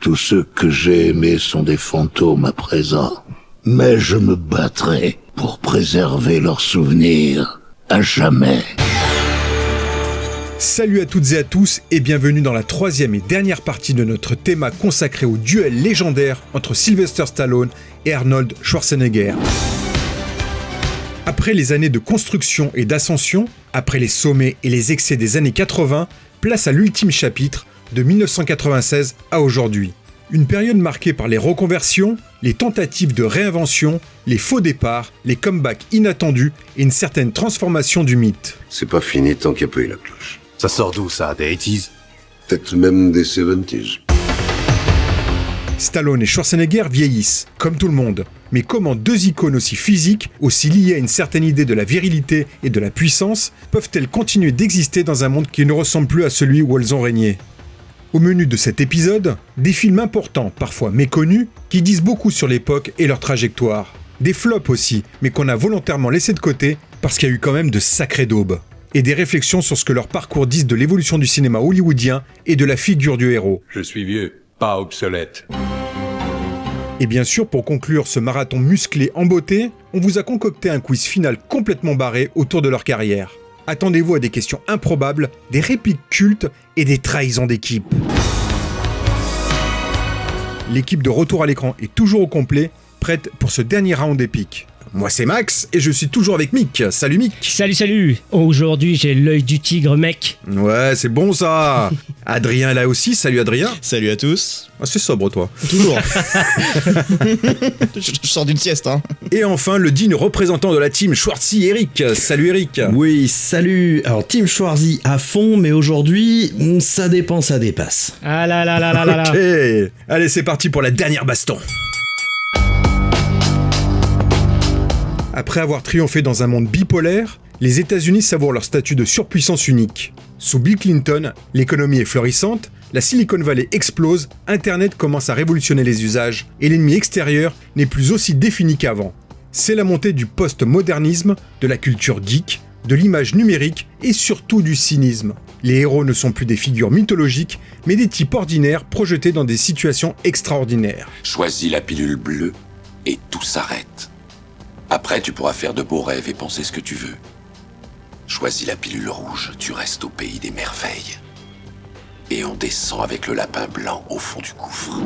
Tous ceux que j'ai aimés sont des fantômes à présent. Mais je me battrai pour préserver leurs souvenirs à jamais. Salut à toutes et à tous et bienvenue dans la troisième et dernière partie de notre thème consacré au duel légendaire entre Sylvester Stallone et Arnold Schwarzenegger. Après les années de construction et d'ascension, après les sommets et les excès des années 80, place à l'ultime chapitre, de 1996 à aujourd'hui. Une période marquée par les reconversions, les tentatives de réinvention, les faux départs, les comebacks inattendus et une certaine transformation du mythe. C'est pas fini tant qu'il n'y a pas eu la cloche. Ça sort d'où ça, des 80s? Peut-être même des 70s. Stallone et Schwarzenegger vieillissent, comme tout le monde. Mais comment deux icônes aussi physiques, aussi liées à une certaine idée de la virilité et de la puissance, peuvent-elles continuer d'exister dans un monde qui ne ressemble plus à celui où elles ont régné ? Au menu de cet épisode, des films importants, parfois méconnus, qui disent beaucoup sur l'époque et leur trajectoire. Des flops aussi, mais qu'on a volontairement laissés de côté parce qu'il y a eu quand même de sacrées daubes. Et des réflexions sur ce que leurs parcours disent de l'évolution du cinéma hollywoodien et de la figure du héros. Je suis vieux, pas obsolète. Et bien sûr, pour conclure ce marathon musclé en beauté, on vous a concocté un quiz final complètement barré autour de leur carrière. Attendez-vous à des questions improbables, des répliques cultes et des trahisons d'équipe. L'équipe de retour à l'écran est toujours au complet, prête pour ce dernier round épique. Moi c'est Max et je suis toujours avec Mick. Salut Mick. Salut. Aujourd'hui j'ai l'œil du tigre, mec. Ouais, c'est bon ça. Adrien est là aussi. Salut Adrien. Salut à tous. Ah, c'est sobre toi. Toujours. je sors d'une sieste, hein. Et enfin le digne représentant de la team Schwarzy, Eric. Salut Eric. Oui, salut. Alors team Schwarzy à fond, mais aujourd'hui ça dépend, ça dépasse. Ah là. Ok. Allez, c'est parti pour la dernière baston. Après avoir triomphé dans un monde bipolaire, les États-Unis savourent leur statut de surpuissance unique. Sous Bill Clinton, l'économie est florissante, la Silicon Valley explose, Internet commence à révolutionner les usages, et l'ennemi extérieur n'est plus aussi défini qu'avant. C'est la montée du post-modernisme, de la culture geek, de l'image numérique et surtout du cynisme. Les héros ne sont plus des figures mythologiques, mais des types ordinaires projetés dans des situations extraordinaires. Choisis la pilule bleue et tout s'arrête. Après, tu pourras faire de beaux rêves et penser ce que tu veux. Choisis la pilule rouge, tu restes au pays des merveilles. Et on descend avec le lapin blanc au fond du gouffre.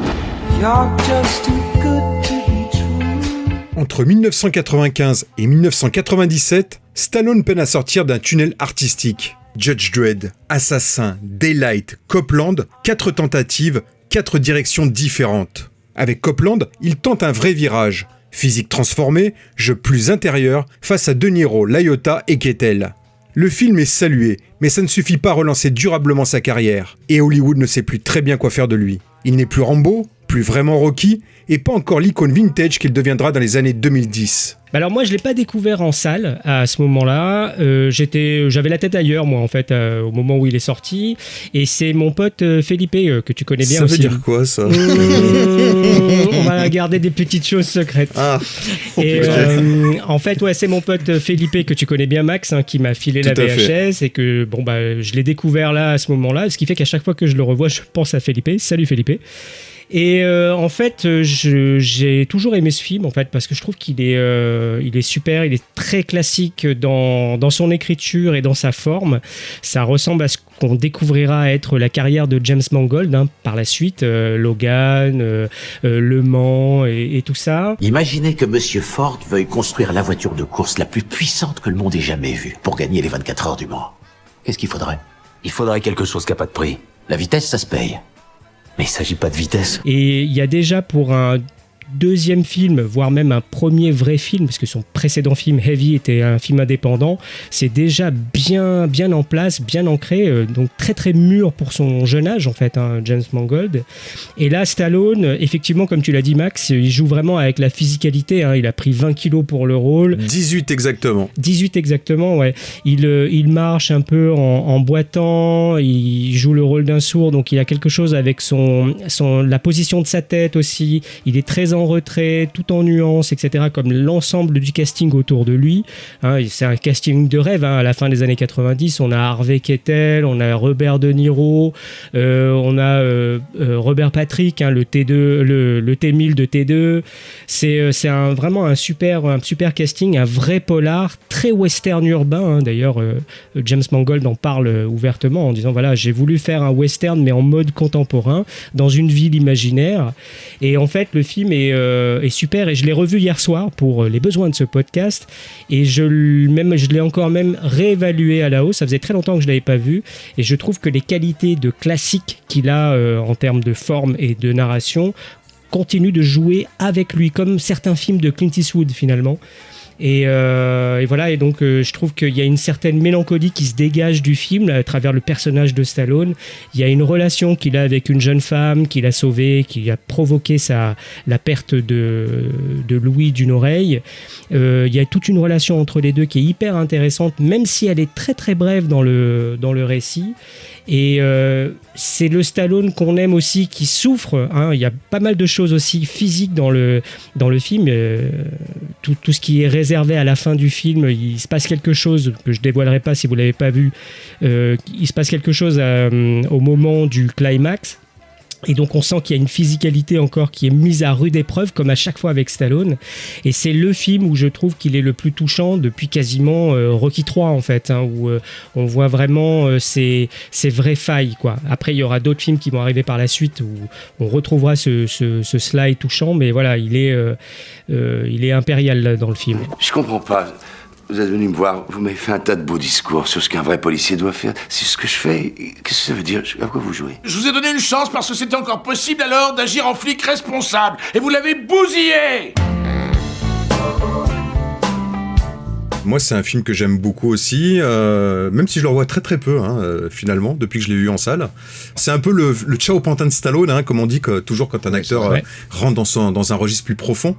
Entre 1995 et 1997, Stallone peine à sortir d'un tunnel artistique. Judge Dredd, Assassin, Daylight, Copland, 4 tentatives, 4 directions différentes. Avec Copland, il tente un vrai virage. Physique transformée, jeu plus intérieur, face à De Niro, Liotta et Kettel. Le film est salué, mais ça ne suffit pas à relancer durablement sa carrière. Et Hollywood ne sait plus très bien quoi faire de lui. Il n'est plus Rambo, plus vraiment Rocky, et pas encore l'icône vintage qu'il deviendra dans les années 2010. Alors moi je l'ai pas découvert en salle à ce moment-là, j'avais la tête ailleurs moi en fait au moment où il est sorti, et c'est mon pote Felipe que tu connais bien ça aussi. Ça veut dire quoi ça? On va garder des petites choses secrètes. Ah. Et en fait ouais, c'est mon pote Felipe que tu connais bien, Max, qui m'a filé la VHS, et que je l'ai découvert là à ce moment-là, ce qui fait qu'à chaque fois que je le revois je pense à Felipe. Salut Felipe. Et en fait, j'ai toujours aimé ce film en fait, parce que je trouve qu'il est super, il est très classique dans son écriture et dans sa forme. Ça ressemble à ce qu'on découvrira être la carrière de James Mangold par la suite, Logan, Le Mans et tout ça. Imaginez que Monsieur Ford veuille construire la voiture de course la plus puissante que le monde ait jamais vue pour gagner les 24 heures du Mans. Qu'est-ce qu'il faudrait? Il faudrait quelque chose qui n'a pas de prix. La vitesse, ça se paye. Mais il ne s'agit pas de vitesse. Et il y a déjà pour un deuxième film, voire même un premier vrai film, parce que son précédent film Heavy était un film indépendant, c'est déjà bien en place, bien ancré, donc très très mûr pour son jeune âge en fait, James Mangold. Et là Stallone, effectivement comme tu l'as dit Max, il joue vraiment avec la physicalité, il a pris 20 kilos pour le rôle. 18 exactement, ouais. Il marche un peu en boitant, il joue le rôle d'un sourd, donc il a quelque chose avec la position de sa tête aussi, il est très en retrait, tout en nuances, etc., comme l'ensemble du casting autour de lui. C'est un casting de rêve. À la fin des années 90, on a Harvey Keitel, on a Robert De Niro, on a Robert Patrick, le T2, le T1000 de T2. C'est vraiment un super casting, un vrai polar, très western urbain. D'ailleurs, James Mangold en parle ouvertement en disant voilà, j'ai voulu faire un western mais en mode contemporain dans une ville imaginaire. Et en fait, le film est super, et je l'ai revu hier soir pour les besoins de ce podcast, et je l'ai encore même réévalué à la hausse. Ça faisait très longtemps que je l'avais pas vu, et je trouve que les qualités de classique qu'il a en termes de forme et de narration continuent de jouer avec lui, comme certains films de Clint Eastwood finalement. Et voilà, et donc je trouve qu'il y a une certaine mélancolie qui se dégage du film à travers le personnage de Stallone. Il y a une relation qu'il a avec une jeune femme qu'il a sauvée, qui a provoqué la perte de l'ouïe d'une oreille. Il y a toute une relation entre les deux qui est hyper intéressante, même si elle est très très brève dans le récit. Et c'est le Stallone qu'on aime aussi, qui souffre. Il y a pas mal de choses aussi physiques dans le film. Tout ce qui est réservé à la fin du film, il se passe quelque chose que je dévoilerai pas si vous l'avez pas vu. Il se passe quelque chose au moment du climax. Et donc on sent qu'il y a une physicalité encore qui est mise à rude épreuve, comme à chaque fois avec Stallone. Et c'est le film où je trouve qu'il est le plus touchant depuis quasiment Rocky 3 en fait, où on voit vraiment ses vraies failles, quoi. Après il y aura d'autres films qui vont arriver par la suite où on retrouvera ce Sly touchant, mais voilà, il est impérial dans le film. Je comprends pas. Vous êtes venu me voir, vous m'avez fait un tas de beaux discours sur ce qu'un vrai policier doit faire. C'est ce que je fais. Qu'est-ce que ça veut dire? À quoi vous jouez? Je vous ai donné une chance parce que c'était encore possible alors d'agir en flic responsable. Et vous l'avez bousillé! Moi, c'est un film que j'aime beaucoup aussi, même si je le revois très très peu, finalement, depuis que je l'ai vu en salle. C'est un peu le Ciao Pantin de Stallone, comme on dit, toujours quand un acteur rentre dans un registre plus profond.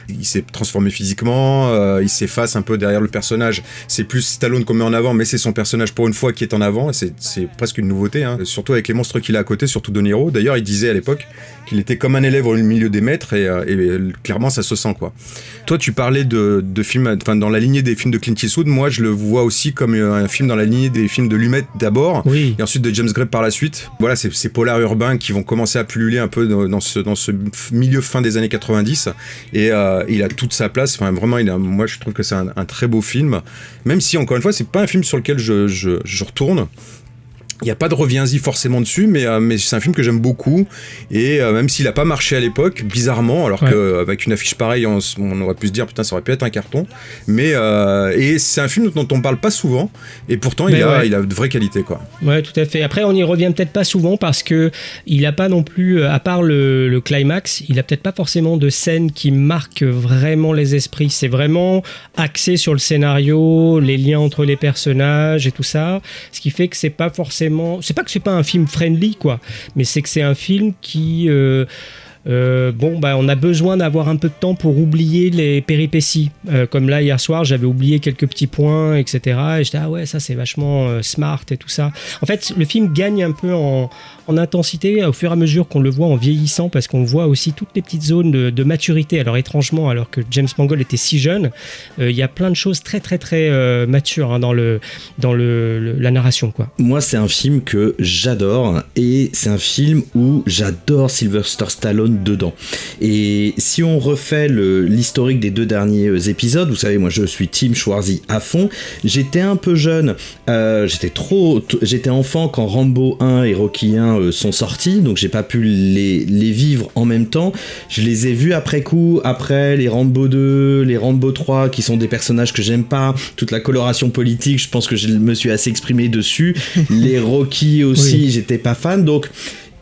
Il s'est transformé physiquement, il s'efface un peu derrière le personnage. C'est plus Stallone qu'on met en avant, mais c'est son personnage pour une fois qui est en avant, et c'est presque une nouveauté, surtout avec les monstres qu'il a à côté, surtout De Niro. D'ailleurs, il disait à l'époque qu'il était comme un élève au milieu des maîtres, et clairement, ça se sent, quoi. Toi, tu parlais de films, enfin, dans la lignée des films de Clint Eastwood. Moi, je le vois aussi comme un film dans la lignée des films de Lumet d'abord, et ensuite de James Gray par la suite. Voilà, ces polars urbains qui vont commencer à pulluler un peu dans ce milieu fin des années 90, et il a toute sa place. Enfin, vraiment, moi, je trouve que c'est un très beau film, même si, encore une fois, c'est pas un film sur lequel je retourne. Il n'y a pas de reviens-y forcément dessus, mais c'est un film que j'aime beaucoup, et même s'il n'a pas marché à l'époque, bizarrement, alors qu'avec une affiche pareille, on aurait pu se dire putain, ça aurait pu être un carton, mais et c'est un film dont on parle pas souvent, et pourtant il a de vraies qualités, quoi. Ouais, tout à fait. Après, on y revient peut-être pas souvent parce que il a pas non plus, à part le climax, il a peut-être pas forcément de scènes qui marquent vraiment les esprits. C'est vraiment axé sur le scénario, les liens entre les personnages et tout ça, ce qui fait que c'est pas forcément, c'est pas que c'est pas un film friendly, quoi, mais c'est que c'est un film qui on a besoin d'avoir un peu de temps pour oublier les péripéties, comme là hier soir j'avais oublié quelques petits points, etc., et j'étais ça c'est vachement smart et tout ça. En fait, le film gagne un peu en intensité au fur et à mesure qu'on le voit en vieillissant, parce qu'on voit aussi toutes les petites zones de maturité. Alors étrangement, alors que James Mangold était si jeune, il y a plein de choses très très très matures dans la narration, quoi. Moi, c'est un film que j'adore, et c'est un film où j'adore Sylvester Stallone dedans. Et si on refait l'historique des 2 derniers épisodes, vous savez, moi je suis Team Schwarzy à fond. J'étais un peu jeune, j'étais enfant quand Rambo 1 et Rocky 1 sont sortis, donc j'ai pas pu les vivre en même temps. Je les ai vus après coup, après les Rambo 2, les Rambo 3, qui sont des personnages que j'aime pas, toute la coloration politique, je pense que je me suis assez exprimé dessus. Les Rocky aussi, j'étais pas fan, donc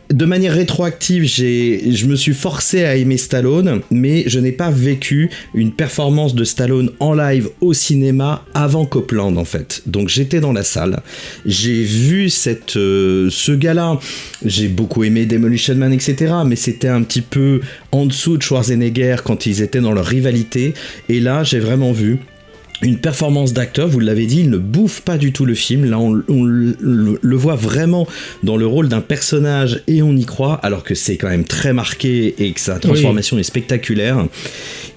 de manière rétroactive, je me suis forcé à aimer Stallone, mais je n'ai pas vécu une performance de Stallone en live au cinéma avant Copland, en fait. Donc j'étais dans la salle, j'ai vu ce gars-là, j'ai beaucoup aimé Demolition Man, etc., mais c'était un petit peu en dessous de Schwarzenegger quand ils étaient dans leur rivalité, et là j'ai vraiment vu une performance d'acteur, vous l'avez dit, il ne bouffe pas du tout le film. Là, on le voit vraiment dans le rôle d'un personnage et on y croit, alors que c'est quand même très marqué et que sa transformation est spectaculaire.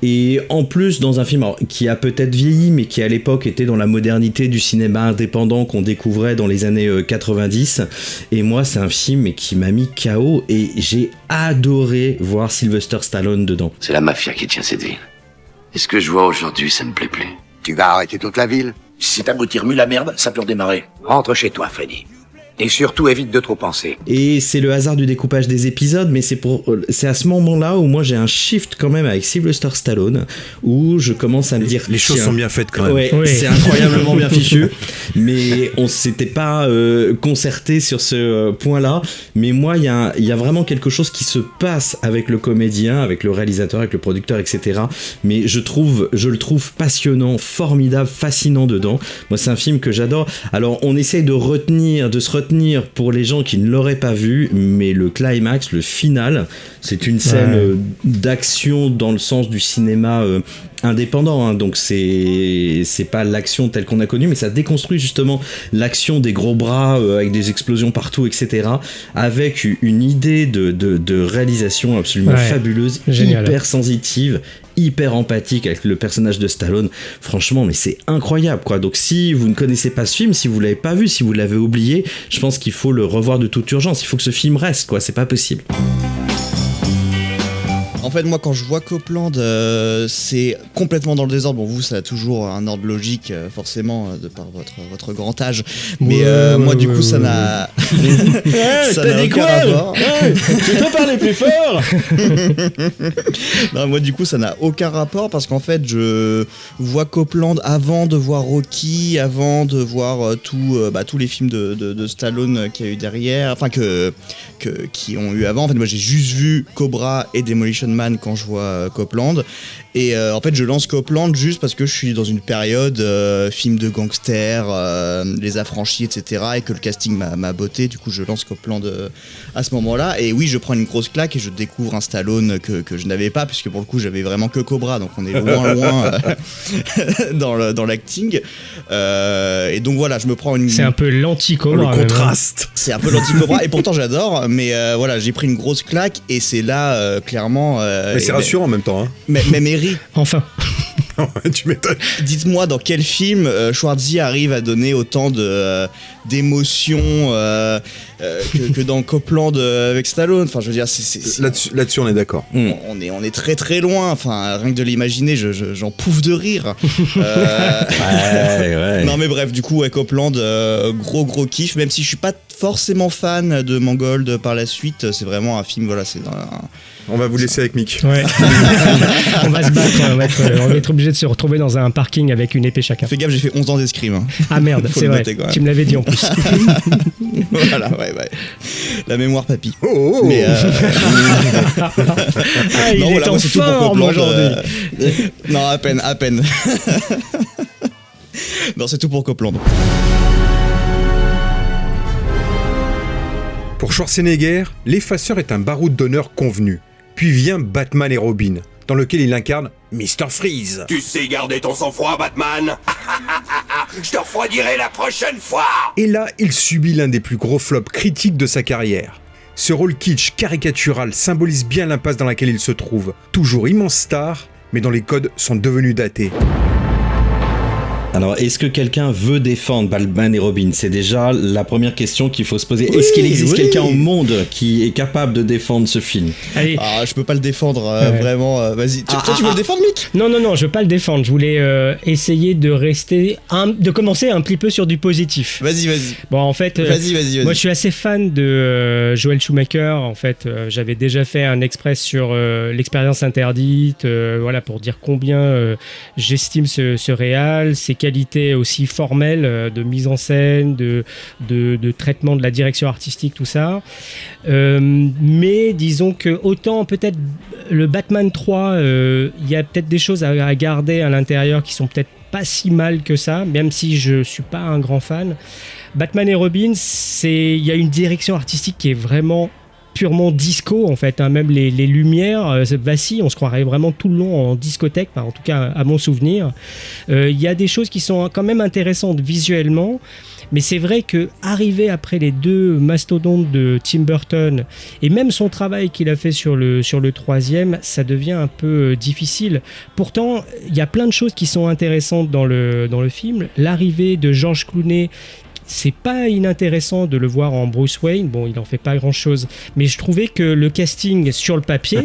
Et en plus, dans un film qui a peut-être vieilli, mais qui à l'époque était dans la modernité du cinéma indépendant qu'on découvrait dans les années 90. Et moi, c'est un film qui m'a mis KO et j'ai adoré voir Sylvester Stallone dedans. C'est la mafia qui tient cette ville. Et ce que je vois aujourd'hui, ça me plaît plus. Tu vas arrêter toute la ville? Si cet abruti remue la merde, ça peut redémarrer. Rentre chez toi, Freddy. Et surtout, évite de trop penser. Et c'est le hasard du découpage des épisodes, mais c'est à ce moment-là où moi j'ai un shift quand même avec Sylvester Stallone, où je commence à me dire... Les choses sont bien faites quand même. Ouais, oui. C'est incroyablement bien fichu, mais on s'était pas concerté sur ce point-là. Mais moi, il y a vraiment quelque chose qui se passe avec le comédien, avec le réalisateur, avec le producteur, etc. Mais je le trouve passionnant, formidable, fascinant dedans. Moi, c'est un film que j'adore. Alors, on essaye de se retenir pour les gens qui ne l'auraient pas vu, mais le climax, le final, c'est une scène d'action dans le sens du cinéma indépendant, hein, donc c'est pas l'action telle qu'on a connue, mais ça déconstruit justement l'action des gros bras avec des explosions partout, etc., avec une idée de réalisation absolument fabuleuse, génial, hyper sensitive, hyper empathique avec le personnage de Stallone. Franchement, mais c'est incroyable, quoi. Donc si vous ne connaissez pas ce film, si vous l'avez pas vu, si vous l'avez oublié, je pense qu'il faut le revoir de toute urgence. Il faut que ce film reste, quoi. C'est pas possible. En fait, moi, quand je vois Copland, c'est complètement dans le désordre. Bon, vous, ça a toujours un ordre logique, forcément, de par votre grand âge. Mais moi, du coup, ça n'a... ça n'a aucun rapport. Tu peux parler plus fort. Non, moi, du coup, ça n'a aucun rapport parce qu'en fait, je vois Copland avant de voir Rocky, avant de voir tous les films de Stallone qu'il y a eu derrière, enfin, qui ont eu avant. En fait, moi, j'ai juste vu Cobra et Demolition Man quand je vois Copland. Et en fait, je lance Copland juste parce que je suis dans une période film de gangsters, Les Affranchis, etc. et que le casting m'a botté. Du coup, je lance Copland à ce moment-là. Et oui, je prends une grosse claque et je découvre un Stallone que je n'avais pas, puisque pour le coup, j'avais vraiment que Cobra. Donc, on est loin dans l'acting. Et donc, voilà, je me prends une... C'est un peu l'anti-Cobra. Le contraste. C'est un peu l'anti-Cobra. Et pourtant, j'adore. Mais voilà, j'ai pris une grosse claque. Et c'est là, clairement... mais c'est rassurant en même temps. Hein. Même Eric. Enfin. Tu m'étonnes. Dites-moi dans quel film Schwarzy arrive à donner autant d'émotions que dans Copland avec Stallone. Enfin, je veux dire, Là-dessus, on est d'accord. On est très très loin. Enfin, rien que de l'imaginer, j'en pouffe de rire. Ouais. Non, mais bref, du coup, Copland, gros kiff. Même si je suis pas forcément fan de Mangold par la suite, c'est vraiment un film. Voilà, c'est on va vous laisser avec Mick. Ouais. On va se battre. On va être obligé de se retrouver dans un parking avec une épée chacun. Fais gaffe, j'ai fait 11 ans d'escrime. Hein. Ah merde, c'est vrai. Tu me l'avais dit en plus. Voilà, ouais. La mémoire, papy. Mais il non, est voilà, en forme aujourd'hui. Non, à peine. Non, c'est tout pour Copland. Pour Schwarzenegger, l'effaceur est un baroud d'honneur convenu. Puis vient Batman et Robin, dans lequel il incarne Mr. Freeze. Tu sais garder ton sang-froid, Batman. Je te refroidirai la prochaine fois. Et là, il subit l'un des plus gros flops critiques de sa carrière. Ce rôle kitsch caricatural symbolise bien l'impasse dans laquelle il se trouve. Toujours immense star, mais dont les codes sont devenus datés. Alors, est-ce que quelqu'un veut défendre Batman et Robin ? C'est déjà la première question qu'il faut se poser. Est-ce qu'il existe quelqu'un au monde qui est capable de défendre ce film ? Allez. Je peux pas le défendre, vraiment. Vas-y. Toi, tu veux le défendre, Mick ? Non, je veux pas le défendre. Je voulais essayer de commencer un petit peu sur du positif. Vas-y. Bon, en fait, vas-y. Moi, je suis assez fan de Joel Schumacher. En fait, j'avais déjà fait un express sur l'expérience interdite, voilà, pour dire combien j'estime ce réal, ses qualités aussi formelles de mise en scène, de traitement de la direction artistique, tout ça. Mais disons que autant peut-être le Batman 3, il y a peut-être des choses à garder à l'intérieur qui sont peut-être pas si mal que ça, même si je suis pas un grand fan. Batman et Robin, il y a une direction artistique qui est vraiment purement disco en fait, hein. Même les lumières vacillent, on se croirait vraiment tout le long en discothèque, en tout cas à mon souvenir. Il y a des choses qui sont quand même intéressantes visuellement, mais c'est vrai que arriver après les deux mastodontes de Tim Burton et même son travail qu'il a fait sur le troisième, ça devient un peu difficile. Pourtant, il y a plein de choses qui sont intéressantes dans le film. L'arrivée de George Clooney, c'est pas inintéressant de le voir en Bruce Wayne. Bon, il en fait pas grand chose, mais je trouvais que le casting sur le papier,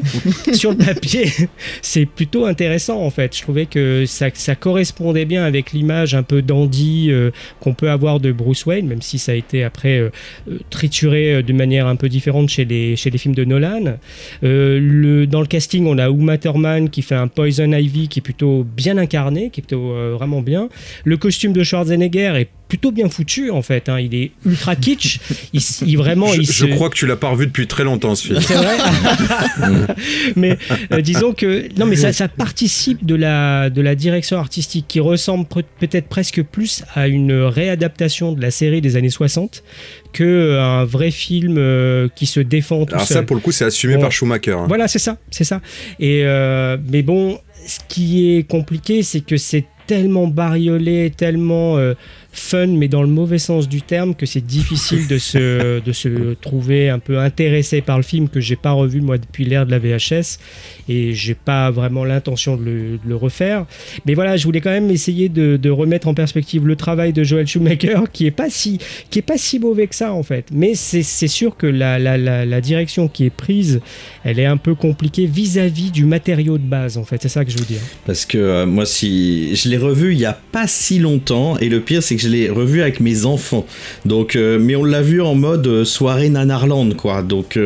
c'est plutôt intéressant en fait. Je trouvais que ça correspondait bien avec l'image un peu dandy qu'on peut avoir de Bruce Wayne, même si ça a été après trituré de manière un peu différente chez les films de Nolan. Dans le casting, on a Uma Thurman qui fait un Poison Ivy qui est plutôt bien incarné, qui est plutôt vraiment bien. Le costume de Schwarzenegger est plutôt bien foutu en fait, hein. Il est ultra kitsch. Je crois que tu l'as pas revu depuis très longtemps ce film. C'est vrai. Mais disons que non, mais ça participe de la direction artistique qui ressemble peut-être presque plus à une réadaptation de la série des années 60 que un vrai film qui se défend tout seul. Alors ça pour le coup c'est assumé par Schumacher, hein. Voilà, c'est ça. Et mais bon, ce qui est compliqué, c'est que c'est tellement bariolé, tellement fun, mais dans le mauvais sens du terme, que c'est difficile de se trouver un peu intéressé par le film, que j'ai pas revu moi depuis l'ère de la VHS, et j'ai pas vraiment l'intention de le refaire. Mais voilà, je voulais quand même essayer de remettre en perspective le travail de Joel Schumacher, qui est pas si mauvais que ça en fait. Mais c'est sûr que la direction qui est prise, elle est un peu compliquée vis-à-vis du matériau de base en fait. C'est ça que je veux dire. Parce que moi, si je l'ai revu il y a pas si longtemps, et le pire c'est que je l'ai revu avec mes enfants. Donc, mais on l'a vu en mode soirée Nanarland, quoi. Donc,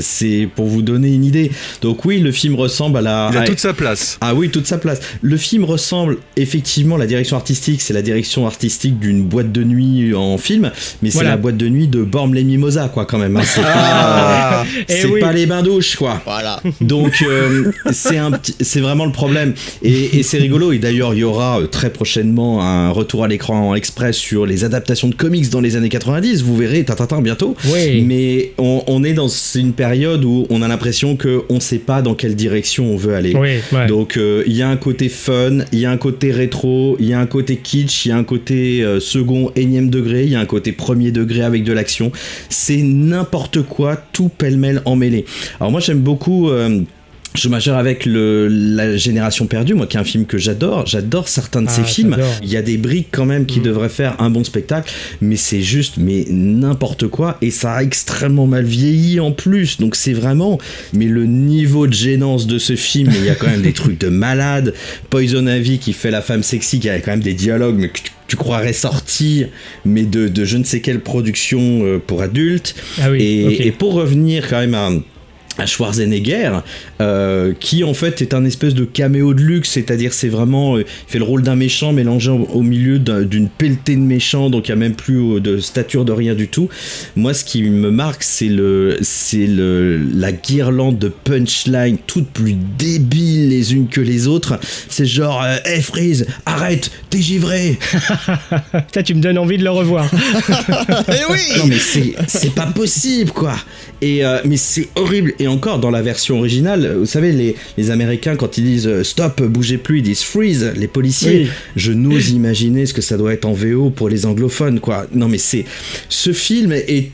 c'est pour vous donner une idée. Donc oui, le film ressemble à Il a toute sa place. Ah oui, toute sa place. Le film ressemble effectivement, la direction artistique, c'est la direction artistique d'une boîte de nuit en film, mais c'est la boîte de nuit de Borm les Mimosas, quoi, quand même. Hein. C'est pas les bains douches, quoi. Voilà. Donc, c'est vraiment le problème. Et c'est rigolo. Et d'ailleurs, il y aura très prochainement un retour à l'écran express sur les adaptations de comics dans les années 90, vous verrez, bientôt. Oui. Mais on est dans une période où on a l'impression qu'on sait pas dans quelle direction on veut aller. Oui, ouais. Donc il y a un côté fun, il y a un côté rétro, il y a un côté kitsch, il y a un côté second, énième degré, il y a un côté premier degré avec de l'action. C'est n'importe quoi, tout pêle-mêle emmêlé. Alors moi j'aime beaucoup Schumacher avec la Génération perdue, moi qui est un film que j'adore certains de ses films. Il y a des briques quand même qui devraient faire un bon spectacle, mais c'est juste n'importe quoi, et ça a extrêmement mal vieilli en plus, donc c'est vraiment, mais le niveau de gênance de ce film, il y a quand même des trucs de malade. Poison Ivy qui fait la femme sexy, qui a quand même des dialogues mais que tu croirais sortir, mais de je ne sais quelle production pour adultes. Ah oui, et pour revenir quand même à Schwarzenegger, qui en fait est un espèce de caméo de luxe, c'est-à-dire c'est vraiment il fait le rôle d'un méchant mélangé au milieu d'une pelletée de méchants, donc il n'y a même plus de stature de rien du tout. Moi ce qui me marque c'est la guirlande de punchline toutes plus débiles les unes que les autres. C'est genre hey Freeze, arrête, t'es givré. Ça tu me donnes envie de le revoir. Eh oui. Non mais c'est pas possible quoi. Et mais c'est horrible. Et encore dans la version originale, vous savez les Américains quand ils disent stop, bougez plus, ils disent freeze, les policiers. Oui. Je n'ose imaginer ce que ça doit être en VO pour les anglophones quoi. Non mais ce film est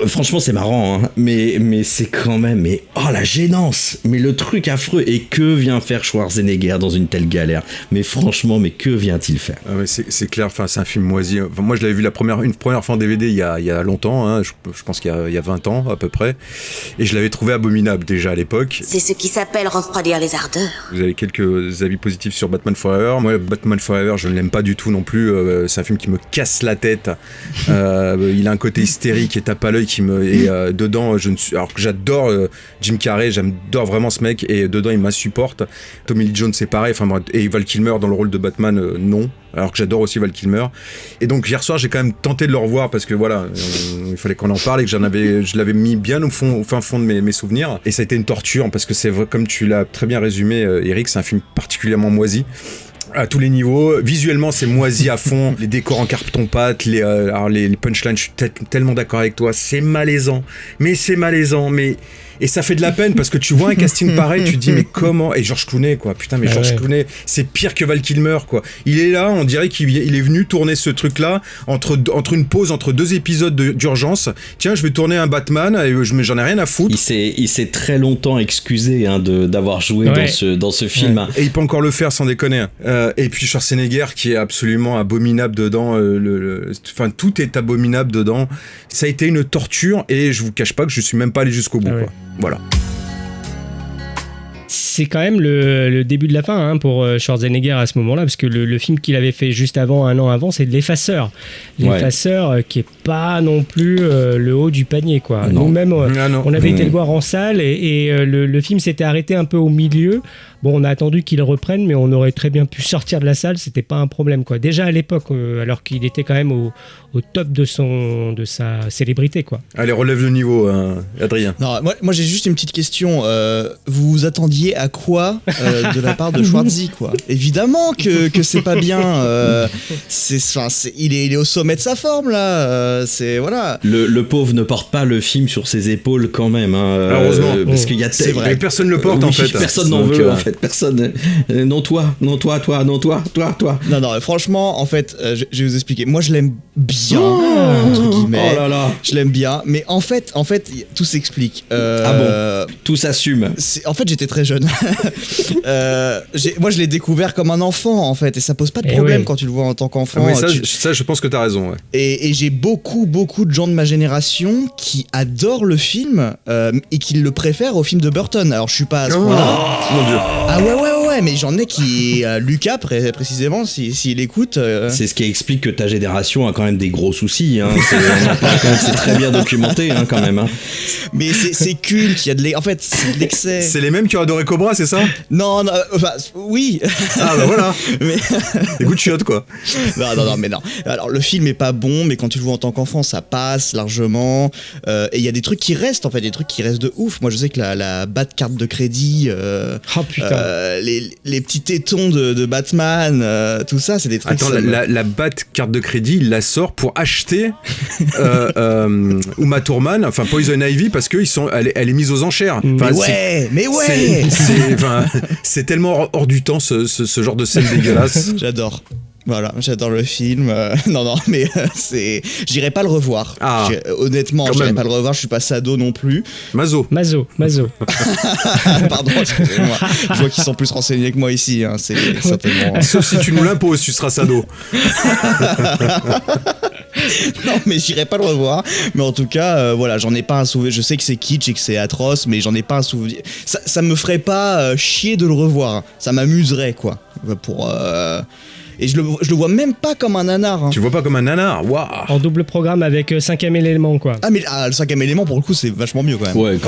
franchement c'est marrant hein, mais c'est quand même la gênance, mais le truc affreux. Et que vient faire Schwarzenegger dans une telle galère? Mais franchement, mais que vient-il faire? Ah ouais, c'est clair, enfin c'est un film moisi. Enfin, moi je l'avais vu une première fois en DVD il y a longtemps, hein, je pense qu'il y a 20 ans à peu près, et je l'avais trouvé abominable déjà à l'époque. C'est ce qui s'appelle refroidir les ardeurs. Vous avez quelques avis positifs sur Batman Forever. Moi Batman Forever je ne l'aime pas du tout non plus, c'est un film qui me casse la tête. Il a un côté hystérique et tape à l'œil qui me... Et dedans alors que j'adore Jim Carrey, j'adore vraiment ce mec, et dedans il m'insupporte. Tommy Lee Jones c'est pareil, et Val Kilmer dans le rôle de Batman non, alors que j'adore aussi Val Kilmer. Et donc hier soir j'ai quand même tenté de le revoir parce que voilà, il fallait qu'on en parle et que je l'avais mis bien au fin fond de mes souvenirs, et ça a été une torture parce que c'est comme tu l'as très bien résumé Eric, c'est un film particulièrement moisi. À tous les niveaux. Visuellement, c'est moisi à fond. Les décors en carton-pâte, les punchlines, je suis tellement d'accord avec toi. C'est malaisant. Et ça fait de la peine parce que tu vois un casting pareil, tu te dis mais comment. Et George Clooney, quoi. Putain, mais George Clooney, c'est pire que Val Kilmer, quoi. Il est là, on dirait qu'il est venu tourner ce truc-là entre une pause, entre 2 épisodes d'urgence. Tiens, je vais tourner un Batman, mais j'en ai rien à foutre. Il s'est très longtemps excusé d'avoir joué dans ce film. Ouais. Et il peut encore le faire sans déconner. Et puis Schwarzenegger qui est absolument abominable dedans. Enfin, tout est abominable dedans. Ça a été une torture et je vous cache pas que je suis même pas allé jusqu'au bout. Quoi. Voilà. C'est quand même le début de la fin pour Schwarzenegger à ce moment-là, parce que le film qu'il avait fait juste avant, 1 an avant, c'est L'Effaceur. L'Effaceur qui est pas non plus le haut du panier, quoi. Nous-mêmes, on avait été le voir en salle et le film s'était arrêté un peu au milieu. Bon, on a attendu qu'il reprenne, mais on aurait très bien pu sortir de la salle, c'était pas un problème, quoi. Déjà à l'époque, alors qu'il était quand même au top de sa célébrité, quoi. Allez, relève le niveau, Adrien. Non, moi j'ai juste une petite question. Vous vous attendiez à quoi de la part de Schwarzy, quoi? Évidemment que c'est pas bien. Il est au sommet de sa forme, là. Voilà. Le pauvre ne porte pas le film sur ses épaules quand même. Heureusement. Parce qu'il y a mais personne ne le porte, en fait. Personne n'en veut, en fait. Personne. Non, toi. Non, franchement, en fait, je vais vous expliquer. Moi, je l'aime bien, entre guillemets. Oh là là. Je l'aime bien, mais en fait, tout s'explique. Ah bon? Tout s'assume. En fait, j'étais très jeune. Moi, je l'ai découvert comme un enfant, en fait, et ça pose pas de problème quand tu le vois en tant qu'enfant. Mais ça, je pense que t'as raison. Ouais. Et j'ai beaucoup de gens de ma génération qui adorent le film et qui le préfèrent au film de Burton. Alors, je suis pas à ce point-là. Mon Dieu. Ah ouais, mais j'en ai qui... Lucas, précisément, s'il écoute... C'est ce qui explique que ta génération a quand même des gros soucis. C'est très bien documenté, quand même. Mais c'est culte, il y a en fait, c'est de l'excès. C'est les mêmes qui ont adoré Cobra, c'est ça? Non, enfin, oui. Ah bah voilà. Mais... Des goûts de chiottes, quoi. Non, mais non. Alors, le film est pas bon, mais quand tu le vois en tant qu'enfant, ça passe largement. Et il y a des trucs qui restent, en fait, des trucs qui restent de ouf. Moi, je sais que la batte carte de crédit... les petits tétons de Batman, tout ça, c'est des trucs... Attends, la batte carte de crédit, il la sort pour acheter Uma Thurman, enfin Poison Ivy, parce qu'elle est mise aux enchères. Mais ouais. C'est tellement hors du temps, ce genre de scène dégueulasse. J'adore. Voilà, j'adore le film. Non, mais j'irai pas le revoir. Honnêtement, j'irai pas le revoir. Je suis pas sado non plus. Mazo. Pardon, excusez-moi. Je vois qu'ils sont plus renseignés que moi ici. C'est certainement. Sauf si tu nous l'imposes, tu seras sado. Non, mais j'irai pas le revoir. Mais en tout cas, voilà, j'en ai pas un souvenir. Je sais que c'est kitsch et que c'est atroce, mais j'en ai pas un souvenir. Ça me ferait pas chier de le revoir. Ça m'amuserait, quoi. Et je le vois même pas comme un nanar. Tu le vois pas comme un nanar? Waouh. En double programme avec 5e élément, quoi. Ah, mais le 5e élément, pour le coup, c'est vachement mieux, quand même. Ouais,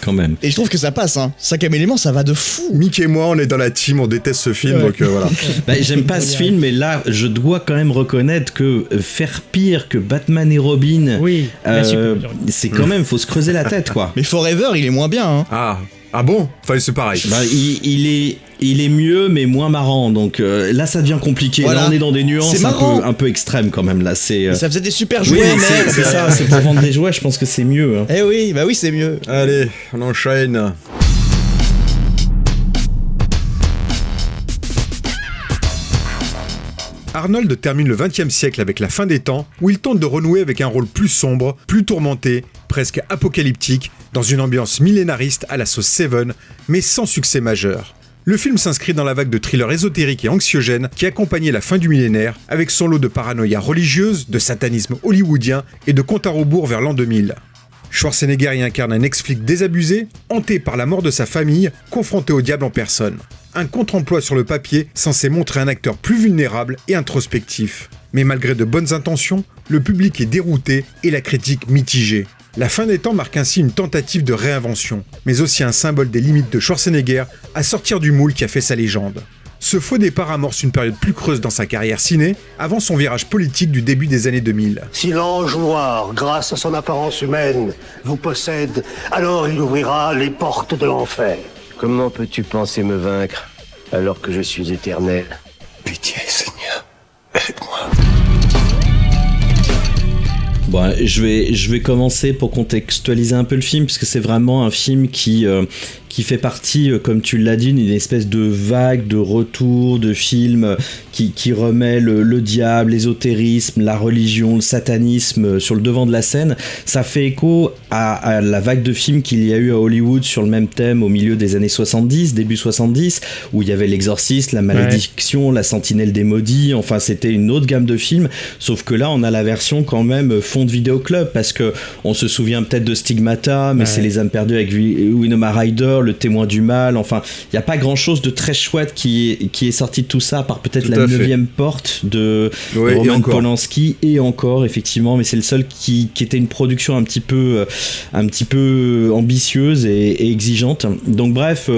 quand même. Et je trouve que ça passe, 5e élément, ça va de fou. Mick et moi, on est dans la team, on déteste ce film, donc voilà. J'aime pas ce film, mais là, je dois quand même reconnaître que faire pire que Batman et Robin, c'est quand même, faut se creuser la tête, quoi. Mais Forever, il est moins bien, Ah bon? Enfin, c'est pareil. Il est mieux, mais moins marrant. Donc là, ça devient compliqué. Voilà. Là, on est dans des nuances un peu extrêmes quand même. Là, ça faisait des super jouets, mec. C'est ça. C'est pour vendre des jouets. Je pense que c'est mieux. Eh oui, bah oui, c'est mieux. Allez, on enchaîne. Arnold termine le XXe siècle avec la fin des temps, où il tente de renouer avec un rôle plus sombre, plus tourmenté, presque apocalyptique, dans une ambiance millénariste à la sauce Seven, mais sans succès majeur. Le film s'inscrit dans la vague de thrillers ésotériques et anxiogènes qui accompagnait la fin du millénaire, avec son lot de paranoïa religieuse, de satanisme hollywoodien et de compte à rebours vers l'an 2000. Schwarzenegger y incarne un ex-flic désabusé, hanté par la mort de sa famille, confronté au diable en personne. Un contre-emploi sur le papier censé montrer un acteur plus vulnérable et introspectif. Mais malgré de bonnes intentions, le public est dérouté et la critique mitigée. La fin des temps marque ainsi une tentative de réinvention, mais aussi un symbole des limites de Schwarzenegger à sortir du moule qui a fait sa légende. Ce faux départ amorce une période plus creuse dans sa carrière ciné, avant son virage politique du début des années 2000. Si l'ange noir, grâce à son apparence humaine, vous possède, alors il ouvrira les portes de l'enfer. Comment peux-tu penser me vaincre, alors que je suis éternel? Bon, je vais commencer pour contextualiser un peu le film, puisque c'est vraiment un film qui fait partie, comme tu l'as dit, d'une espèce de vague de retour de films qui remet le diable, l'ésotérisme, la religion, le satanisme sur le devant de la scène. Ça fait écho à la vague de films qu'il y a eu à Hollywood sur le même thème au milieu des années 70, début 70, où il y avait L'Exorciste, La Malédiction, La Sentinelle des Maudits, enfin c'était une autre gamme de films, sauf que là on a la version quand même fond de vidéoclub, parce que on se souvient peut-être de Stigmata, mais c'est Les âmes perdues avec Winona Ryder, Le Témoin du mal, enfin il n'y a pas grand chose de très chouette qui est sorti de tout ça, à part peut-être la 9e porte de Roman Polanski, et encore effectivement, mais c'est le seul qui était une production un petit peu ambitieuse et exigeante. Donc bref,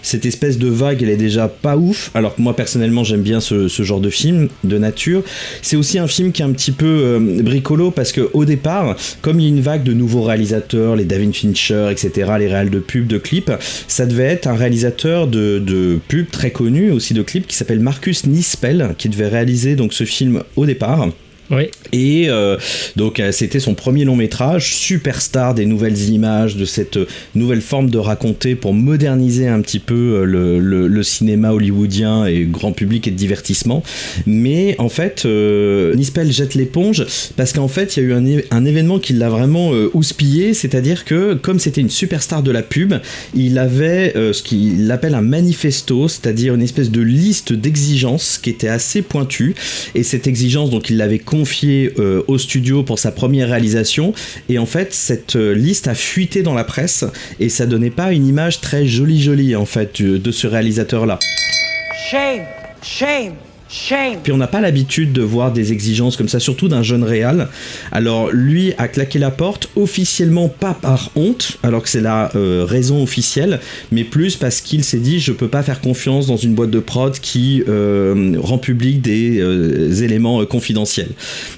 cette espèce de vague elle est déjà pas ouf, alors que moi personnellement j'aime bien ce genre de film de nature. C'est aussi un film qui est un petit peu bricolo, parce que au départ, comme il y a une vague de nouveaux réalisateurs, les David Fincher, etc., les réals de pubs, de clips, ça devait être un réalisateur de pubs très connu, aussi de clips, qui s'appelle Marcus Nispel, qui devait réaliser donc ce film au départ. Oui. Et donc c'était son premier long métrage, superstar des nouvelles images, de cette nouvelle forme de raconter pour moderniser un petit peu le cinéma hollywoodien et grand public et de divertissement. Mais en fait, Nispel jette l'éponge parce qu'en fait il y a eu un événement qui l'a vraiment houspillé, c'est-à-dire que comme c'était une superstar de la pub, il avait ce qu'il appelle un manifesto, c'est-à-dire une espèce de liste d'exigences qui était assez pointue, et cette exigence donc il l'avait confié au studio pour sa première réalisation, et en fait cette liste a fuité dans la presse et ça donnait pas une image très jolie en fait de ce réalisateur là. Shame. Puis on n'a pas l'habitude de voir des exigences comme ça, surtout d'un jeune réal. Alors lui a claqué la porte, officiellement pas par honte, alors que c'est la raison officielle, mais plus parce qu'il s'est dit je peux pas faire confiance dans une boîte de prod qui rend public des éléments confidentiels.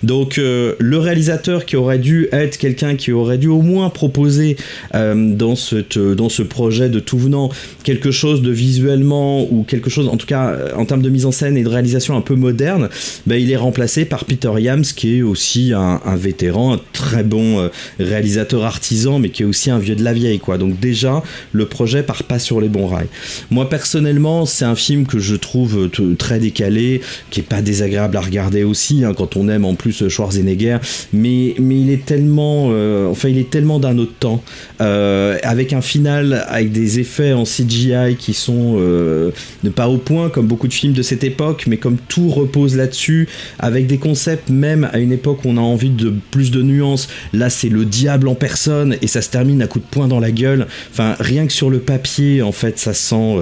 Donc le réalisateur, qui aurait dû être quelqu'un qui aurait dû au moins proposer dans ce projet de tout venant quelque chose de visuellement, ou quelque chose en tout cas en termes de mise en scène et de réalisation un peu moderne, il est remplacé par Peter Yams, qui est aussi un vétéran, un très bon réalisateur artisan, mais qui est aussi un vieux de la vieille, quoi. Donc déjà le projet part pas sur les bons rails. Moi personnellement, c'est un film que je trouve très décalé, qui est pas désagréable à regarder aussi, hein, quand on aime en plus Schwarzenegger, mais il est tellement il est tellement d'un autre temps, avec un final avec des effets en CGI qui sont pas au point comme beaucoup de films de cette époque, mais comme tout repose là-dessus, avec des concepts même à une époque où on a envie de plus de nuances. Là c'est le diable en personne et ça se termine à coups de poing dans la gueule. Enfin rien que sur le papier en fait ça sent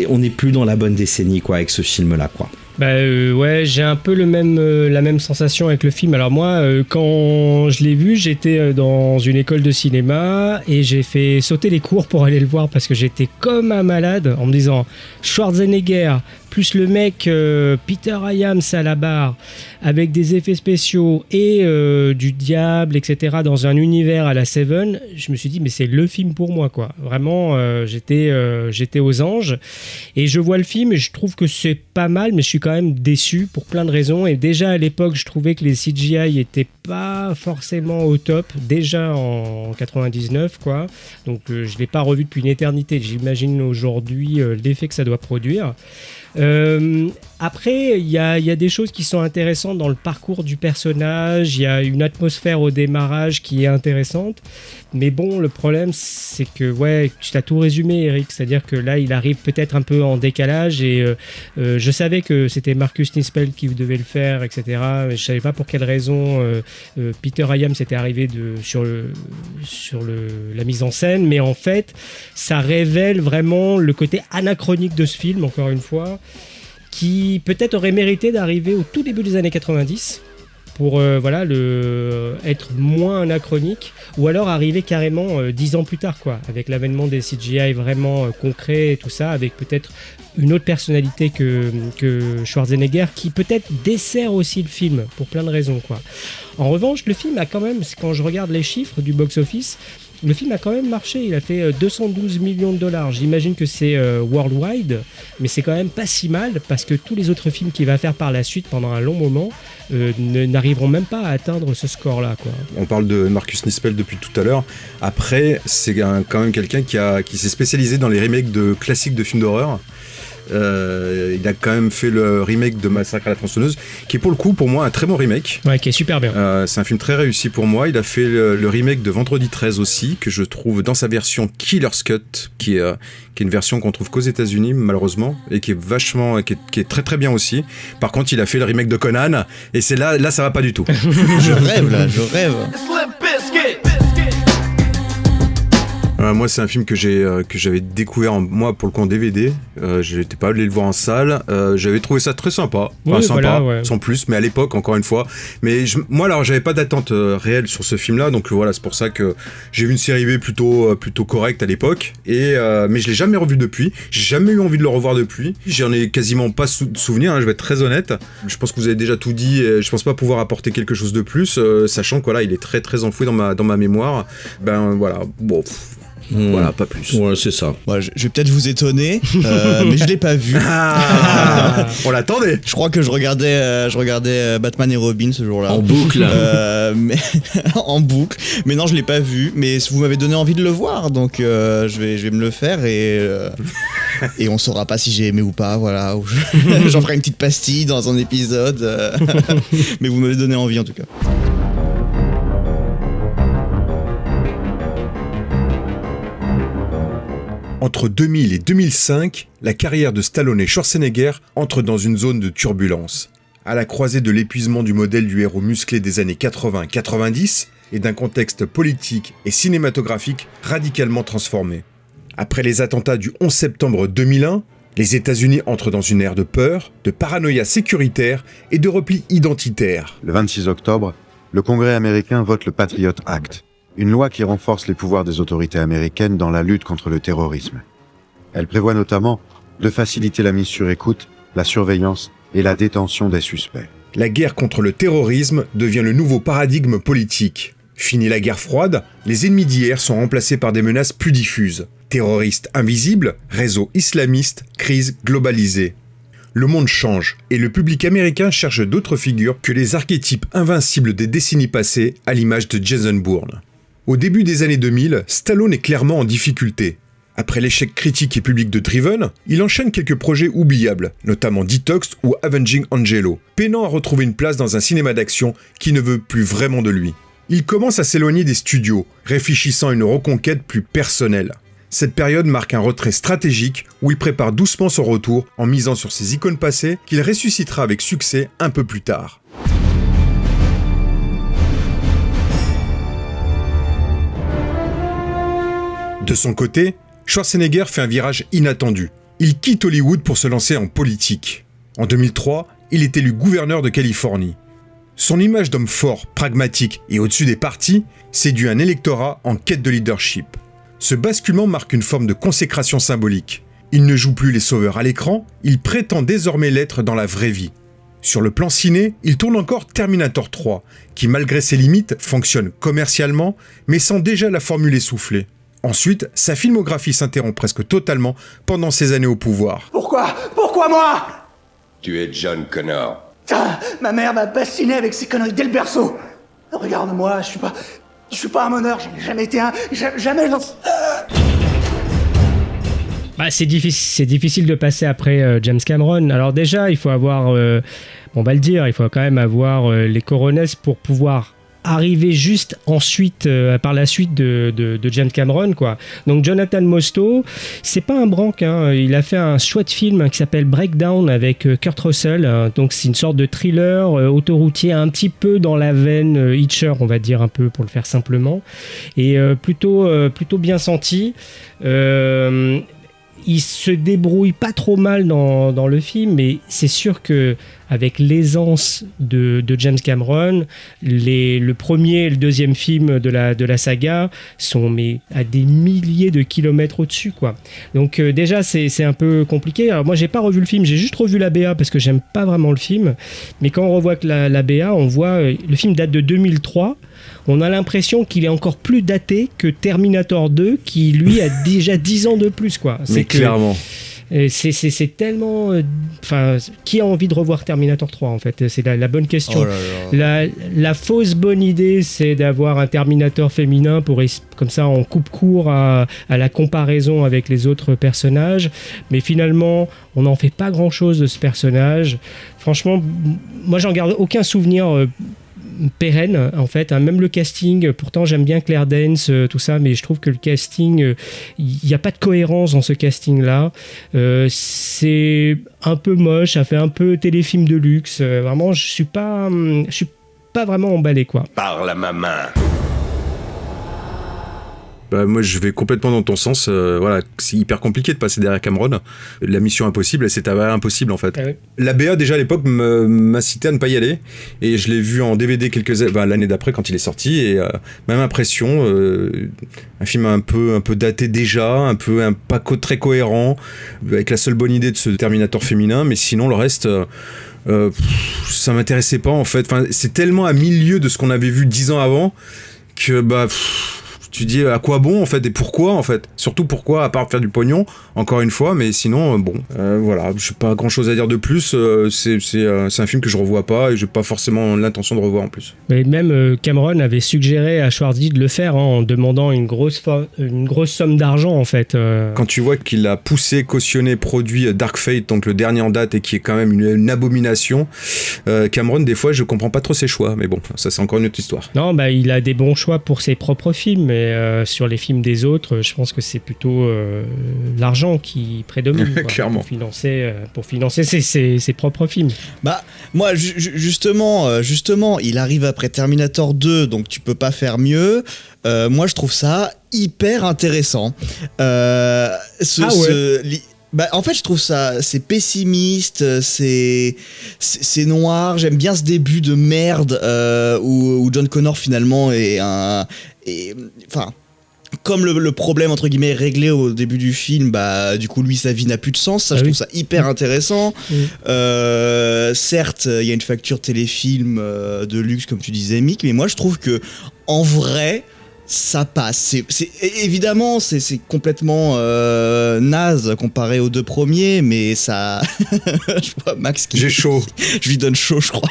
on n'est plus dans la bonne décennie quoi avec ce film là quoi. Ouais, j'ai un peu la même sensation avec le film. Alors moi, quand je l'ai vu, j'étais dans une école de cinéma et j'ai fait sauter les cours pour aller le voir parce que j'étais comme un malade en me disant Schwarzenegger plus le mec Peter Hyams à la barre avec des effets spéciaux et du diable, etc. dans un univers à la Seven. Je me suis dit mais c'est le film pour moi quoi. Vraiment, j'étais aux anges et je vois le film et je trouve que c'est pas mal, mais je suis quand même déçu pour plein de raisons. Et déjà à l'époque, je trouvais que les CGI étaient pas forcément au top, déjà en 99 quoi. Donc je l'ai pas revu depuis une éternité. J'imagine aujourd'hui l'effet que ça doit produire. Après, il y a des choses qui sont intéressantes dans le parcours du personnage, il y a une atmosphère au démarrage qui est intéressante, mais bon, le problème, c'est que, ouais, tu t'as tout résumé, Eric, c'est-à-dire que là, il arrive peut-être un peu en décalage, et je savais que c'était Marcus Nispel qui devait le faire, etc., mais je savais pas pour quelle raison Peter Hyams était arrivé sur la mise en scène, mais en fait, ça révèle vraiment le côté anachronique de ce film, encore une fois, qui peut-être aurait mérité d'arriver au tout début des années 90 pour être moins anachronique, ou alors arriver carrément 10 ans plus tard quoi, avec l'avènement des CGI vraiment concrets et tout ça, avec peut-être une autre personnalité que Schwarzenegger, qui peut-être dessert aussi le film pour plein de raisons quoi. En revanche, le film a quand même, quand je regarde les chiffres du box-office, le film a quand même marché. Il a fait 212 millions de dollars. J'imagine que c'est worldwide, mais c'est quand même pas si mal parce que tous les autres films qu'il va faire par la suite pendant un long moment n'arriveront même pas à atteindre ce score-là, quoi. On parle de Marcus Nispel depuis tout à l'heure. Après, c'est quand même quelqu'un qui s'est spécialisé dans les remakes de classiques de films d'horreur. Il a quand même fait le remake de Massacre à la tronçonneuse, qui est pour le coup pour moi un très bon remake. Ouais, qui est super bien. C'est un film très réussi pour moi. Il a fait le remake de Vendredi 13 aussi, que je trouve dans sa version Killer's Cut, qui est une version qu'on trouve qu'aux États-Unis malheureusement, et qui est très très bien aussi. Par contre, il a fait le remake de Conan, et c'est là ça va pas du tout. Je rêve. Moi, c'est un film que j'avais découvert moi pour le coup en DVD. Je n'étais pas allé le voir en salle. J'avais trouvé ça très sympa, sans plus. Mais à l'époque, encore une fois. Mais moi, alors, j'avais pas d'attente réelle sur ce film-là, donc voilà, c'est pour ça que j'ai vu une série B plutôt correcte à l'époque. Mais je l'ai jamais revu depuis. J'ai jamais eu envie de le revoir depuis. J'en ai quasiment pas souvenir. Je vais être très honnête. Je pense que vous avez déjà tout dit. Et je pense pas pouvoir apporter quelque chose de plus, sachant que voilà, il est très très enfoui dans ma mémoire. Ben voilà, bon. Voilà, pas plus. Ouais, c'est ça. Ouais, je vais peut-être vous étonner, mais je l'ai pas vu. On l'attendait. Je crois que je regardais Batman et Robin ce jour-là. En boucle. Mais en boucle. Mais non, je l'ai pas vu. Mais vous m'avez donné envie de le voir, donc je vais me le faire et on saura pas si j'ai aimé ou pas. Voilà. J'en ferai une petite pastille dans un épisode. Mais vous m'avez donné envie en tout cas. Entre 2000 et 2005, la carrière de Stallone et Schwarzenegger entre dans une zone de turbulence. À la croisée de l'épuisement du modèle du héros musclé des années 80-90 et d'un contexte politique et cinématographique radicalement transformé. Après les attentats du 11 septembre 2001, les États-Unis entrent dans une ère de peur, de paranoïa sécuritaire et de repli identitaire. Le 26 octobre, le Congrès américain vote le Patriot Act. Une loi qui renforce les pouvoirs des autorités américaines dans la lutte contre le terrorisme. Elle prévoit notamment de faciliter la mise sur écoute, la surveillance et la détention des suspects. La guerre contre le terrorisme devient le nouveau paradigme politique. Fini la guerre froide, les ennemis d'hier sont remplacés par des menaces plus diffuses. Terroristes invisibles, réseaux islamistes, crise globalisée. Le monde change, et le public américain cherche d'autres figures que les archétypes invincibles des décennies passées, à l'image de Jason Bourne. Au début des années 2000, Stallone est clairement en difficulté. Après l'échec critique et public de Driven, il enchaîne quelques projets oubliables, notamment Detox ou Avenging Angelo, peinant à retrouver une place dans un cinéma d'action qui ne veut plus vraiment de lui. Il commence à s'éloigner des studios, réfléchissant à une reconquête plus personnelle. Cette période marque un retrait stratégique où il prépare doucement son retour en misant sur ses icônes passées qu'il ressuscitera avec succès un peu plus tard. De son côté, Schwarzenegger fait un virage inattendu. Il quitte Hollywood pour se lancer en politique. En 2003, il est élu gouverneur de Californie. Son image d'homme fort, pragmatique et au-dessus des partis séduit un électorat en quête de leadership. Ce basculement marque une forme de consécration symbolique. Il ne joue plus les sauveurs à l'écran, il prétend désormais l'être dans la vraie vie. Sur le plan ciné, il tourne encore Terminator 3, qui malgré ses limites fonctionne commercialement, mais sent déjà la formule essoufflée. Ensuite, sa filmographie s'interrompt presque totalement pendant ses années au pouvoir. Pourquoi moi? Tu es John Connor. Ma mère m'a bassiné avec ses conneries dès le berceau. Regarde-moi, je suis pas un meneur, j'en ai jamais été un, jamais j'en... Bah, c'est difficile de passer après James Cameron. Alors déjà, il faut avoir, on va le dire, il faut quand même avoir les coronets pour pouvoir arriver juste ensuite, par la suite de James Cameron, quoi. Donc Jonathan Mostow, c'est pas un branque, hein. Il a fait un chouette film qui s'appelle Breakdown avec Kurt Russell. Donc c'est une sorte de thriller autoroutier, un petit peu dans la veine Hitcher, on va dire un peu pour le faire simplement, et plutôt bien senti. Il se débrouille pas trop mal dans le film, mais c'est sûr que avec l'aisance de James Cameron, le premier et le deuxième film de la saga sont à des milliers de kilomètres au-dessus, quoi. Donc déjà c'est un peu compliqué. Alors moi j'ai pas revu le film, j'ai juste revu la BA parce que j'aime pas vraiment le film, mais quand on revoit que la BA, on voit le film date de 2003. on a l'impression qu'il est encore plus daté que Terminator 2, qui lui a déjà 10 ans de plus, quoi. Mais clairement. C'est tellement... Enfin, qui a envie de revoir Terminator 3, en fait? C'est la bonne question. Oh là là. La fausse bonne idée, c'est d'avoir un Terminator féminin comme ça, on coupe court à la comparaison avec les autres personnages. Mais finalement, on n'en fait pas grand-chose de ce personnage. Franchement, moi, j'en garde aucun souvenir pérenne, en fait, hein. Même le casting, pourtant j'aime bien Claire Danes, tout ça, mais je trouve que le casting, il n'y a pas de cohérence dans ce casting là, c'est un peu moche, ça fait un peu téléfilm de luxe, vraiment je suis pas vraiment emballé, quoi. Parle à ma main. Bah, moi, je vais complètement dans ton sens. Voilà, c'est hyper compliqué de passer derrière Cameron. La mission impossible, elle s'est avérée impossible, en fait. Ah oui. La BA, déjà, à l'époque, m'incitait à ne pas y aller. Et je l'ai vu en DVD l'année d'après, quand il est sorti. Et même impression, un film un peu daté déjà, pas très cohérent, avec la seule bonne idée de ce Terminator féminin. Mais sinon, le reste... ça m'intéressait pas, en fait. Enfin, c'est tellement à milieu de ce qu'on avait vu 10 ans avant que... tu dis à quoi bon, en fait, et pourquoi, en fait, surtout pourquoi, à part faire du pognon, encore une fois, mais sinon voilà, j'ai pas grand chose à dire de plus. C'est un film que je revois pas et j'ai pas forcément l'intention de revoir en plus. Mais même Cameron avait suggéré à Schwarzy de le faire, hein, en demandant une grosse somme d'argent, en fait. Quand tu vois qu'il a poussé, cautionné, produit Dark Fate, donc le dernier en date et qui est quand même une abomination, Cameron, des fois, je comprends pas trop ses choix, mais bon, ça c'est encore une autre histoire. Non, il a des bons choix pour ses propres films, mais sur les films des autres, je pense que c'est plutôt l'argent qui prédomine, quoi, clairement, pour financer ses propres films. Moi, justement, il arrive après Terminator 2, donc tu peux pas faire mieux. Moi, je trouve ça hyper intéressant. En fait, je trouve ça, c'est pessimiste, c'est noir. J'aime bien ce début de merde où John Connor finalement comme le problème entre guillemets est réglé au début du film, du coup lui sa vie n'a plus de sens. Ça, je trouve ça hyper intéressant. Certes, il y a une facture téléfilm de luxe comme tu disais, Mick, mais moi je trouve que en vrai ça passe. Évidemment, c'est complètement naze comparé aux deux premiers, mais ça... Je vois Max qui... J'ai chaud. Je lui donne chaud, je crois.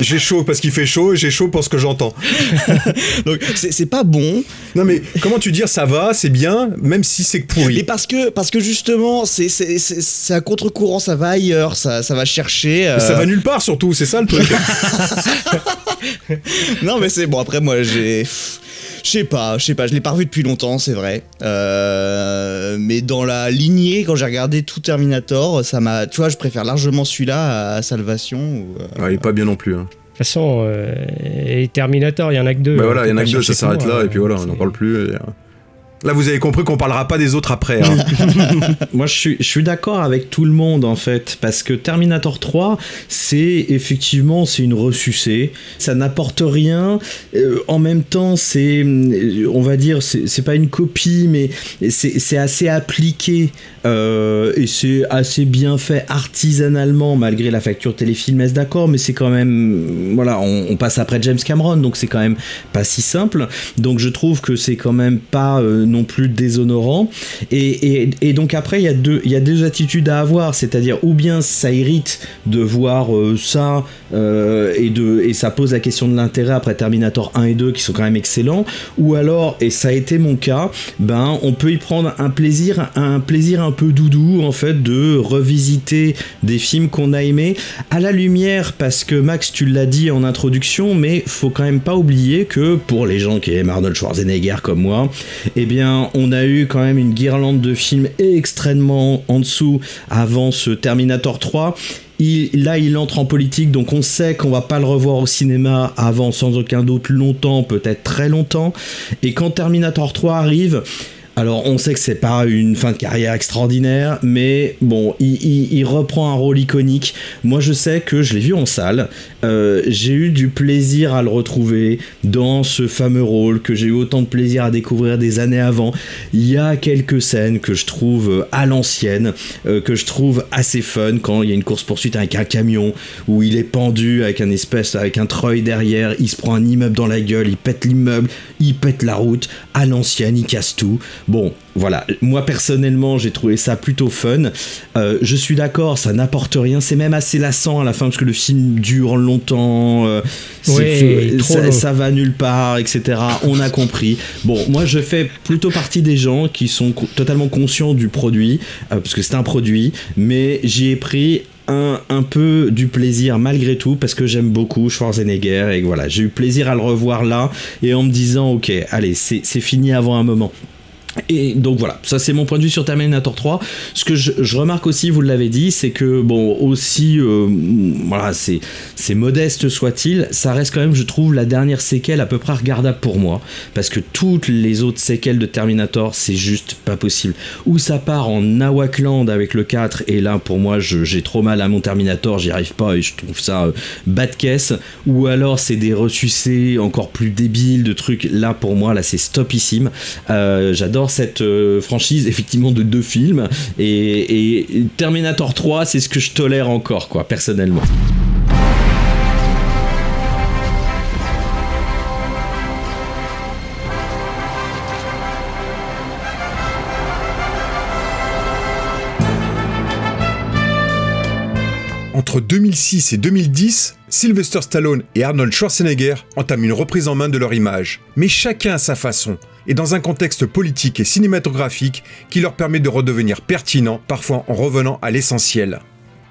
J'ai chaud parce qu'il fait chaud et j'ai chaud pour ce que j'entends. Donc c'est pas bon. Non mais comment tu dis ça va, c'est bien, même si c'est pourri. Et parce que justement c'est à contre-courant, ça va ailleurs, ça va chercher. Ça va nulle part surtout, c'est ça le truc. Non mais c'est bon, après moi je sais pas, je l'ai pas revu depuis longtemps, c'est vrai. Mais dans la lignée, quand j'ai regardé tout Terminator, ça m'a, tu vois, je préfère largement celui-là à Salvation. Il est pas bien non plus. Hein. De toute façon, et Terminator, il y en a que deux. Voilà, il y en a que deux, ça s'arrête là, et puis voilà, on n'en parle plus. Là, vous avez compris qu'on parlera pas des autres après. Hein. Moi, je suis d'accord avec tout le monde, en fait, parce que Terminator 3, c'est une ressucée. Ça n'apporte rien. En même temps, on va dire, c'est pas une copie, mais c'est assez appliqué. Et c'est assez bien fait artisanalement, malgré la facture téléfilm, est-ce d'accord, mais c'est quand même, voilà, on passe après James Cameron, donc c'est quand même pas si simple. Donc je trouve que c'est quand même pas non plus déshonorant. Et donc après, il y a deux attitudes à avoir, c'est-à-dire ou bien ça irrite de voir ça et ça pose la question de l'intérêt après Terminator 1 et 2 qui sont quand même excellents, ou alors, et ça a été mon cas, on peut y prendre un plaisir un peu doudou, en fait, de revisiter des films qu'on a aimés à la lumière, parce que Max, tu l'as dit en introduction, mais faut quand même pas oublier que pour les gens qui aiment Arnold Schwarzenegger comme moi, eh bien on a eu quand même une guirlande de films extrêmement en dessous avant ce Terminator 3. Il entre en politique, donc on sait qu'on va pas le revoir au cinéma avant sans aucun doute longtemps, peut-être très longtemps, et quand Terminator 3 arrive, Alors, on sait que c'est pas une fin de carrière extraordinaire, mais bon, il reprend un rôle iconique. Moi, je sais que je l'ai vu en salle. J'ai eu du plaisir à le retrouver dans ce fameux rôle que j'ai eu autant de plaisir à découvrir des années avant. Il y a quelques scènes que je trouve à l'ancienne, que je trouve assez fun, quand il y a une course-poursuite avec un camion, où il est pendu avec un treuil derrière, il se prend un immeuble dans la gueule, il pète l'immeuble, il pète la route, à l'ancienne, il casse tout. Bon, voilà, moi personnellement j'ai trouvé ça plutôt fun. Je suis d'accord, ça n'apporte rien, c'est même assez lassant à la fin parce que le film dure longtemps, ça va nulle part, etc. On a compris. Bon, moi je fais plutôt partie des gens qui sont totalement conscients du produit, parce que c'est un produit, mais j'y ai pris un peu du plaisir malgré tout parce que j'aime beaucoup Schwarzenegger et voilà, j'ai eu plaisir à le revoir là et en me disant ok, allez, c'est fini avant un moment. Et donc voilà, ça c'est mon point de vue sur Terminator 3. Ce que je remarque aussi, vous l'avez dit, c'est que bon, aussi voilà, c'est modeste soit-il, ça reste quand même, je trouve, la dernière séquelle à peu près regardable pour moi, parce que toutes les autres séquelles de Terminator, c'est juste pas possible. Ou ça part en Nawakland avec le 4, et là pour moi j'ai trop mal à mon Terminator, j'y arrive pas et je trouve ça bas de caisse. Ou alors c'est des ressucés encore plus débiles de trucs, là pour moi là c'est stopissime. J'adore cette franchise effectivement de 2 films et Terminator 3 c'est ce que je tolère encore quoi, personnellement. Entre 2006 et 2010, Sylvester Stallone et Arnold Schwarzenegger entament une reprise en main de leur image, mais chacun à sa façon, et dans un contexte politique et cinématographique qui leur permet de redevenir pertinents, parfois en revenant à l'essentiel.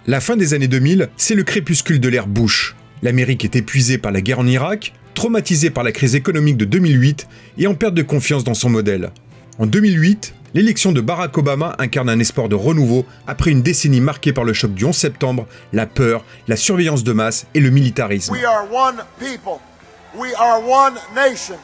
La fin des années 2000, c'est le crépuscule de l'ère Bush. L'Amérique est épuisée par la guerre en Irak, traumatisée par la crise économique de 2008 et en perte de confiance dans son modèle. En 2008, l'élection de Barack Obama incarne un espoir de renouveau après une décennie marquée par le choc du 11 septembre, la peur, la surveillance de masse et le militarisme. We are one people. We are one nation.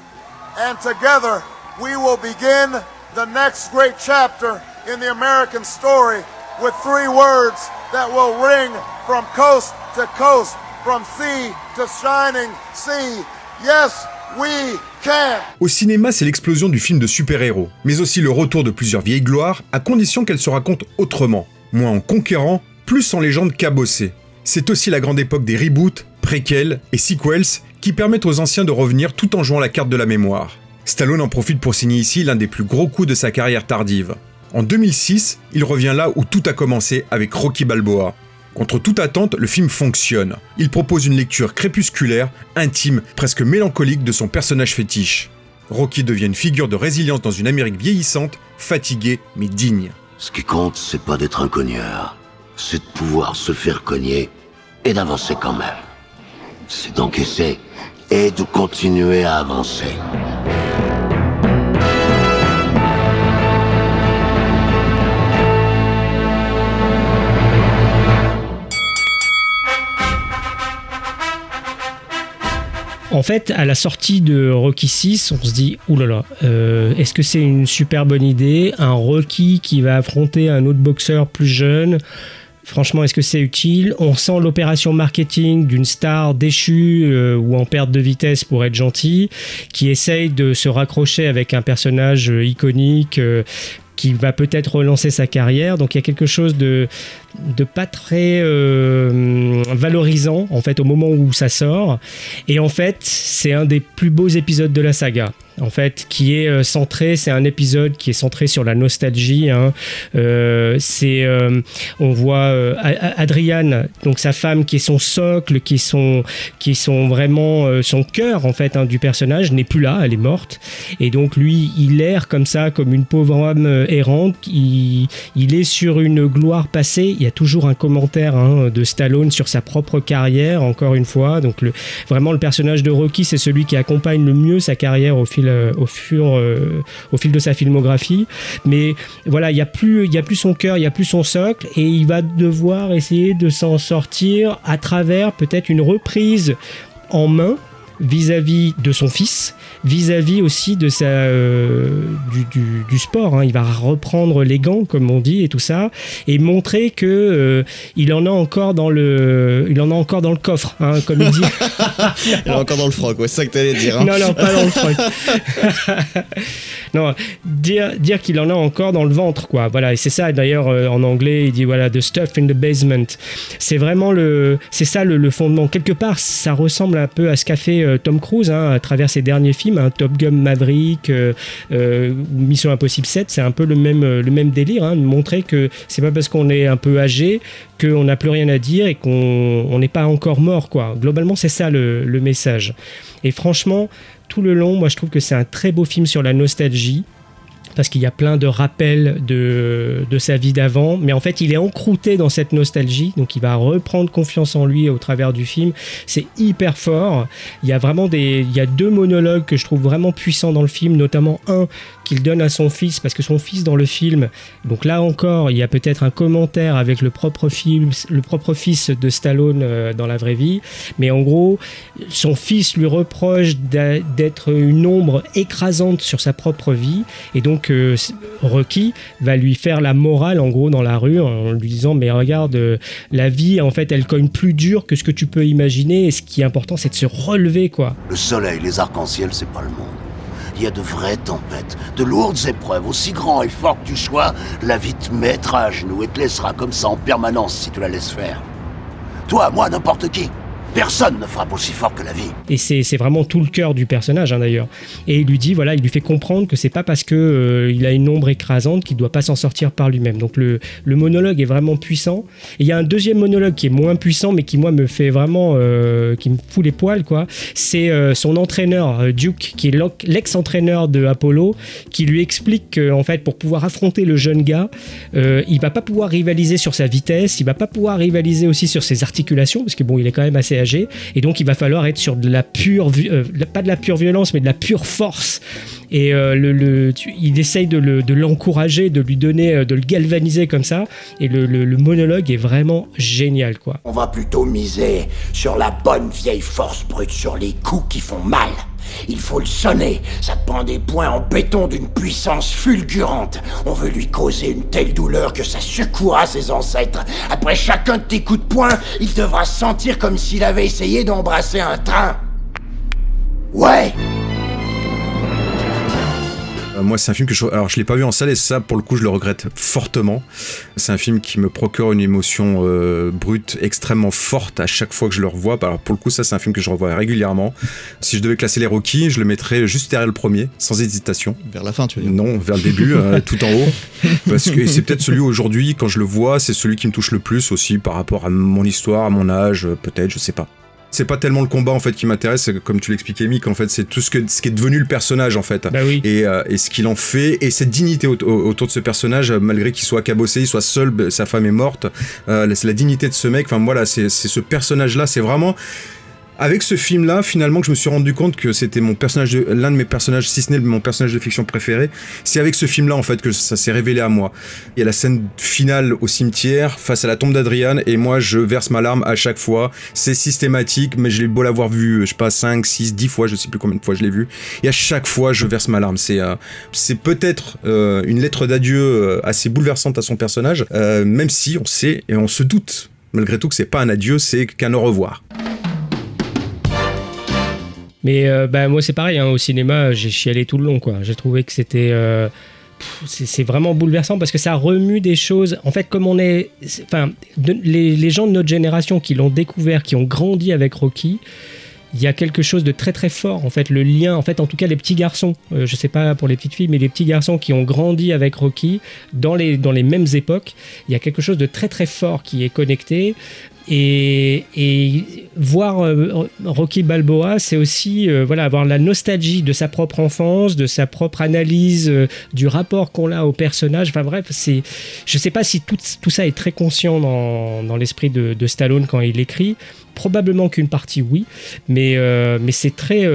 And together we will begin the next great chapter in the American story with 3 words that will ring from coast to coast, from sea to shining sea. Yes, we can. Au cinéma, c'est l'explosion du film de super-héros, mais aussi le retour de plusieurs vieilles gloires, à condition qu'elles se racontent autrement, moins en conquérant, plus en légende cabossée. C'est aussi la grande époque des reboots, préquels et sequels qui permettent aux anciens de revenir tout en jouant la carte de la mémoire. Stallone en profite pour signer ici l'un des plus gros coups de sa carrière tardive. En 2006, il revient là où tout a commencé avec Rocky Balboa. Contre toute attente, le film fonctionne. Il propose une lecture crépusculaire, intime, presque mélancolique de son personnage fétiche. Rocky devient une figure de résilience dans une Amérique vieillissante, fatiguée mais digne. Ce qui compte, c'est pas d'être un cogneur, c'est de pouvoir se faire cogner et d'avancer quand même. C'est d'encaisser et de continuer à avancer. En fait, à la sortie de Rocky 6, on se dit « Oulala, est-ce que c'est une super bonne idée ? Un Rocky qui va affronter un autre boxeur plus jeune ? Franchement, est-ce que c'est utile ? On sent l'opération marketing d'une star déchue ou en perte de vitesse pour être gentil, qui essaye de se raccrocher avec un personnage iconique qui va peut-être relancer sa carrière. Donc il y a quelque chose de pas très valorisant en fait au moment où ça sort. Et en fait, c'est un des plus beaux épisodes de la saga. En fait, qui est centré, c'est un épisode qui est centré sur la nostalgie. Hein. On voit Adrian, donc sa femme, qui est son socle, qui sont vraiment son cœur en fait du personnage, n'est plus là, elle est morte. Et donc lui, il erre comme ça, comme une pauvre âme errante. Il est sur une gloire passée. Il y a toujours un commentaire de Stallone sur sa propre carrière, encore une fois. Donc vraiment, le personnage de Rocky, c'est celui qui accompagne le mieux sa carrière au fil de sa filmographie. Mais voilà, il y a plus son cœur, il y a plus son socle, et il va devoir essayer de s'en sortir à travers peut-être une reprise en main vis-à-vis de son fils, vis-à-vis aussi de du sport. Il va reprendre les gants, comme on dit, et tout ça, et montrer que il en a encore dans le coffre, comme il dit. Il en a encore dans le froc, c'est ça que t'allais dire. Non, pas dans le froc. Non, dire qu'il en a encore dans le ventre, quoi. Voilà, et c'est ça. D'ailleurs, en anglais, il dit voilà, the stuff in the basement. C'est vraiment le fondement. Quelque part, ça ressemble un peu à ce qu'a fait Tom Cruise à travers ses derniers films, Top Gun Maverick, Mission Impossible 7. C'est un peu le même délire, de montrer que c'est pas parce qu'on est un peu âgé qu'on n'a plus rien à dire et qu'on n'est pas encore mort, quoi. Globalement, c'est ça le message. Et franchement, tout le long, moi je trouve que c'est un très beau film sur la nostalgie, parce qu'il y a plein de rappels de sa vie d'avant, mais en fait il est encrouté dans cette nostalgie, donc il va reprendre confiance en lui au travers du film. C'est hyper fort. Il y a vraiment il y a 2 monologues que je trouve vraiment puissants dans le film, notamment un qu'il donne à son fils, parce que son fils dans le film, donc là encore il y a peut-être un commentaire avec le propre fils de Stallone dans la vraie vie, mais en gros son fils lui reproche d'être une ombre écrasante sur sa propre vie, et donc Rocky va lui faire la morale en gros dans la rue en lui disant mais regarde, la vie en fait elle cogne plus dur que ce que tu peux imaginer, et ce qui est important c'est de se relever, quoi. Le soleil, les arcs-en-ciel, c'est pas le monde. Il y a de vraies tempêtes, de lourdes épreuves, aussi grand et fort que tu sois, la vie te mettra à genoux et te laissera comme ça en permanence si tu la laisses faire. Toi, moi, n'importe qui. Personne ne frappe aussi fort que la vie. Et c'est vraiment tout le cœur du personnage, d'ailleurs. Et il lui dit, voilà, il lui fait comprendre que c'est pas parce que il a une ombre écrasante qu'il doit pas s'en sortir par lui-même. Donc le monologue est vraiment puissant. Et il y a un deuxième monologue qui est moins puissant, mais qui moi me fait vraiment, qui me fout les poils, quoi. C'est son entraîneur Duke, qui est l'ex-entraîneur de Apollo, qui lui explique qu'en fait, pour pouvoir affronter le jeune gars, il va pas pouvoir rivaliser sur sa vitesse, il va pas pouvoir rivaliser aussi sur ses articulations, parce que bon, il est quand même assez âgé, et donc il va falloir être sur de la pure pas de la pure violence, mais de la pure force. Et il essaye de l'encourager, de lui donner, de le galvaniser comme ça, et le monologue est vraiment génial, quoi. On va plutôt miser sur la bonne vieille force brute, sur les coups qui font mal. Il faut le sonner, ça te prend des points en béton d'une puissance fulgurante. On veut lui causer une telle douleur que ça secouera ses ancêtres. Après chacun de tes coups de poing, il devra se sentir comme s'il avait essayé d'embrasser un train. Ouais! Moi, c'est un film que je l'ai pas vu en salle, et ça, pour le coup, je le regrette fortement. C'est un film qui me procure une émotion brute extrêmement forte à chaque fois que je le revois. Alors, pour le coup, ça, c'est un film que je revois régulièrement. Si je devais classer les Rocky, je le mettrais juste derrière le premier, sans hésitation. Vers la fin, tu veux dire? Non, vers le début, tout en haut. Parce que c'est peut-être celui aujourd'hui, quand je le vois, c'est celui qui me touche le plus aussi par rapport à mon histoire, à mon âge, peut-être, je sais pas. C'est pas tellement le combat en fait qui m'intéresse, c'est, comme tu l'expliquais Mick, en fait c'est tout ce qui est devenu le personnage en fait. Bah oui. Et ce qu'il en fait, et cette dignité autour de ce personnage, malgré qu'il soit cabossé, il soit seul, sa femme est morte, c'est la dignité de ce mec, enfin voilà, c'est ce personnage là, c'est vraiment avec ce film-là, finalement, que je me suis rendu compte que c'était l'un de mes personnages, si ce n'est mon personnage de fiction préféré. C'est avec ce film-là, en fait, que ça s'est révélé à moi. Il y a la scène finale au cimetière, face à la tombe d'Adrian, et moi, je verse ma larme à chaque fois. C'est systématique, mais je l'ai beau l'avoir vu, je sais pas, 5, 6, 10 fois, je sais plus combien de fois je l'ai vu. Et à chaque fois, je verse ma larme. C'est peut-être une lettre d'adieu assez bouleversante à son personnage, même si on sait, et on se doute, malgré tout, que c'est pas un adieu, c'est qu'un au revoir. Mais moi c'est pareil, au cinéma j'ai chialé tout le long, quoi. J'ai trouvé que c'était c'est vraiment bouleversant, parce que ça remue des choses. En fait, comme les gens de notre génération qui l'ont découvert, qui ont grandi avec Rocky, il y a quelque chose de très très fort, en fait, le lien, en fait, en tout cas les petits garçons, je sais pas pour les petites filles, mais les petits garçons qui ont grandi avec Rocky dans les mêmes époques, il y a quelque chose de très très fort qui est connecté. Et voir Rocky Balboa, c'est aussi avoir la nostalgie de sa propre enfance, de sa propre analyse du rapport qu'on a au personnage. Enfin bref, je sais pas si tout ça est très conscient dans l'esprit de Stallone quand il écrit, probablement qu'une partie oui, mais c'est très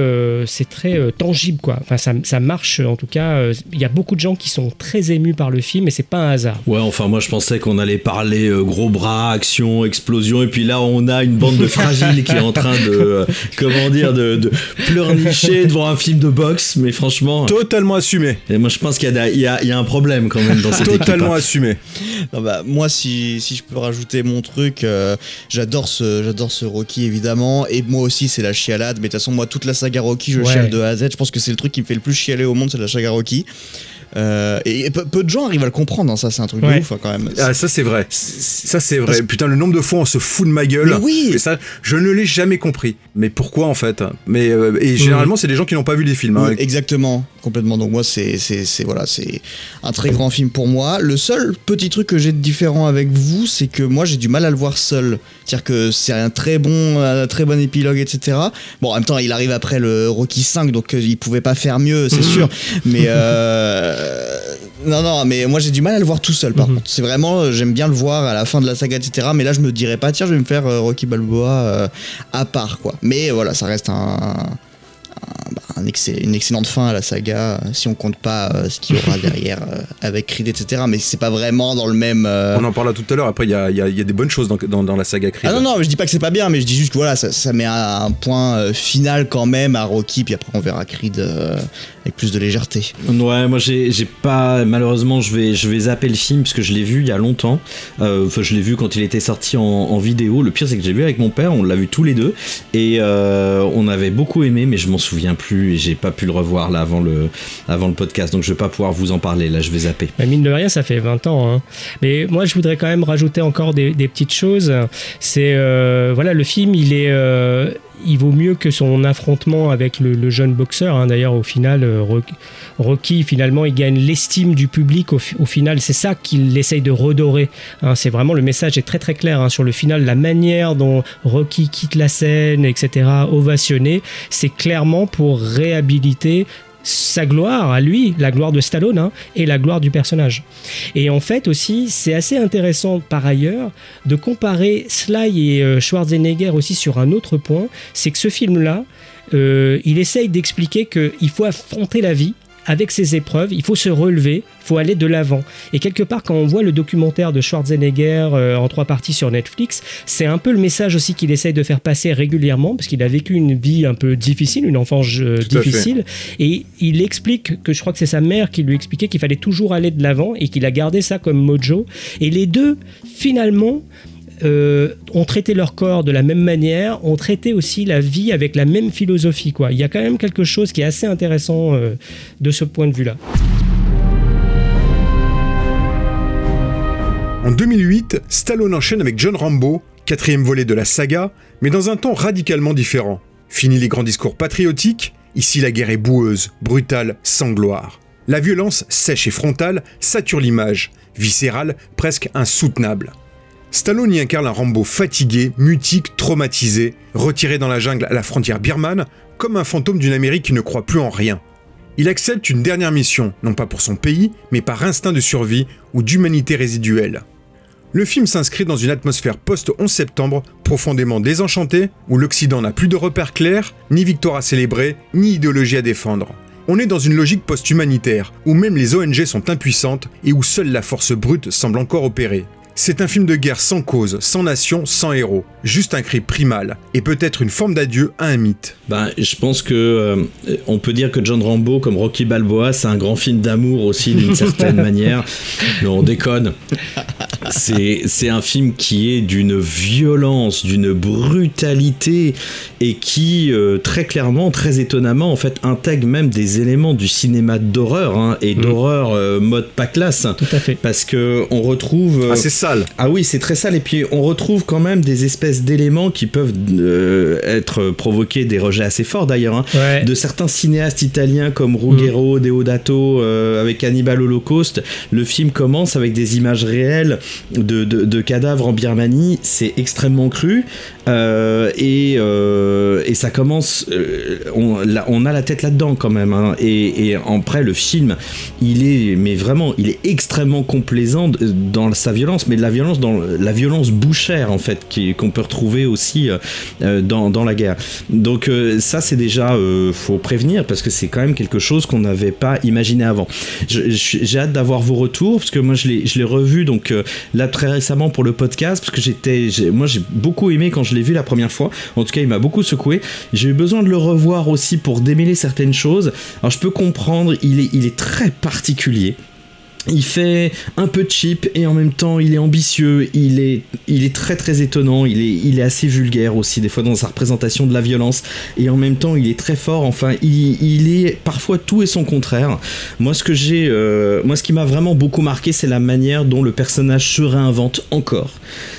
tangible quoi. Enfin ça marche en tout cas. Il y a beaucoup de gens qui sont très émus par le film et c'est pas un hasard. Ouais, enfin moi je pensais qu'on allait parler gros bras, action, explosion, et puis là on a une bande de fragiles qui est en train de de pleurnicher devant un film de boxe, mais franchement totalement assumé. Et moi je pense qu'il y a un problème quand même dans cette équipe. Totalement assumé. Non, bah, moi si je peux rajouter mon truc, j'adore ce Rocky évidemment, et moi aussi c'est la chialade, mais de toute façon moi toute la saga Rocky je chiale de A à Z. Je pense que c'est le truc qui me fait le plus chialer au monde, c'est la saga Rocky. Et peu de gens arrivent à le comprendre, hein, ça c'est un truc de ouf hein, quand même. Ah, ça c'est vrai. Ça c'est vrai. Putain, le nombre de fois on se fout de ma gueule. Mais oui. Et ça, je ne l'ai jamais compris. Mais pourquoi en fait? Mais et généralement c'est des gens qui n'ont pas vu les films. Oui, hein. exactement, complètement. Donc moi c'est un très grand film pour moi. Le seul petit truc que j'ai de différent avec vous, c'est que moi j'ai du mal à le voir seul. C'est-à-dire que c'est un très bon épilogue, etc. Bon, en même temps il arrive après le Rocky 5, donc il pouvait pas faire mieux, c'est sûr. Mais non, mais moi j'ai du mal à le voir tout seul par contre. C'est vraiment, j'aime bien le voir à la fin de la saga, etc. Mais là je me dirais pas, tiens, je vais me faire Rocky Balboa à part quoi. Mais voilà, ça reste une excellente fin à la saga, si on compte pas ce qu'il y aura derrière avec Creed, etc. Mais c'est pas vraiment dans le même. On en parlera tout à l'heure. Après, il y a des bonnes choses dans la saga Creed. Ah non, mais je dis pas que c'est pas bien, mais je dis juste que voilà, ça met un point final quand même à Rocky, puis après on verra Creed avec plus de légèreté. Ouais, moi j'ai pas, malheureusement je vais zapper le film parce que je l'ai vu il y a longtemps. Enfin, je l'ai vu quand il était sorti en vidéo. Le pire c'est que j'ai vu avec mon père, on l'a vu tous les deux et on avait beaucoup aimé, mais je m'en souviens plus et j'ai pas pu le revoir là avant le podcast, donc je vais pas pouvoir vous en parler, là je vais zapper. Mais mine de rien ça fait 20 ans hein. Mais moi je voudrais quand même rajouter encore des petites choses. C'est voilà, le film il vaut mieux que son affrontement avec le jeune boxeur hein. D'ailleurs au final Rocky finalement il gagne l'estime du public au final, c'est ça qu'il essaye de redorer hein. C'est vraiment, le message est très très clair hein. Sur le final, la manière dont Rocky quitte la scène, etc., ovationné, c'est clairement pour réhabiliter sa gloire à lui, la gloire de Stallone hein, et la gloire du personnage. Et en fait aussi, c'est assez intéressant par ailleurs de comparer Sly et Schwarzenegger aussi sur un autre point, c'est que ce film-là, il essaye d'expliquer qu'il faut affronter la vie avec ses épreuves, il faut se relever, il faut aller de l'avant. Et quelque part, quand on voit le documentaire de Schwarzenegger en 3 parties sur Netflix, c'est un peu le message aussi qu'il essaye de faire passer régulièrement, parce qu'il a vécu une vie un peu difficile, une enfance difficile, et il explique que je crois que c'est sa mère qui lui expliquait qu'il fallait toujours aller de l'avant, et qu'il a gardé ça comme mojo. Et les deux, finalement, ont traité leur corps de la même manière, ont traité aussi la vie avec la même philosophie, quoi. Il y a quand même quelque chose qui est assez intéressant de ce point de vue-là. En 2008, Stallone enchaîne avec John Rambo, 4e volet de la saga, mais dans un ton radicalement différent. Fini les grands discours patriotiques, ici la guerre est boueuse, brutale, sans gloire. La violence, sèche et frontale, sature l'image, viscérale, presque insoutenable. Stallone y incarne un Rambo fatigué, mutique, traumatisé, retiré dans la jungle à la frontière birmane, comme un fantôme d'une Amérique qui ne croit plus en rien. Il accepte une dernière mission, non pas pour son pays, mais par instinct de survie ou d'humanité résiduelle. Le film s'inscrit dans une atmosphère post-11 septembre profondément désenchantée, où l'Occident n'a plus de repères clairs, ni victoire à célébrer, ni idéologie à défendre. On est dans une logique post-humanitaire, où même les ONG sont impuissantes et où seule la force brute semble encore opérer. C'est un film de guerre sans cause, sans nation, sans héros. Juste un cri primal, et peut-être une forme d'adieu à un mythe. Je pense que on peut dire que John Rambo, comme Rocky Balboa, c'est un grand film d'amour aussi d'une certaine manière. Non, on déconne. C'est un film qui est d'une violence, d'une brutalité, et qui, très clairement, très étonnamment, en fait, intègre même des éléments du cinéma d'horreur, hein, et d'horreur mode pas classe. Tout à fait. Parce que on retrouve... c'est sale. Ah oui, c'est très sale, et puis on retrouve quand même des espèces d'éléments qui peuvent être provoquer des rejets assez forts d'ailleurs, hein, ouais. De certains cinéastes italiens comme Ruggero, Deodato, avec Hannibal Holocaust. Le film commence avec des images réelles de cadavres en Birmanie, c'est extrêmement cru. Et ça commence, on a la tête là-dedans quand même, hein. Et après le film, il est extrêmement complaisant dans sa violence, mais la violence bouchère en fait qu'on peut retrouver aussi dans la guerre. Donc ça c'est déjà faut prévenir parce que c'est quand même quelque chose qu'on n'avait pas imaginé avant. J'ai hâte d'avoir vos retours parce que moi je l'ai revu donc là très récemment pour le podcast parce que j'ai beaucoup aimé quand je l'ai vu la première fois. En tout cas, il m'a beaucoup secoué. J'ai eu besoin de le revoir aussi pour démêler certaines choses. Alors, je peux comprendre, il est très particulier. Il fait un peu cheap et en même temps il est ambitieux, il est très très étonnant, il est assez vulgaire aussi des fois dans sa représentation de la violence et en même temps il est très fort, enfin il est parfois tout et son contraire. Moi ce qui m'a vraiment beaucoup marqué c'est la manière dont le personnage se réinvente encore,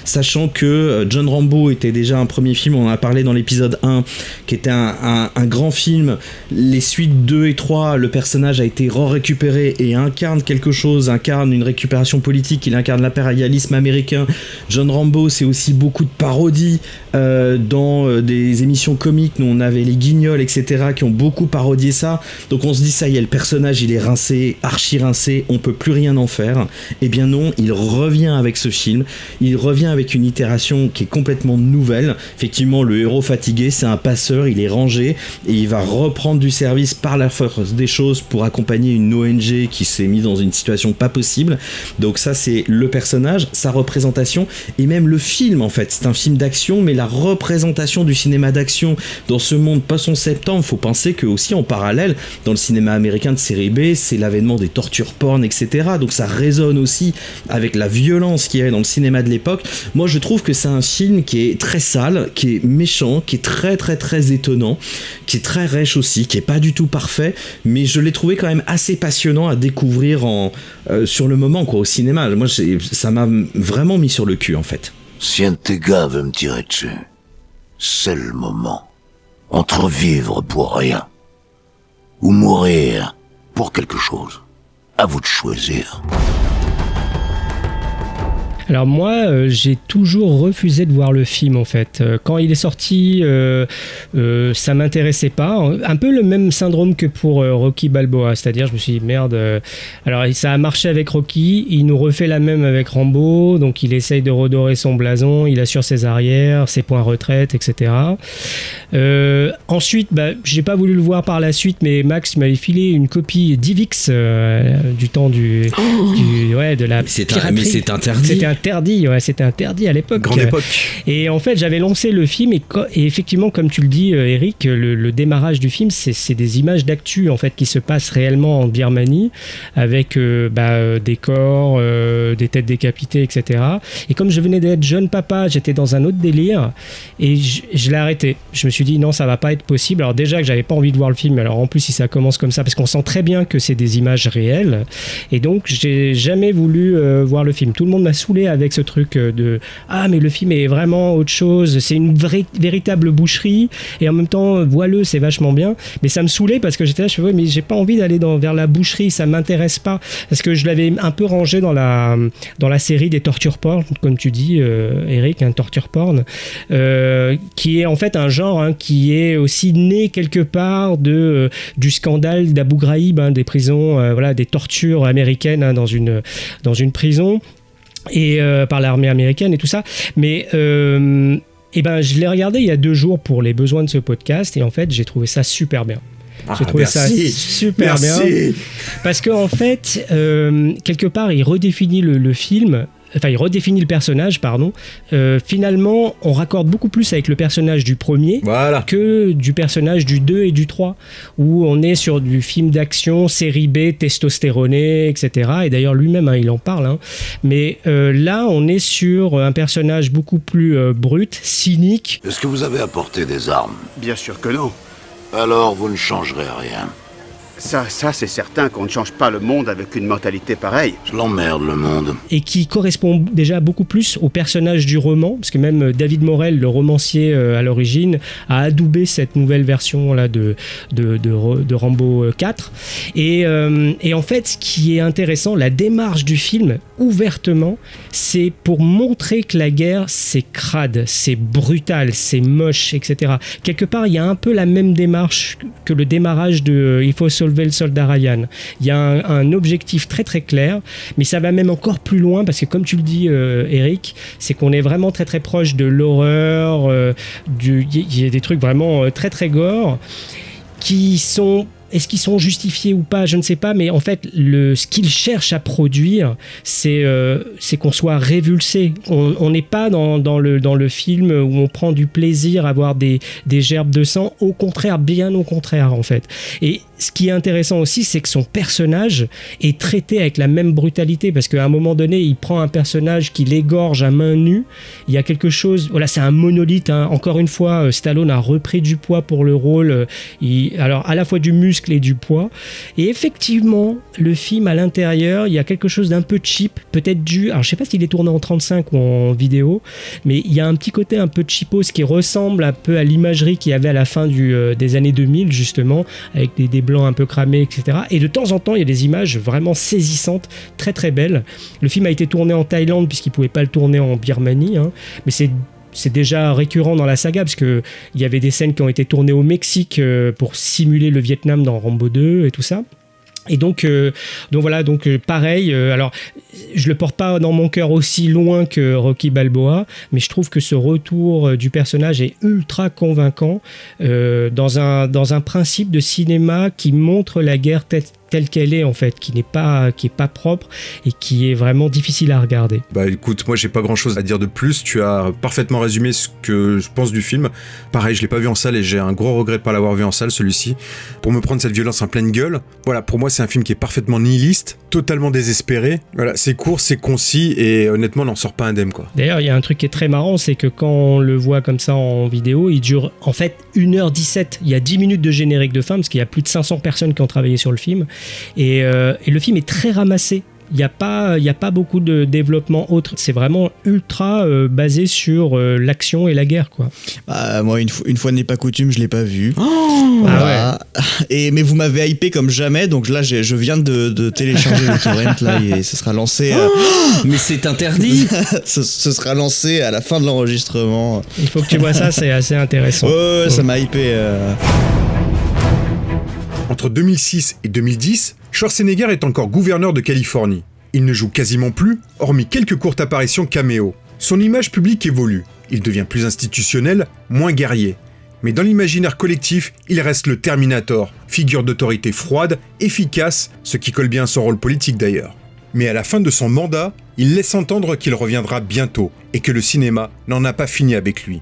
sachant que John Rambo était déjà un premier film, on en a parlé dans l'épisode 1 qui était un grand film, les suites 2 et 3 le personnage a été récupéré et incarne quelque chose, incarne une récupération politique, il incarne l'impérialisme américain. John Rambo, c'est aussi beaucoup de parodies dans des émissions comiques. Nous, on avait les Guignols, etc., qui ont beaucoup parodié ça. Donc on se dit, ça y est, le personnage, il est rincé, archi rincé, on peut plus rien en faire. Eh bien non, il revient avec ce film. Il revient avec une itération qui est complètement nouvelle. Effectivement, le héros fatigué, c'est un passeur, il est rangé et il va reprendre du service par la force des choses pour accompagner une ONG qui s'est mise dans une situation pas possible. Donc ça c'est le personnage, sa représentation et même le film en fait. C'est un film d'action mais la représentation du cinéma d'action dans ce monde post-11 faut penser que aussi en parallèle dans le cinéma américain de série B c'est l'avènement des tortures porn etc. Donc ça résonne aussi avec la violence qu'il y avait dans le cinéma de l'époque. Moi je trouve que c'est un film qui est très sale, qui est méchant, qui est très très très étonnant, qui est très rêche aussi, qui est pas du tout parfait mais je l'ai trouvé quand même assez passionnant à découvrir sur le moment quoi, au cinéma. Moi ça m'a vraiment mis sur le cul en fait. Si un de tes gars veut me tirer dessus, c'est le moment. Entre vivre pour rien ou mourir pour quelque chose, à vous de choisir. Alors moi, j'ai toujours refusé de voir le film en fait. Quand il est sorti, ça m'intéressait pas. Un peu le même syndrome que pour Rocky Balboa, c'est-à-dire je me suis dit merde. Alors ça a marché avec Rocky, il nous refait la même avec Rambo, donc il essaye de redorer son blason, il assure ses arrières, ses points retraite, etc. Ensuite, j'ai pas voulu le voir par la suite, mais Max m'avait filé une copie d'Ivix du temps de la piraterie. Mais c'est interdit. C'était interdit à l'époque. Grande époque. Et en fait, j'avais lancé le film et effectivement, comme tu le dis, Eric, le démarrage du film, c'est des images d'actu en fait qui se passent réellement en Birmanie avec des corps, des têtes décapitées, etc. Et comme je venais d'être jeune papa, j'étais dans un autre délire et je l'ai arrêté. Je me suis dit non, ça va pas être possible. Alors déjà que j'avais pas envie de voir le film, alors en plus si ça commence comme ça, parce qu'on sent très bien que c'est des images réelles. Et donc j'ai jamais voulu voir le film. Tout le monde m'a saoulé avec ce truc de mais le film est vraiment autre chose, c'est une véritable boucherie et en même temps voileux, c'est vachement bien, mais ça me saoulait parce que j'étais là, je me mais j'ai pas envie d'aller vers la boucherie, ça m'intéresse pas, parce que je l'avais un peu rangé dans la série des torture porn, comme tu dis Eric, un torture porn qui est en fait un genre qui est aussi né quelque part du scandale d'Abu Ghraib, des prisons, des tortures américaines dans une prison et par l'armée américaine et tout ça, mais je l'ai regardé il y a 2 jours pour les besoins de ce podcast et en fait j'ai trouvé ça super bien. J'ai trouvé ça super bien parce qu'en fait quelque part il redéfinit le film. Enfin, il redéfinit le personnage, pardon. Finalement, on raccorde beaucoup plus avec le personnage du premier que du personnage du 2 et du 3, où on est sur du film d'action, série B, testostéroné, etc. Et d'ailleurs, lui-même, il en parle. Mais là, on est sur un personnage beaucoup plus brut, cynique. Est-ce que vous avez apporté des armes? Bien sûr que non. Alors, vous ne changerez rien. Ça c'est certain qu'on ne change pas le monde avec une mentalité pareille. Je l'emmerde, le monde. Et qui correspond déjà beaucoup plus au personnage du roman, parce que même David Morel, le romancier à l'origine, a adoubé cette nouvelle version là de Rambo 4. Et en fait, ce qui est intéressant, la démarche du film, ouvertement, c'est pour montrer que la guerre, c'est crade, c'est brutal, c'est moche, etc. Quelque part, il y a un peu la même démarche que le démarrage de Il faut sauver le soldat Ryan. Il y a un objectif très très clair, mais ça va même encore plus loin, parce que comme tu le dis, Eric, c'est qu'on est vraiment très très proche de l'horreur, il y a des trucs vraiment très très gore, qui sont... Est-ce qu'ils sont justifiés ou pas, je ne sais pas, mais en fait, ce qu'ils cherchent à produire, c'est qu'on soit révulsé. On n'est pas dans le film où on prend du plaisir à voir des gerbes de sang, au contraire, bien au contraire, en fait. Et ce qui est intéressant aussi, c'est que son personnage est traité avec la même brutalité, parce qu'à un moment donné, il prend un personnage qui l'égorge à main nue. Il y a quelque chose... Voilà, c'est un monolithe, hein. Encore une fois, Stallone a repris du poids pour le rôle. Alors, à la fois du muscle et du poids. Et effectivement, le film, à l'intérieur, il y a quelque chose d'un peu cheap, peut-être dû... Alors, je sais pas s'il est tourné en 35 ou en vidéo, mais il y a un petit côté un peu cheapos qui ressemble un peu à l'imagerie qu'il y avait à la fin des années 2000, justement, avec des blancs un peu cramés, etc. Et de temps en temps, il y a des images vraiment saisissantes, très très belles. Le film a été tourné en Thaïlande, puisqu'il pouvait pas le tourner en Birmanie, hein, mais c'est déjà récurrent dans la saga, parce qu'il y avait des scènes qui ont été tournées au Mexique pour simuler le Vietnam dans Rambo 2 et tout ça. Et donc voilà, pareil, alors je le porte pas dans mon cœur aussi loin que Rocky Balboa, mais je trouve que ce retour du personnage est ultra convaincant dans un principe de cinéma qui montre la guerre telle qu'elle est, en fait, qui est pas propre et qui est vraiment difficile à regarder. Bah écoute, moi j'ai pas grand chose à dire de plus, tu as parfaitement résumé ce que je pense du film. Pareil, je l'ai pas vu en salle et j'ai un gros regret de pas l'avoir vu en salle, celui-ci, pour me prendre cette violence en pleine gueule. Voilà, pour moi c'est un film qui est parfaitement nihiliste, totalement désespéré. Voilà, c'est court, c'est concis et honnêtement on n'en sort pas indemne, quoi. D'ailleurs, il y a un truc qui est très marrant, c'est que quand on le voit comme ça en vidéo, il dure en fait 1h17. Il y a 10 minutes de générique de fin, parce qu'il y a plus de 500 personnes qui ont travaillé sur le film. Et le film est très ramassé. Il n'y a pas beaucoup de développement autre. C'est vraiment ultra basé sur l'action et la guerre, quoi. Moi, une fois n'est pas coutume, je l'ai pas vu. Voilà. Ah ouais. Mais vous m'avez hypé comme jamais, donc là, je viens de télécharger le torrent là, et ce sera lancé. Mais c'est interdit. ce sera lancé à la fin de l'enregistrement. Il faut que tu vois ça, c'est assez intéressant. Ouais, ça m'a hypé. Entre 2006 et 2010, Schwarzenegger est encore gouverneur de Californie. Il ne joue quasiment plus, hormis quelques courtes apparitions caméo. Son image publique évolue. Il devient plus institutionnel, moins guerrier. Mais dans l'imaginaire collectif, il reste le Terminator, figure d'autorité froide, efficace, ce qui colle bien à son rôle politique d'ailleurs. Mais à la fin de son mandat, il laisse entendre qu'il reviendra bientôt, et que le cinéma n'en a pas fini avec lui.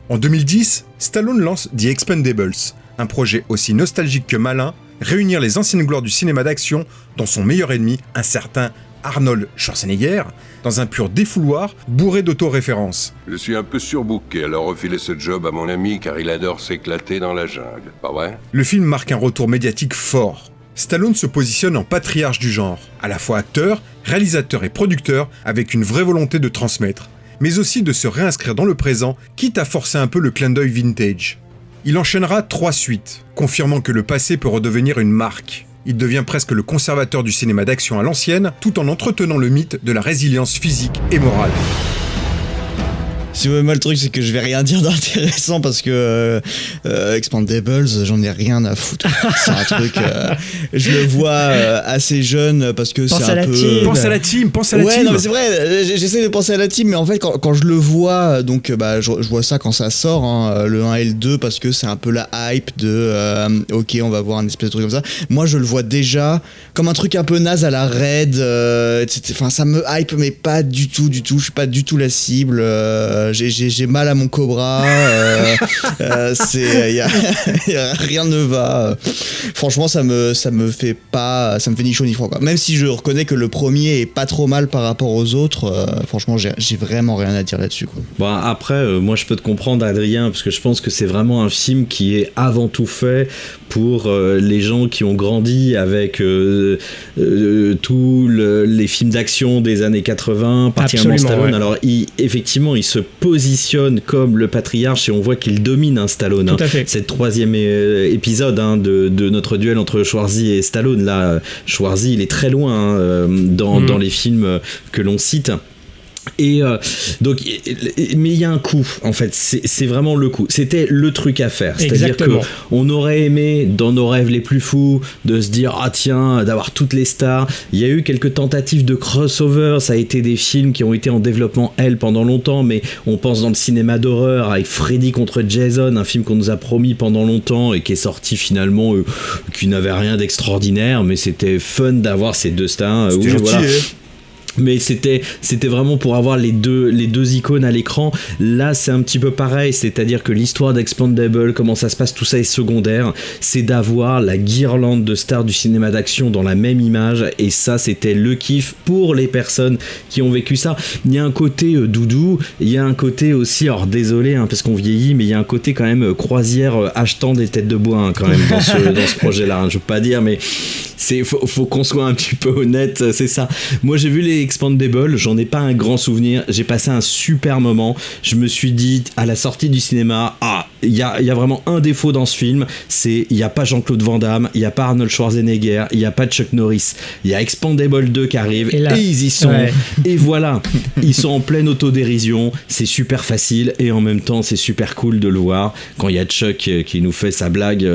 En 2010, Stallone lance The Expendables, un projet aussi nostalgique que malin, réunir les anciennes gloires du cinéma d'action dans son meilleur ennemi, un certain Arnold Schwarzenegger, dans un pur défouloir bourré d'autoréférences. Je suis un peu surbooké, alors refilez ce job à mon ami car il adore s'éclater dans la jungle, pas vrai? Le film marque un retour médiatique fort. Stallone se positionne en patriarche du genre, à la fois acteur, réalisateur et producteur, avec une vraie volonté de transmettre, mais aussi de se réinscrire dans le présent, quitte à forcer un peu le clin d'œil vintage. Il enchaînera 3 suites, confirmant que le passé peut redevenir une marque. Il devient presque le conservateur du cinéma d'action à l'ancienne, tout en entretenant le mythe de la résilience physique et morale. Si vous le truc, c'est que je vais rien dire d'intéressant parce que Expandables, j'en ai rien à foutre. C'est un truc, je le vois assez jeune parce que c'est un peu. Pense à la team. Ouais, non, mais c'est vrai. J'essaie de penser à la team, mais en fait, quand je le vois, donc je vois ça quand ça sort, hein, le 1 et le 2, parce que c'est un peu la hype de ok, on va voir un espèce de truc comme ça. Moi, je le vois déjà comme un truc un peu naze à la Raid. Enfin, ça me hype, mais pas du tout. Je suis pas du tout la cible. j'ai mal à mon cobra. Rien ne va. Franchement, ça me fait ni chaud ni froid, quoi. Même si je reconnais que le premier est pas trop mal par rapport aux autres, franchement, j'ai vraiment rien à dire là-dessus, quoi. Bon, après, moi je peux te comprendre, Adrien, parce que je pense que c'est vraiment un film qui est avant tout fait pour les gens qui ont grandi avec tous les films d'action des années 80, particulièrement Stallone. Ouais. Alors effectivement, il se positionne comme le patriarche et on voit qu'il domine Stallone. Tout à fait. C'est le troisième épisode de notre duel entre Schwarzy et Stallone. Là, Schwarzy, il est très loin dans les films que l'on cite. Et donc, mais il y a un coup, en fait, c'est vraiment le coup. C'était le truc à faire. C'est-à-dire qu'on aurait aimé, dans nos rêves les plus fous, de se dire, ah tiens, d'avoir toutes les stars. Il y a eu quelques tentatives de crossover. Ça a été des films qui ont été en développement, pendant longtemps, mais on pense dans le cinéma d'horreur avec Freddy contre Jason, un film qu'on nous a promis pendant longtemps et qui est sorti finalement, qui n'avait rien d'extraordinaire, mais c'était fun d'avoir ces deux stars. C'était gentil, voilà. Mais c'était vraiment pour avoir les deux icônes à l'écran. Là, c'est un petit peu pareil, c'est-à-dire que l'histoire d'Expandable, comment ça se passe, tout ça est secondaire. C'est d'avoir la guirlande de stars du cinéma d'action dans la même image, et ça, c'était le kiff pour les personnes qui ont vécu ça. Il y a un côté doudou, il y a un côté aussi, alors désolé, parce qu'on vieillit, mais il y a un côté quand même croisière achetant des têtes de bois, quand même, dans ce projet-là. Je veux pas dire, mais faut qu'on soit un petit peu honnête, c'est ça. Moi, j'ai vu les Expandables, j'en ai pas un grand souvenir, j'ai passé un super moment. Je me suis dit à la sortie du cinéma, il y a vraiment un défaut dans ce film, c'est il y a pas Jean-Claude Van Damme, il y a pas Arnold Schwarzenegger, il y a pas Chuck Norris. Il y a Expandable 2 qui arrive et ils y sont. Ouais. Et voilà, ils sont en pleine autodérision, c'est super facile et en même temps c'est super cool de le voir quand il y a Chuck qui nous fait sa blague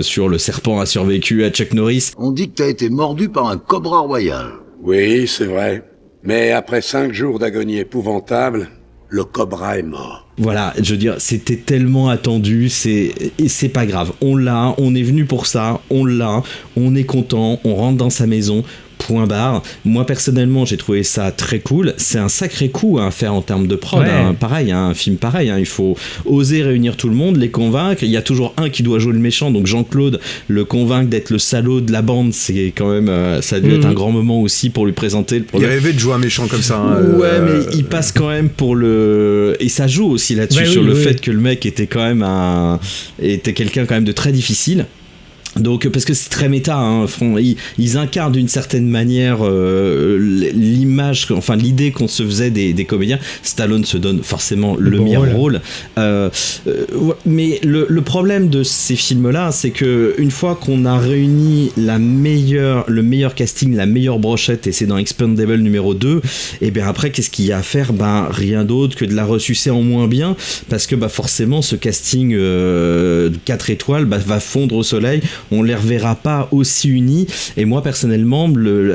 sur le serpent a survécu à Chuck Norris. On dit que t'as été mordu par un cobra royal. Oui, c'est vrai. Mais après 5 jours d'agonie épouvantable, le cobra est mort. Voilà, je veux dire, c'était tellement attendu, et c'est pas grave. On l'a, on est venu pour ça, on l'a, on est content, on rentre dans sa maison. Point barre. Moi personnellement j'ai trouvé ça très cool. C'est un sacré coup à faire en termes de prod, pareil, un film pareil, il faut oser réunir tout le monde, les convaincre. Il y a toujours un qui doit jouer le méchant, donc Jean-Claude le convaincre d'être le salaud de la bande, c'est quand même ça a dû être un grand moment aussi pour lui présenter le problème. Il rêvait de jouer un méchant comme ça mais il passe quand même pour le, et ça joue aussi là-dessus sur le fait que le mec était quand même était quelqu'un quand même de très difficile. Donc parce que c'est très méta, ils incarnent d'une certaine manière l'image, enfin l'idée qu'on se faisait des comédiens. Stallone se donne forcément le meilleur rôle, mais le problème de ces films-là, c'est que une fois qu'on a réuni le meilleur casting, la meilleure brochette, et c'est dans Expandable numéro 2, et bien après qu'est-ce qu'il y a à faire? Rien d'autre que de la ressucer en moins bien, parce que forcément ce casting 4 étoiles va fondre au soleil. On les reverra pas aussi unis, et moi personnellement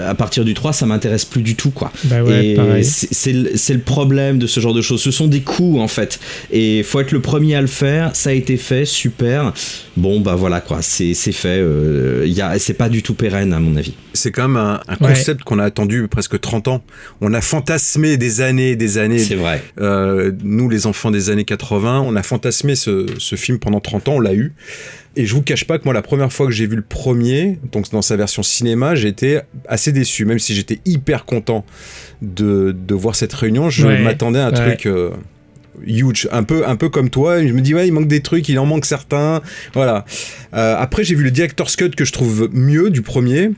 à partir du 3 ça m'intéresse plus du tout, quoi. Et c'est le problème de ce genre de choses, ce sont des coups en fait, et faut être le premier à le faire. Ça a été fait, super, bon voilà quoi, c'est fait, c'est pas du tout pérenne à mon avis. C'est quand même un concept qu'on a attendu presque 30 ans. On a fantasmé des années. C'est vrai. Nous, les enfants des années 80, on a fantasmé ce film pendant 30 ans, on l'a eu. Et je vous cache pas que moi, la première fois que j'ai vu le premier, donc dans sa version cinéma, j'étais assez déçu, même si j'étais hyper content de voir cette réunion. Je m'attendais à un truc huge, un peu comme toi. Je me dis il manque des trucs, il en manque certains. Voilà. Après, j'ai vu le Director's Cut que je trouve mieux du premier.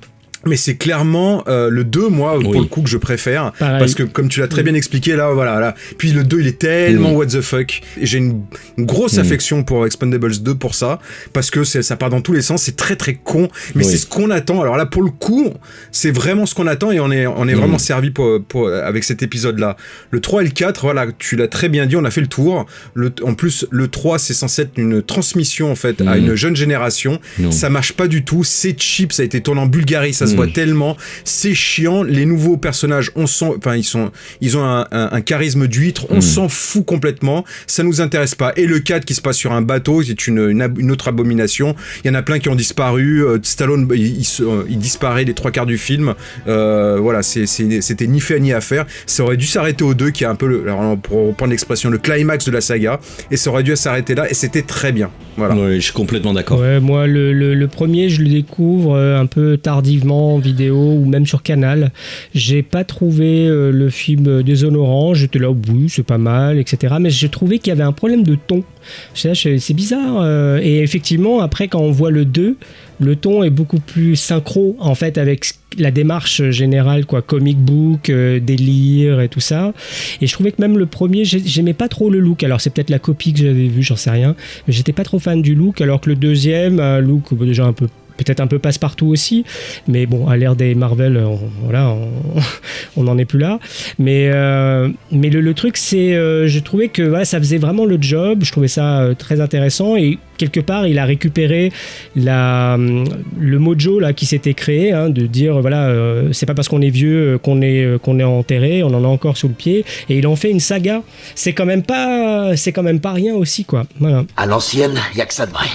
Mais c'est clairement le 2, moi, pour le coup, que je préfère. Pareil. Parce que, comme tu l'as très bien expliqué, là. Puis le 2, il est tellement what the fuck. Et j'ai une grosse affection pour Expendables 2 pour ça. Parce que ça part dans tous les sens. C'est très, très con. Mais c'est ce qu'on attend. Alors là, pour le coup, c'est vraiment ce qu'on attend. Et on est vraiment servi avec cet épisode-là. Le 3 et le 4, voilà, tu l'as très bien dit. On a fait le tour. En plus, le 3, c'est censé être une transmission, en fait, à une jeune génération. Ça marche pas du tout. C'est cheap. Ça a été tourné en Bulgarie. Ça se voit tellement, c'est chiant, les nouveaux personnages, ils ont un charisme d'huître, on s'en fout complètement, ça nous intéresse pas. Et le 4 qui se passe sur un bateau, c'est une autre abomination. Il y en a plein qui ont disparu. Stallone, il disparaît les 3 quarts du film. Voilà, c'était ni fait ni à faire. Ça aurait dû s'arrêter au 2, qui est un peu, pour reprendre l'expression, le climax de la saga. Et ça aurait dû s'arrêter là, et c'était très bien. Voilà. Ouais, je suis complètement d'accord. Ouais, moi, le premier, je le découvre un peu tardivement en vidéo ou même sur Canal. J'ai pas trouvé le film déshonorant. J'étais là, oui, c'est pas mal, etc. Mais j'ai trouvé qu'il y avait un problème de ton. C'est bizarre. Et effectivement, après, quand on voit le 2, le ton est beaucoup plus synchro, en fait, avec la démarche générale, quoi, comic book, délire et tout ça. Et je trouvais que même le premier, j'aimais pas trop le look. Alors, c'est peut-être la copie que j'avais vue, j'en sais rien. Mais j'étais pas trop fan du look, alors que le deuxième, un look déjà peut-être un peu passe-partout aussi, mais bon, à l'ère des Marvel, on n'en est plus là. Mais le truc, c'est, je trouvais que ça faisait vraiment le job. Je trouvais ça très intéressant, et quelque part, il a récupéré le mojo là qui s'était créé, de dire c'est pas parce qu'on est vieux qu'on est enterré, on en a encore sous le pied, et il en fait une saga. C'est quand même pas rien aussi, quoi. Voilà. À l'ancienne, y a que ça de vrai.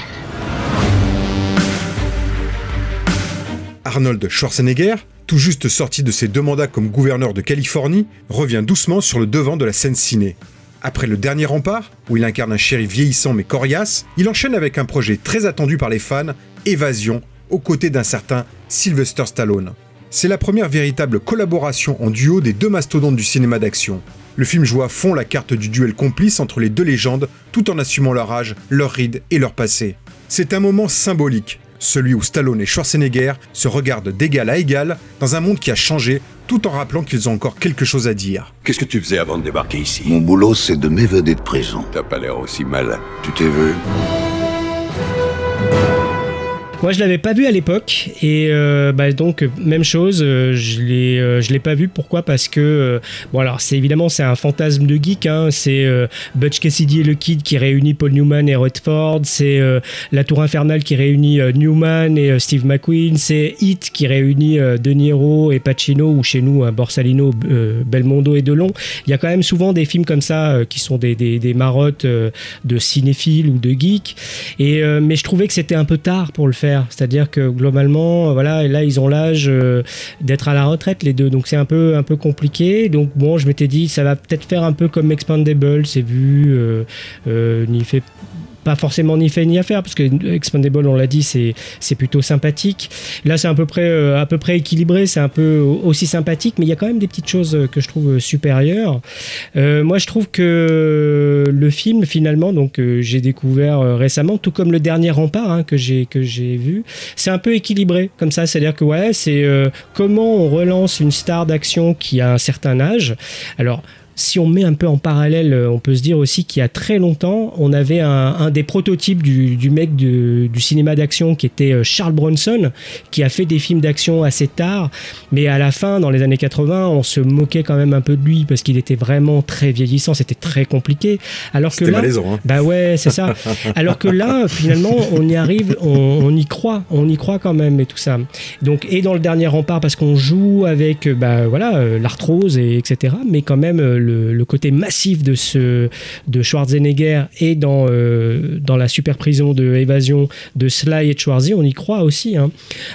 Arnold Schwarzenegger, tout juste sorti de ses 2 mandats comme gouverneur de Californie, revient doucement sur le devant de la scène ciné. Après Le Dernier Rempart, où il incarne un shérif vieillissant mais coriace, il enchaîne avec un projet très attendu par les fans, Évasion, aux côtés d'un certain Sylvester Stallone. C'est la première véritable collaboration en duo des 2 mastodontes du cinéma d'action. Le film joue à fond la carte du duel complice entre les 2 légendes, tout en assumant leur âge, leurs rides et leur passé. C'est un moment symbolique, celui où Stallone et Schwarzenegger se regardent d'égal à égal dans un monde qui a changé, tout en rappelant qu'ils ont encore quelque chose à dire. Qu'est-ce que tu faisais avant de débarquer ici? Mon boulot, c'est de m'évader de prison. T'as pas l'air aussi mal. Tu t'es vu? Moi, je l'avais pas vu à l'époque, et donc même chose, je l'ai pas vu. Pourquoi? Parce que alors c'est un fantasme de geek, c'est Butch Cassidy et le Kid qui réunit Paul Newman et Redford, c'est La Tour Infernale qui réunit Newman et Steve McQueen, c'est Heat qui réunit De Niro et Pacino, ou chez nous Borsalino, Belmondo et Delon. Il y a quand même souvent des films comme ça qui sont des marottes de cinéphiles ou de geeks, mais je trouvais que c'était un peu tard pour le faire. C'est-à-dire que globalement, et là ils ont l'âge d'être à la retraite les deux, donc c'est un peu compliqué. Donc bon, je m'étais dit ça va peut-être faire un peu comme Expendables, c'est vu, n'y fait pas forcément ni fait ni à faire, parce que Expendable, on l'a dit, c'est plutôt sympathique. Là, c'est à peu près équilibré, c'est un peu aussi sympathique, mais il y a quand même des petites choses que je trouve supérieures. Moi, je trouve que le film, finalement, donc j'ai découvert récemment, tout comme Le Dernier Rempart, que j'ai vu, c'est un peu équilibré comme ça. C'est-à-dire que c'est comment on relance une star d'action qui a un certain âge. Alors, si on met un peu en parallèle, on peut se dire aussi qu'il y a très longtemps, on avait un des prototypes du mec du cinéma d'action qui était Charles Bronson, qui a fait des films d'action assez tard, mais à la fin, dans les années 80, on se moquait quand même un peu de lui parce qu'il était vraiment très vieillissant, c'était très compliqué. Alors que là, malaisant, bah ouais, c'est ça. Alors que là, finalement, on y arrive, on y croit quand même et tout ça. Donc, et dans Le Dernier Rempart, parce qu'on joue avec, l'arthrose et etc., mais quand même le côté massif de Schwarzenegger, et dans la super prison de Évasion de Sly et de Schwarzy, on y croit aussi.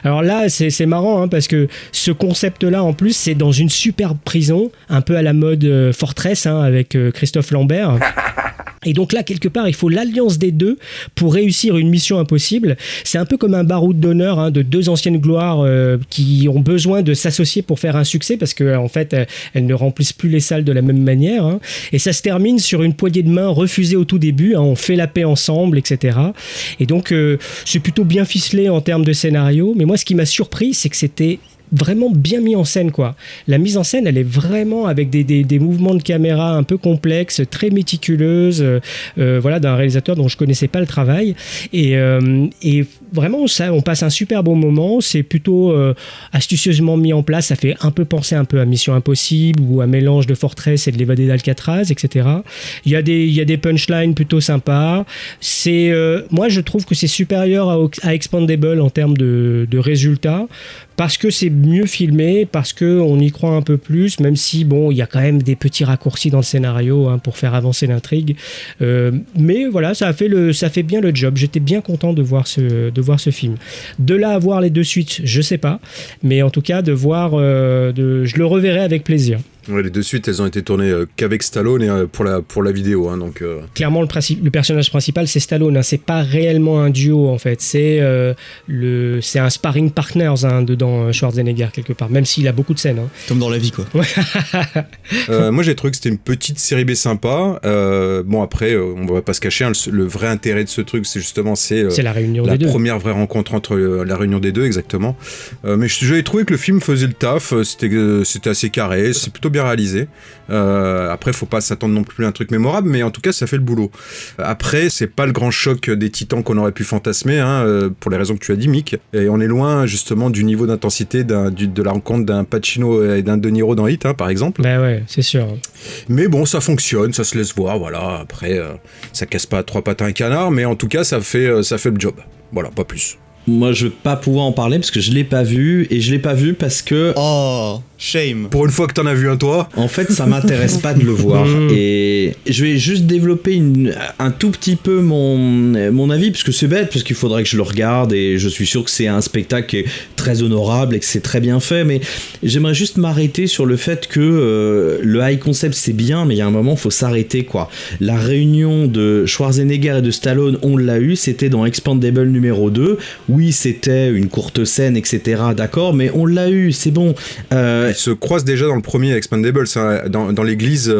Alors là, c'est marrant, parce que ce concept-là, en plus, c'est dans une super prison, un peu à la mode Fortress, avec Christophe Lambert. Et donc là, quelque part, il faut l'alliance des deux pour réussir une mission impossible. C'est un peu comme un baroud d'honneur de 2 anciennes gloires qui ont besoin de s'associer pour faire un succès, parce que en fait, elles ne remplissent plus les salles de la même manière. Et ça se termine sur une poignée de main refusée au tout début. On fait la paix ensemble, etc. Et donc, c'est plutôt bien ficelé en termes de scénario. Mais moi, ce qui m'a surpris, c'est que c'était vraiment bien mis en scène, quoi. La mise en scène, elle est vraiment avec des mouvements de caméra un peu complexes, très méticuleuses, d'un réalisateur dont je connaissais pas le travail, et vraiment ça, on passe un super bon moment. C'est plutôt astucieusement mis en place. Ça fait un peu penser un peu à Mission Impossible ou à mélange de Fortress et de l'Évadé d'Alcatraz, etc. Il y a des punchlines plutôt sympas. Moi, je trouve que c'est supérieur à Expendable en termes de résultats. parce que c'est mieux filmé, parce qu'on y croit un peu plus, même si bon, il y a quand même des petits raccourcis dans le scénario pour faire avancer l'intrigue. Mais voilà, ça fait bien le job. J'étais bien content de voir ce film. De là à voir les deux suites, je sais pas, mais en tout cas de voir, je le reverrai avec plaisir. Ouais, les deux suites, elles ont été tournées qu'avec Stallone et pour la vidéo. Donc, clairement, le personnage principal, c'est Stallone. C'est pas réellement un duo, en fait. C'est un sparring partners dedans, Schwarzenegger, quelque part. Même s'il a beaucoup de scènes. Comme dans la vie, quoi. Moi, j'ai trouvé que c'était une petite série B sympa. Bon, après, on va pas se cacher. Le vrai intérêt de ce truc, c'est justement c'est la réunion des deux. La première vraie rencontre entre la réunion des deux, exactement. Mais j'avais trouvé que le film faisait le taf. C'était assez carré. C'est plutôt bien réalisé. Après, faut pas s'attendre non plus à un truc mémorable, mais en tout cas, ça fait le boulot. Après, c'est pas le grand choc des Titans qu'on aurait pu fantasmer, pour les raisons que tu as dit, Mick. Et on est loin, justement, du niveau d'intensité de la rencontre d'un Pacino et d'un De Niro dans Hit, par exemple. Bah ouais, c'est sûr. Mais bon, ça fonctionne, ça se laisse voir, voilà. Après, ça casse pas à trois pattes à un canard, mais en tout cas, ça fait le job. Voilà, pas plus. Moi, je vais pas pouvoir en parler parce que je l'ai pas vu, et je l'ai pas vu parce que... Oh, shame. Pour une fois que t'en as vu un, toi. En fait, ça m'intéresse pas de le voir. Et je vais juste développer un tout petit peu mon avis, parce que c'est bête, parce qu'il faudrait que je le regarde, et je suis sûr que c'est un spectacle qui est très honorable et que c'est très bien fait, mais j'aimerais juste m'arrêter sur le fait que le high concept, c'est bien, mais il y a un moment, faut s'arrêter, quoi. La réunion de Schwarzenegger et de Stallone, on l'a eu, c'était dans Expandable numéro 2. Oui, c'était une courte scène, etc. D'accord, mais on l'a eu, c'est bon. Ils se croisent déjà dans le premier Expendables, dans l'église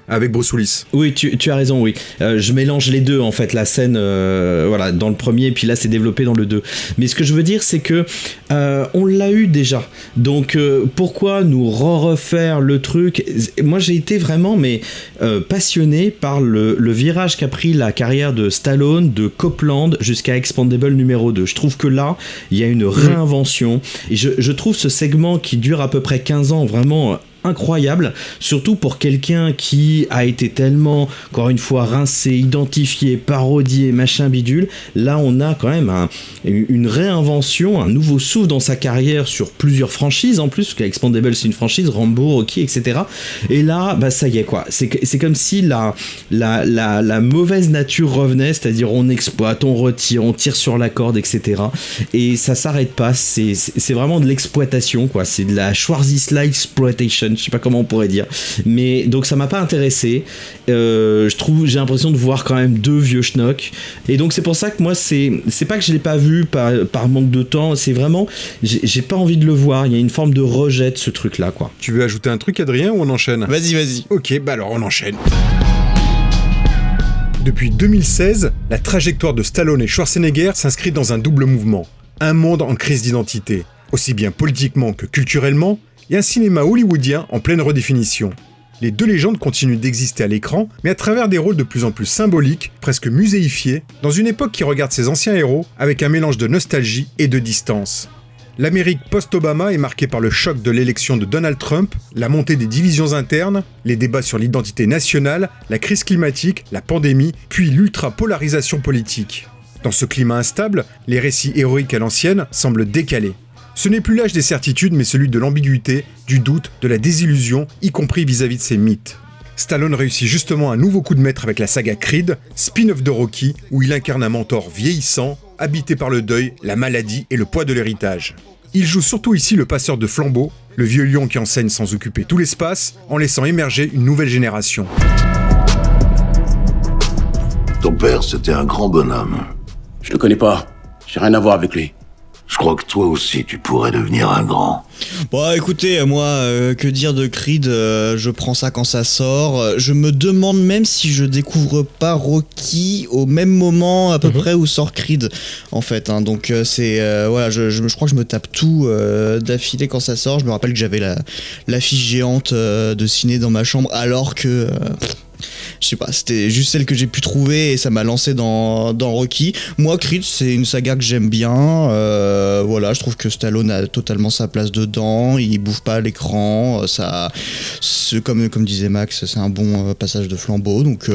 avec Bruce Willis. Oui, tu as raison, oui. Je mélange les deux, en fait, la scène dans le premier, et puis là, c'est développé dans le 2. Mais ce que je veux dire, c'est que on l'a eu déjà. Donc, pourquoi nous refaire le truc ? Moi, j'ai été vraiment passionné par le virage qu'a pris la carrière de Stallone, de Copeland, jusqu'à Expandable numéro 2. Je trouve que là, il y a une réinvention. Et je trouve ce segment qui dure à peu près 15 ans vraiment... incroyable, surtout pour quelqu'un qui a été tellement, encore une fois, rincé, identifié, parodié, machin bidule. Là, on a quand même une réinvention, un nouveau souffle dans sa carrière sur plusieurs franchises, en plus, parce qu'Expandable, c'est une franchise, Rambo, Rocky, etc. Et là, ça y est, quoi. C'est comme si la mauvaise nature revenait, c'est-à-dire on exploite, on retire, on tire sur la corde, etc. Et ça s'arrête pas, c'est vraiment de l'exploitation, quoi. C'est de la Schwarzy-like exploitation, je sais pas comment on pourrait dire, mais donc ça m'a pas intéressé. J'ai l'impression de voir quand même deux vieux schnocks, et donc c'est pour ça que moi c'est pas que je l'ai pas vu par manque de temps, c'est vraiment j'ai pas envie de le voir. Il y a une forme de rejet de ce truc là, quoi. Tu veux ajouter un truc, Adrien, ou on enchaîne ? Vas-y. Ok, alors on enchaîne. Depuis 2016, la trajectoire de Stallone et Schwarzenegger s'inscrit dans un double mouvement. Un monde en crise d'identité, aussi bien politiquement que culturellement, et un cinéma hollywoodien en pleine redéfinition. Les deux légendes continuent d'exister à l'écran, mais à travers des rôles de plus en plus symboliques, presque muséifiés, dans une époque qui regarde ses anciens héros avec un mélange de nostalgie et de distance. L'Amérique post-Obama est marquée par le choc de l'élection de Donald Trump, la montée des divisions internes, les débats sur l'identité nationale, la crise climatique, la pandémie, puis l'ultra-polarisation politique. Dans ce climat instable, les récits héroïques à l'ancienne semblent décalés. Ce n'est plus l'âge des certitudes, mais celui de l'ambiguïté, du doute, de la désillusion, y compris vis-à-vis de ses mythes. Stallone réussit justement un nouveau coup de maître avec la saga Creed, spin-off de Rocky, où il incarne un mentor vieillissant, habité par le deuil, la maladie et le poids de l'héritage. Il joue surtout ici le passeur de flambeau, le vieux lion qui enseigne sans occuper tout l'espace, en laissant émerger une nouvelle génération. Ton père, c'était un grand bonhomme. Je le connais pas. J'ai rien à voir avec lui. Je crois que toi aussi, tu pourrais devenir un grand. Bon, écoutez, moi, que dire de Creed, je prends ça quand ça sort. Je me demande même si je découvre pas Rocky au même moment à peu près où sort Creed, en fait. Donc c'est voilà, je crois que je me tape tout d'affilée quand ça sort. Je me rappelle que j'avais l'affiche géante de ciné dans ma chambre, alors que je sais pas, c'était juste celle que j'ai pu trouver et ça m'a lancé dans Rocky. Moi, Creed, c'est une saga que j'aime bien. Voilà, je trouve que Stallone a totalement sa place dedans. Il bouffe pas à l'écran. Comme disait Max, c'est un bon passage de flambeau. Donc,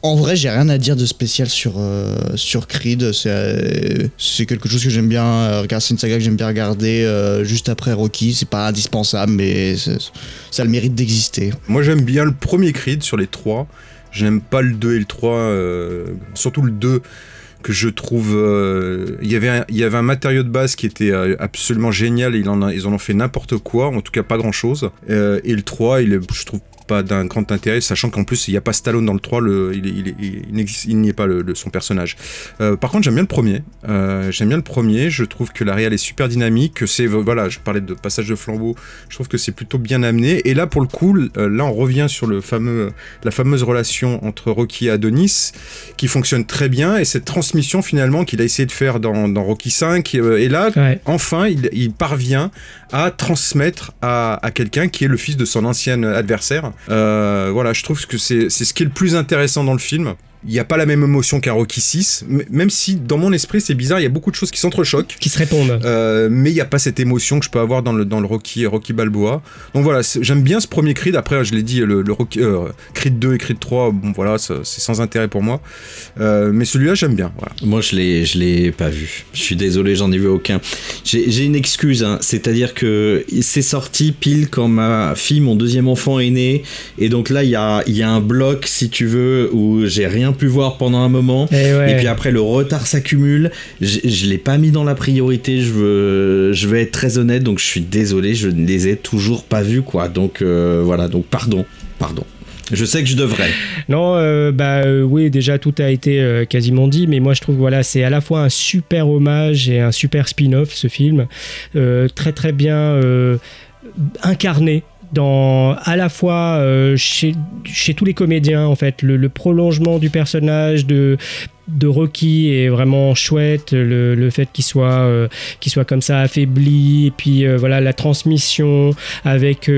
En vrai, j'ai rien à dire de spécial sur Creed. C'est quelque chose que j'aime bien regarder. C'est une saga que j'aime bien regarder juste après Rocky. C'est pas indispensable, mais ça a le mérite d'exister. Moi, j'aime bien le premier Creed sur les 3. Je n'aime pas le 2 et le 3, surtout le 2, que je trouve... Il y avait un matériau de base qui était absolument génial, et ils en ont fait n'importe quoi, en tout cas pas grand-chose. Et le 3, je trouve pas d'un grand intérêt, sachant qu'en plus il n'y a pas Stallone dans le 3, il n'y est pas son personnage. Par contre, j'aime bien le premier, je trouve que la réal est super dynamique, que je parlais de passage de flambeau, je trouve que c'est plutôt bien amené, et là pour le coup, là on revient sur la fameuse relation entre Rocky et Adonis, qui fonctionne très bien, et cette transmission finalement qu'il a essayé de faire dans Rocky 5, et là, enfin, il parvient à transmettre à quelqu'un qui est le fils de son ancien adversaire. Je trouve que c'est ce qui est le plus intéressant dans le film. Il n'y a pas la même émotion qu'un Rocky 6, même si dans mon esprit c'est bizarre, il y a beaucoup de choses qui s'entrechoquent, qui se répondent, mais il n'y a pas cette émotion que je peux avoir dans le Rocky Balboa. Donc voilà, j'aime bien ce premier Creed. Après, je l'ai dit, le Rocky, Creed 2 et Creed 3, bon voilà, c'est sans intérêt pour moi, mais celui-là j'aime bien. Voilà. Moi je l'ai pas vu, je suis désolé, j'en ai vu aucun. J'ai une excuse, hein, c'est-à-dire que c'est sorti pile quand ma fille, mon deuxième enfant, est né, et donc là il y a un bloc, si tu veux, où j'ai rien pu voir pendant un moment, et puis après le retard s'accumule, je l'ai pas mis dans la priorité, je vais être très honnête, donc je suis désolé, je ne les ai toujours pas vus, quoi, donc voilà, donc pardon, je sais que je devrais. Non, oui, déjà tout a été quasiment dit, mais moi je trouve c'est à la fois un super hommage et un super spin-off, ce film, très très bien incarné à la fois chez tous les comédiens, en fait. Le prolongement du personnage de Rocky est vraiment chouette, le fait qu'il soit comme ça affaibli, et puis la transmission avec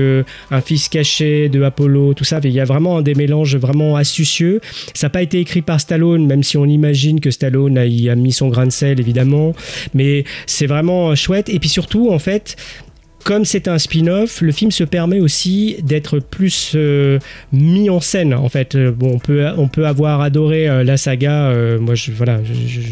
un fils caché de Apollo, tout ça, il y a vraiment des mélanges vraiment astucieux. Ça n'a pas été écrit par Stallone, même si on imagine que Stallone a mis son grain de sel, évidemment, mais c'est vraiment chouette. Et puis surtout, en fait, comme c'est un spin-off, le film se permet aussi d'être plus mis en scène, en fait. Bon, on peut avoir adoré la saga. Moi, je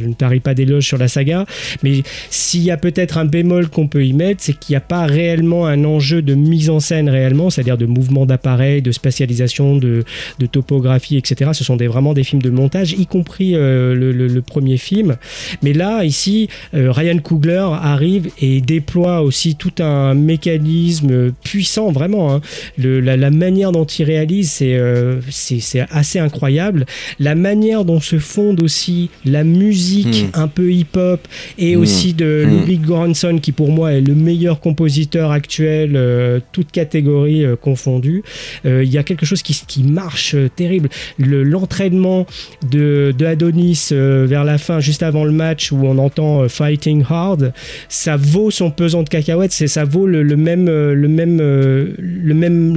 ne tarie pas d'éloges sur la saga, mais s'il y a peut-être un bémol qu'on peut y mettre, c'est qu'il n'y a pas réellement un enjeu de mise en scène réellement, c'est-à-dire de mouvement d'appareil, de spatialisation, de topographie, etc. Ce sont vraiment des films de montage, y compris le premier film. Mais là, ici, Ryan Coogler arrive et déploie aussi tout un mécanisme puissant, vraiment, hein. La manière dont il réalise, c'est assez incroyable. La manière dont se fonde aussi la musique un peu hip-hop, et aussi de Ludwig Göransson, qui pour moi est le meilleur compositeur actuel, toute catégorie confondue. Il y a quelque chose qui marche terrible. L'entraînement de Adonis vers la fin, juste avant le match, où on entend Fighting Hard, ça vaut son pesant de cacahuètes, ça vaut la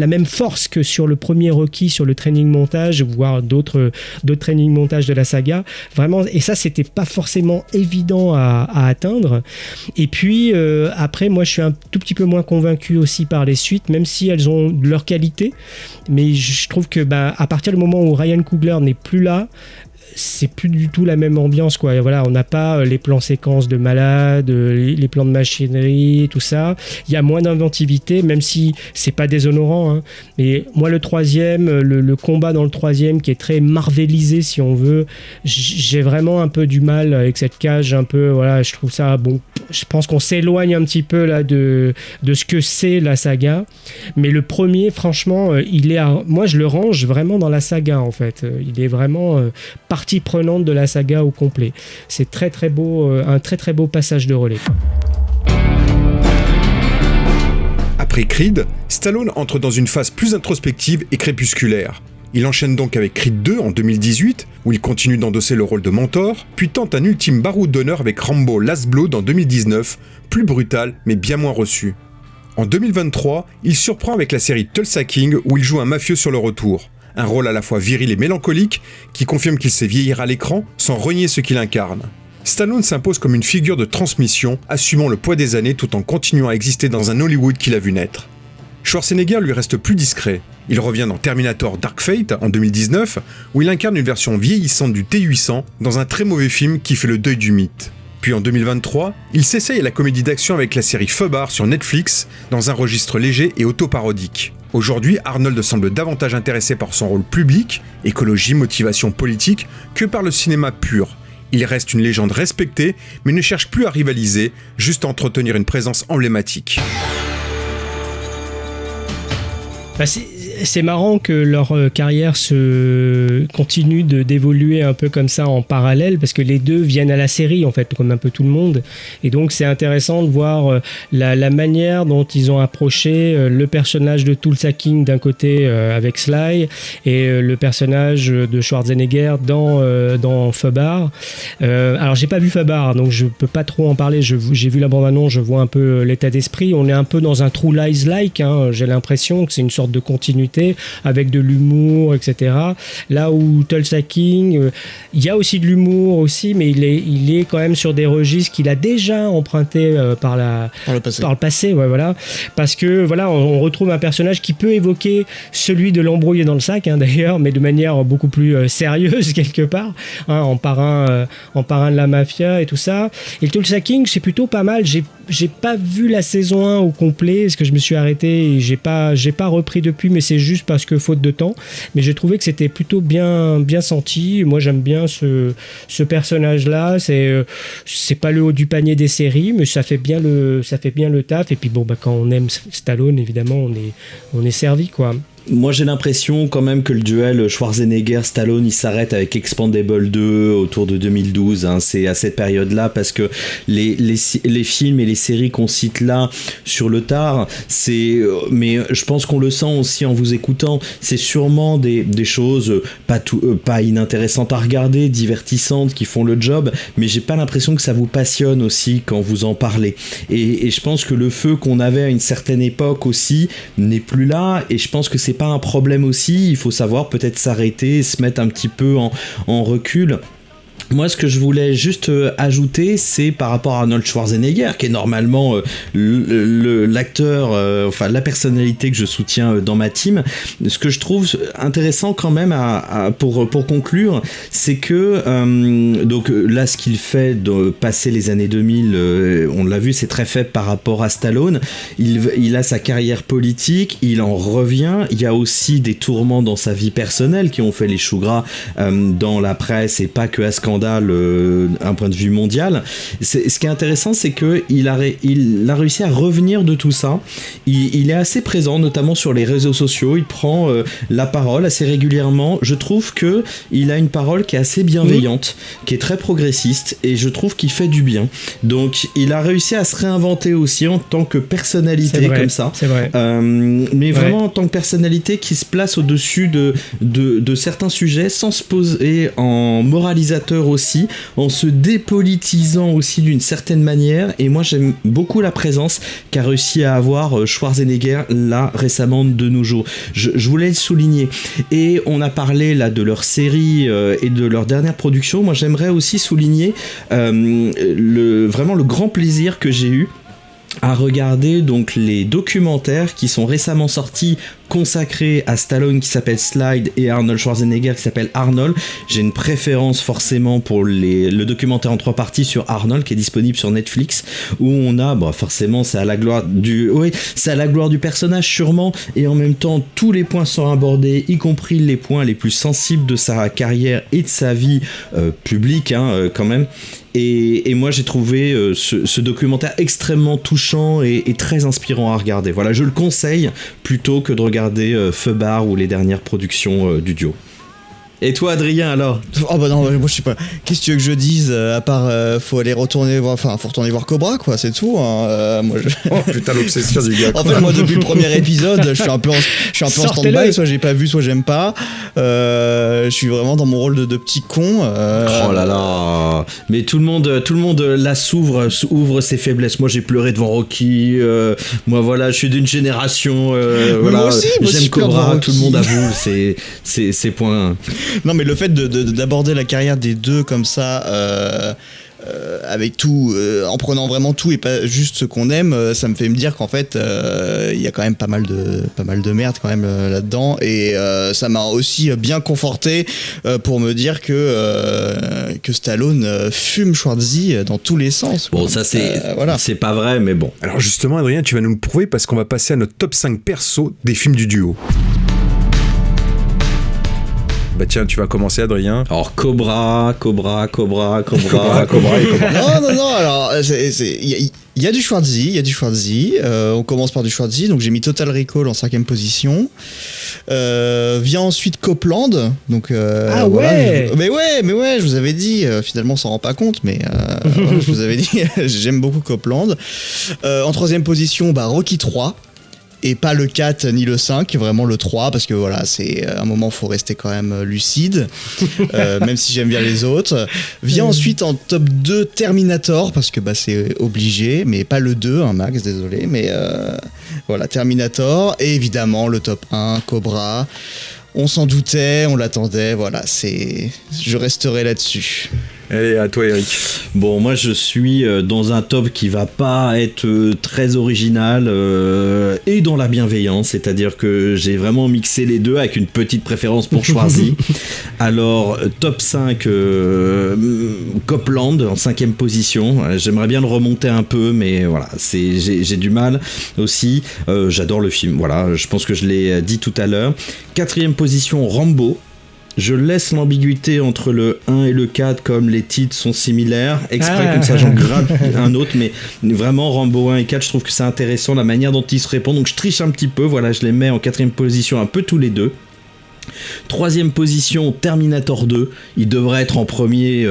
même force que sur le premier Rocky, sur le training montage, voire d'autres training montage de la saga, vraiment. Et ça, c'était pas forcément évident à atteindre. Et puis après, moi je suis un tout petit peu moins convaincu aussi par les suites, même si elles ont leur qualité, mais je trouve que à partir du moment où Ryan Coogler n'est plus là, c'est plus du tout la même ambiance, quoi. Voilà, on n'a pas les plans séquences de malades, les plans de machinerie, tout ça. Il y a moins d'inventivité, même si c'est pas déshonorant, hein. Mais moi, le troisième, le combat dans le troisième, qui est très marvelisé, si on veut, j'ai vraiment un peu du mal avec cette cage, un peu, voilà, je trouve ça, bon, je pense qu'on s'éloigne un petit peu là de ce que c'est la saga. Mais le premier, franchement, moi je le range vraiment dans la saga, en fait. Il est vraiment partie prenante de la saga au complet. C'est très très beau, un très très beau passage de relais. Après Creed, Stallone entre dans une phase plus introspective et crépusculaire. Il enchaîne donc avec Creed 2 en 2018, où il continue d'endosser le rôle de mentor, puis tente un ultime baroud d'honneur avec Rambo Last Blood en 2019, plus brutal mais bien moins reçu. En 2023, il surprend avec la série Tulsa King, où il joue un mafieux sur le retour. Un rôle à la fois viril et mélancolique, qui confirme qu'il sait vieillir à l'écran sans renier ce qu'il incarne. Stallone s'impose comme une figure de transmission, assumant le poids des années tout en continuant à exister dans un Hollywood qu'il a vu naître. Schwarzenegger lui reste plus discret. Il revient dans Terminator Dark Fate en 2019, où il incarne une version vieillissante du T-800 dans un très mauvais film qui fait le deuil du mythe. Puis en 2023, il s'essaye à la comédie d'action avec la série Fubar sur Netflix, dans un registre léger et autoparodique. Aujourd'hui, Arnold semble davantage intéressé par son rôle public, écologie, motivation politique, que par le cinéma pur. Il reste une légende respectée, mais ne cherche plus à rivaliser, juste à entretenir une présence emblématique. Bah c'est marrant que leur carrière se continue d'évoluer un peu comme ça en parallèle, parce que les deux viennent à la série en fait, comme un peu tout le monde, et donc c'est intéressant de voir la manière dont ils ont approché le personnage de Tulsa King d'un côté avec Sly, et le personnage de Schwarzenegger dans Fubar. Alors j'ai pas vu Fubar, donc je peux pas trop en parler. J'ai vu la bande-annonce, je vois un peu l'état d'esprit. On est un peu dans un True Lies-like, hein. J'ai l'impression que c'est une sorte de continuité avec de l'humour, etc. Là où Tulsa King, il y a aussi de l'humour aussi, mais il est quand même sur des registres qu'il a déjà emprunté par le passé, ouais, voilà. Parce que voilà, on retrouve un personnage qui peut évoquer celui de l'embrouillé dans le sac, hein, d'ailleurs, mais de manière beaucoup plus sérieuse quelque part, hein, en parrain de la mafia et tout ça. Et le Tulsa King, c'est plutôt pas mal. J'ai pas vu la saison 1 au complet, parce que je me suis arrêté et j'ai pas repris depuis, mais c'est juste parce que faute de temps. Mais j'ai trouvé que c'était plutôt bien senti. Moi, j'aime bien ce personnage-là. C'est pas le haut du panier des séries, mais ça fait bien le taf. Et puis bon, bah, quand on aime Stallone, évidemment, on est servi, quoi. Moi j'ai l'impression quand même que le duel Schwarzenegger-Stallone il s'arrête avec Expendables 2 autour de 2012, hein. C'est à cette période-là, parce que les films et les séries qu'on cite là sur le tard, mais je pense qu'on le sent aussi en vous écoutant, c'est sûrement des choses pas inintéressantes à regarder, divertissantes, qui font le job, mais j'ai pas l'impression que ça vous passionne aussi quand vous en parlez. Et je pense que le feu qu'on avait à une certaine époque aussi n'est plus là, et je pense que c'est pas un problème aussi, il faut savoir peut-être s'arrêter, se mettre un petit peu en recul. Moi, ce que je voulais juste ajouter, c'est par rapport à Arnold Schwarzenegger, qui est normalement l'acteur, enfin la personnalité que je soutiens dans ma team. Ce que je trouve intéressant quand même pour conclure, c'est que donc là, ce qu'il fait de passer les années 2000, on l'a vu, c'est très faible par rapport à Stallone. Il a sa carrière politique, il en revient. Il y a aussi des tourments dans sa vie personnelle qui ont fait les choux gras dans la presse, et pas que à scandale un point de vue mondial. Ce qui est intéressant, c'est qu'il a réussi à revenir de tout ça. Il est assez présent, notamment sur les réseaux sociaux. Il prend la parole assez régulièrement. Je trouve qu'il a une parole qui est assez bienveillante, qui est très progressiste, et je trouve qu'il fait du bien. Donc il a réussi à se réinventer aussi en tant que personnalité, comme ça. C'est vrai. Mais vraiment en tant que personnalité qui se place au-dessus de certains sujets, sans se poser en moralisateur aussi, en se dépolitisant aussi d'une certaine manière. Et moi j'aime beaucoup la présence qu'a réussi à avoir Schwarzenegger là récemment de nos jours. Je voulais le souligner. Et on a parlé là de leur série et de leur dernière production. Moi j'aimerais aussi souligner vraiment le grand plaisir que j'ai eu à regarder donc les documentaires qui sont récemment sortis consacrés à Stallone, qui s'appelle Slide, et Arnold Schwarzenegger qui s'appelle Arnold. J'ai une préférence forcément pour le documentaire en 3 parties sur Arnold qui est disponible sur Netflix, où on a forcément c'est à la gloire du personnage sûrement, et en même temps tous les points sont abordés, y compris les points les plus sensibles de sa carrière et de sa vie publique quand même. Et moi j'ai trouvé ce documentaire extrêmement touchant et très inspirant à regarder. Voilà, je le conseille plutôt que de regarder Fubar ou les dernières productions du duo. Et toi Adrien alors? Oh bah non, moi je sais pas. Qu'est-ce que tu veux que je dise à part faut retourner voir Cobra, quoi, c'est tout. Moi, Oh putain, l'obsession du gars. En fait, moi depuis le premier épisode, je suis un peu en stand-by, soit j'ai pas vu, soit j'aime pas. Je suis vraiment dans mon rôle de petit con. Oh là là. Mais tout le monde là ouvre ses faiblesses. Moi j'ai pleuré devant Rocky. Moi voilà, je suis d'une génération. Voilà, moi aussi, j'aime Cobra. Tout le monde avoue ces points. Non, mais le fait d'aborder la carrière des deux comme ça, avec tout, en prenant vraiment tout et pas juste ce qu'on aime, ça me fait me dire qu'en fait, il y a quand même pas mal de merde quand même là-dedans, et ça m'a aussi bien conforté pour me dire que Stallone fume Schwarzy dans tous les sens. Bon, ça c'est pas vrai, mais bon. Alors justement, Adrien, tu vas nous le prouver parce qu'on va passer à notre top 5 perso des films du duo. Bah tiens, tu vas commencer, Adrien. Alors Cobra. Non, alors il y a du Schwarzy, on commence par du Schwarzy, donc j'ai mis Total Recall en 5ème position. Vient ensuite Copland, donc ah voilà, ouais. mais ouais, je vous avais dit, finalement on s'en rend pas compte, mais voilà, je vous avais dit, j'aime beaucoup Copland. En 3ème position, Rocky 3. Et pas le 4 ni le 5, vraiment le 3, parce que voilà, c'est un moment, faut rester quand même lucide, même si j'aime bien les autres. Vient ensuite en top 2 Terminator, parce que c'est obligé, mais pas le 2, Max, désolé, mais voilà, Terminator. Et évidemment, le top 1, Cobra. On s'en doutait, on l'attendait, voilà, je resterai là-dessus. Allez, à toi, Eric. Bon, moi je suis dans un top qui va pas être très original et dans la bienveillance, c'est-à-dire que j'ai vraiment mixé les deux avec une petite préférence pour Schwarzy. Alors, top 5, Copland en 5ème position. J'aimerais bien le remonter un peu, mais voilà, j'ai du mal aussi. J'adore le film, voilà, je pense que je l'ai dit tout à l'heure. 4ème position, Rambo. Je laisse l'ambiguïté entre le 1 et le 4 comme les titres sont similaires, exprès comme ça j'en gratte un autre, mais vraiment Rambo 1 et 4, je trouve que c'est intéressant la manière dont ils se répondent, donc je triche un petit peu, voilà, je les mets en 4ème position un peu tous les deux. 3ème position, Terminator 2, il devrait être en premier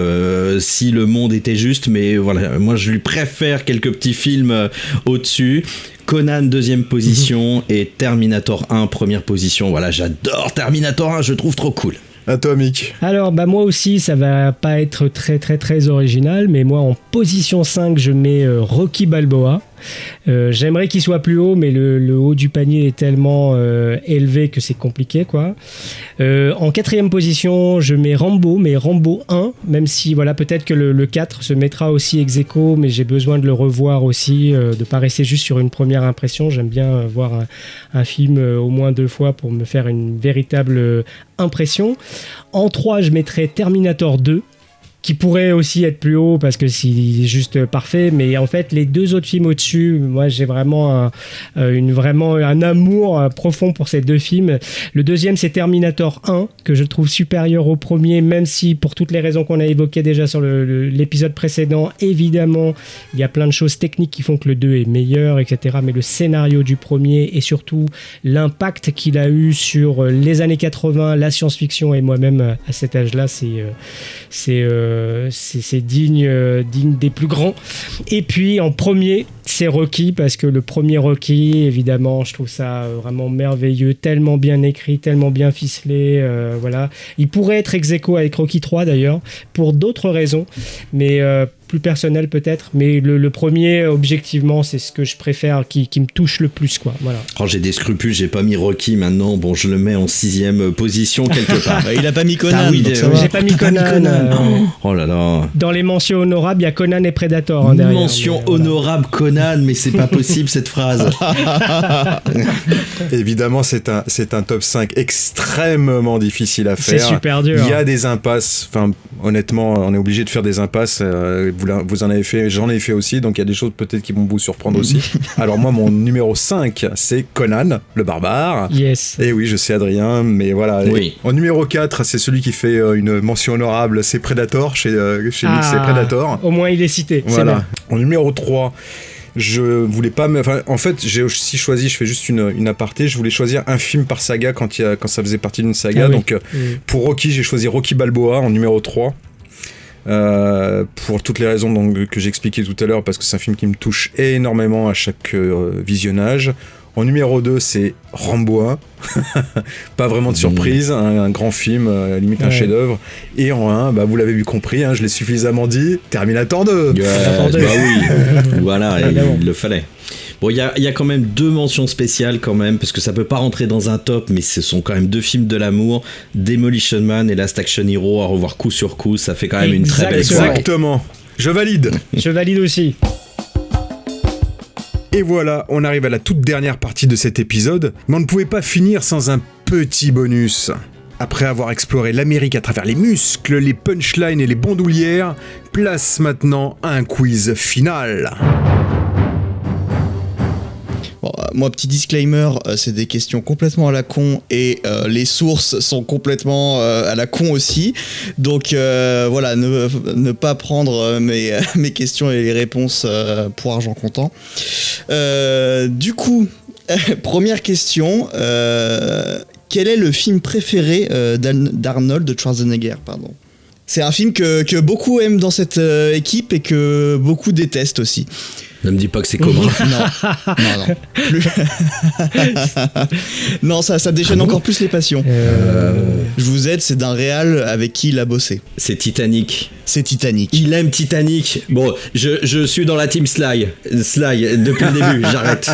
si le monde était juste, mais voilà, moi je lui préfère quelques petits films au-dessus. Conan 2ème position et Terminator 1 première position, voilà, j'adore Terminator 1, je le trouve trop cool. À toi, Mick. Alors, moi aussi, ça va pas être très très très original, mais moi en position 5, je mets Rocky Balboa. J'aimerais qu'il soit plus haut, mais le haut du panier est tellement élevé que c'est compliqué, quoi. En 4ème position, je mets Rambo, mais Rambo 1, même si voilà, peut-être que le 4 se mettra aussi ex aequo, mais j'ai besoin de le revoir aussi, de pas rester juste sur une première impression. J'aime bien voir un film au moins 2 fois pour me faire une véritable impression. En 3, je mettrais Terminator 2. Qui pourrait aussi être plus haut parce que c'est juste parfait, mais en fait les 2 autres films au-dessus, moi j'ai vraiment un amour profond pour ces 2 films. Le deuxième, c'est Terminator 1, que je trouve supérieur au premier, même si pour toutes les raisons qu'on a évoquées déjà sur l'épisode précédent, évidemment il y a plein de choses techniques qui font que le 2 est meilleur, etc. Mais le scénario du premier et surtout l'impact qu'il a eu sur les années 80, la science-fiction, et moi-même à cet âge-là, c'est digne des plus grands. Et puis en premier, c'est Rocky, parce que le premier Rocky, évidemment, je trouve ça vraiment merveilleux, tellement bien écrit, tellement bien ficelé, voilà. Il pourrait être ex aequo avec Rocky 3 d'ailleurs, pour d'autres raisons, mais plus personnel peut-être, mais le premier, objectivement, c'est ce que je préfère, qui me touche le plus, quoi. Voilà. Oh, j'ai des scrupules, j'ai pas mis Rocky maintenant, bon, je le mets en 6ème position quelque part. Il a pas mis Conan. J'ai pas mis Conan. Oh là là. Dans les mentions honorables, il y a Conan et Predator derrière. Mention honorable Conan, mais c'est pas possible cette phrase. Évidemment, c'est un top 5 extrêmement difficile à faire. C'est super dur. Il y a des impasses, enfin honnêtement, on est obligé de faire des impasses. Vous en avez fait, j'en ai fait aussi, donc il y a des choses peut-être qui vont vous surprendre aussi. Alors moi, mon numéro 5, c'est Conan, le barbare. Yes. Et oui, je sais, Adrien, mais voilà. Oui. En numéro 4, c'est celui qui fait une mention honorable, c'est Predator, chez Mick, c'est Predator. Au moins, il est cité. Voilà. En numéro 3, je voulais pas en fait, j'ai aussi choisi, je fais juste une aparté, je voulais choisir un film par saga quand ça faisait partie d'une saga. Donc pour Rocky, j'ai choisi Rocky Balboa en numéro 3. Pour toutes les raisons que j'ai expliquées tout à l'heure, parce que c'est un film qui me touche énormément à chaque visionnage. En numéro 2, c'est Rambo 1. Pas vraiment de surprise, un grand film, limite un chef-d'œuvre. Et en 1, vous l'avez vu compris, je l'ai suffisamment dit, Terminator 2. Bah oui, voilà, il le fallait. Bon, il y a quand même 2 mentions spéciales quand même, parce que ça peut pas rentrer dans un top, mais ce sont quand même 2 films de l'amour, Demolition Man et Last Action Hero, à revoir coup sur coup, ça fait quand même une très belle soirée. Exactement. Je valide. Je valide aussi. Et voilà, on arrive à la toute dernière partie de cet épisode, mais on ne pouvait pas finir sans un petit bonus. Après avoir exploré l'Amérique à travers les muscles, les punchlines et les bandoulières, place maintenant à un quiz final. Bon, moi, petit disclaimer, c'est des questions complètement à la con et les sources sont complètement à la con aussi. Donc voilà, ne pas prendre mes questions et les réponses pour argent comptant. Du coup, première question. Quel est le film préféré d'Arnold Schwarzenegger, pardon. C'est un film que beaucoup aiment dans cette équipe et que beaucoup détestent aussi. Ne me dis pas que c'est Cobra. Non. Plus... non, ça déchaîne encore plus les passions. Je vous aide, c'est d'un réal avec qui il a bossé. C'est Titanic. C'est Titanic. Il aime Titanic. Bon, je suis dans la team Sly. Sly, depuis le début, j'arrête.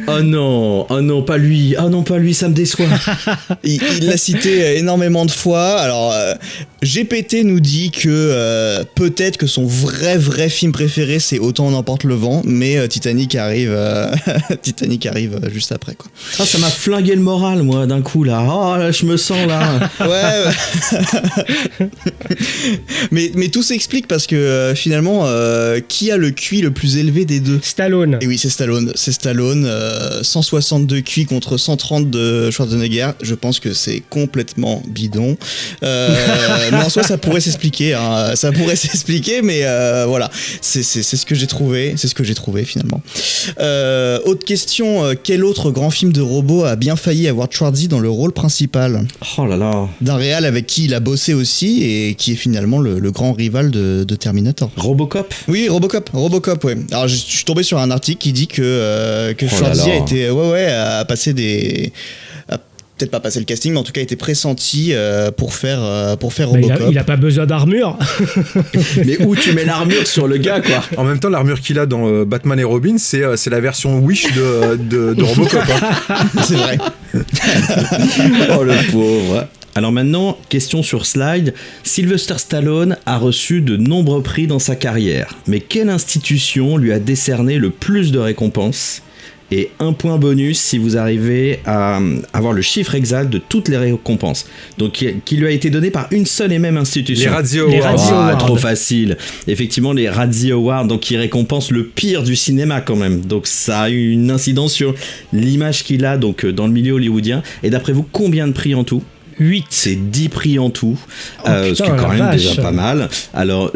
Oh non, pas lui. Oh non, pas lui, ça me déçoit. Il l'a cité énormément de fois. Alors, GPT nous dit que peut-être que son vrai film préféré, c'est Autant on emporte le vent, mais Titanic arrive juste après, quoi. Ah, ça m'a flingué le moral, moi, d'un coup, là. Oh, là, je me sens, là. Ouais. mais tout s'explique parce que finalement, qui a le QI le plus élevé des deux? Stallone. Et oui, c'est Stallone. 162 QI contre 130 de Schwarzenegger. Je pense que c'est complètement bidon. Mais en soi, ça pourrait s'expliquer. Hein. Ça pourrait s'expliquer, mais voilà. C'est ce que j'ai trouvé. C'est ce que j'ai trouvé finalement. Autre question. Quel autre grand film de robot a bien failli avoir Schwarzy dans le rôle principal? Oh là là. D'un réal avec qui il a bossé aussi et qui est finalement le grand rival de Terminator. Robocop? Oui, Robocop, ouais. Alors, je suis tombé sur un article qui dit que Schwarzy a été, a passé des... peut-être pas passé le casting, mais en tout cas a été pressenti pour faire Robocop. Il a pas besoin d'armure. Mais où tu mets l'armure sur le gars, quoi? En même temps, l'armure qu'il a dans Batman et Robin, c'est la version Wish de Robocop. Hein. C'est vrai. Oh le pauvre. Alors maintenant, question sur slide. Sylvester Stallone a reçu de nombreux prix dans sa carrière. Mais quelle institution lui a décerné le plus de récompenses? Et un point bonus si vous arrivez à avoir le chiffre exact de toutes les récompenses. Donc qui lui a été donné par une seule et même institution. Les Razzie Awards. Trop facile. Effectivement, les Razzie Awards, donc qui récompensent le pire du cinéma quand même. Donc ça a eu une incidence sur l'image qu'il a donc dans le milieu hollywoodien. Et d'après vous, combien de prix en tout? 8. C'est 10 prix en tout, putain, ce qui est quand même vache. déjà pas mal. Alors,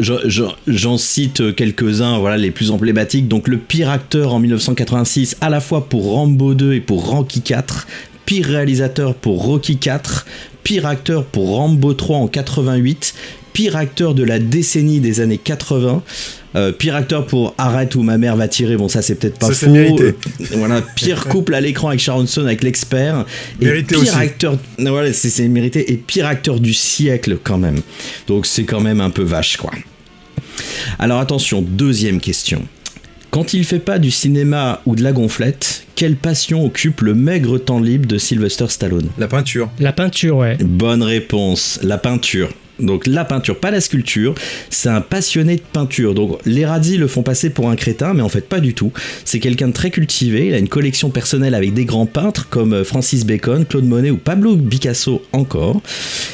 j'en cite quelques-uns, voilà, les plus emblématiques. Donc, le pire acteur en 1986, à la fois pour Rambo 2 et pour Rocky 4. Pire réalisateur pour Rocky 4. Pire acteur pour Rambo 3 en 88. Pire acteur de la décennie des années 80. Pire acteur pour Arrête ou ma mère va tirer, bon ça c'est peut-être pas ça, faux. C'est mérité. Voilà, pire couple à l'écran avec Sharon Stone avec l'expert. Et mérité pire aussi. acteur, voilà, c'est mérité. Et pire acteur du siècle quand même. Donc c'est quand même un peu vache quoi. Alors attention, deuxième question. Quand il fait pas du cinéma ou de la gonflette, quelle passion occupe le maigre temps libre de Sylvester Stallone? La peinture. La peinture, ouais. Bonne réponse, la peinture. Donc la peinture, pas la sculpture, c'est un passionné de peinture. Donc les Razzie le font passer pour un crétin, mais en fait pas du tout. C'est quelqu'un de très cultivé, il a une collection personnelle avec des grands peintres comme Francis Bacon, Claude Monet ou Pablo Picasso encore.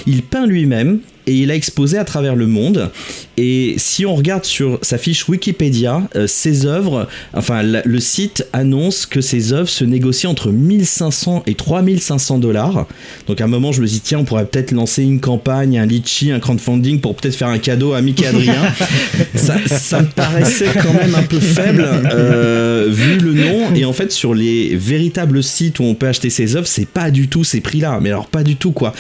Il peint lui-même et il a exposé à travers le monde. Et si on regarde sur sa fiche Wikipédia, ses œuvres, enfin le site annonce que ses œuvres se négocient entre 1500 et 3500 $. Donc à un moment je me dis tiens on pourrait peut-être lancer une campagne, un litchi, un crowdfunding pour peut-être faire un cadeau à Mick et Adrien. ça me paraissait quand même un peu faible vu le nom. Et en fait sur les véritables sites où on peut acheter ses œuvres, c'est pas du tout ces prix-là. Mais alors pas du tout quoi.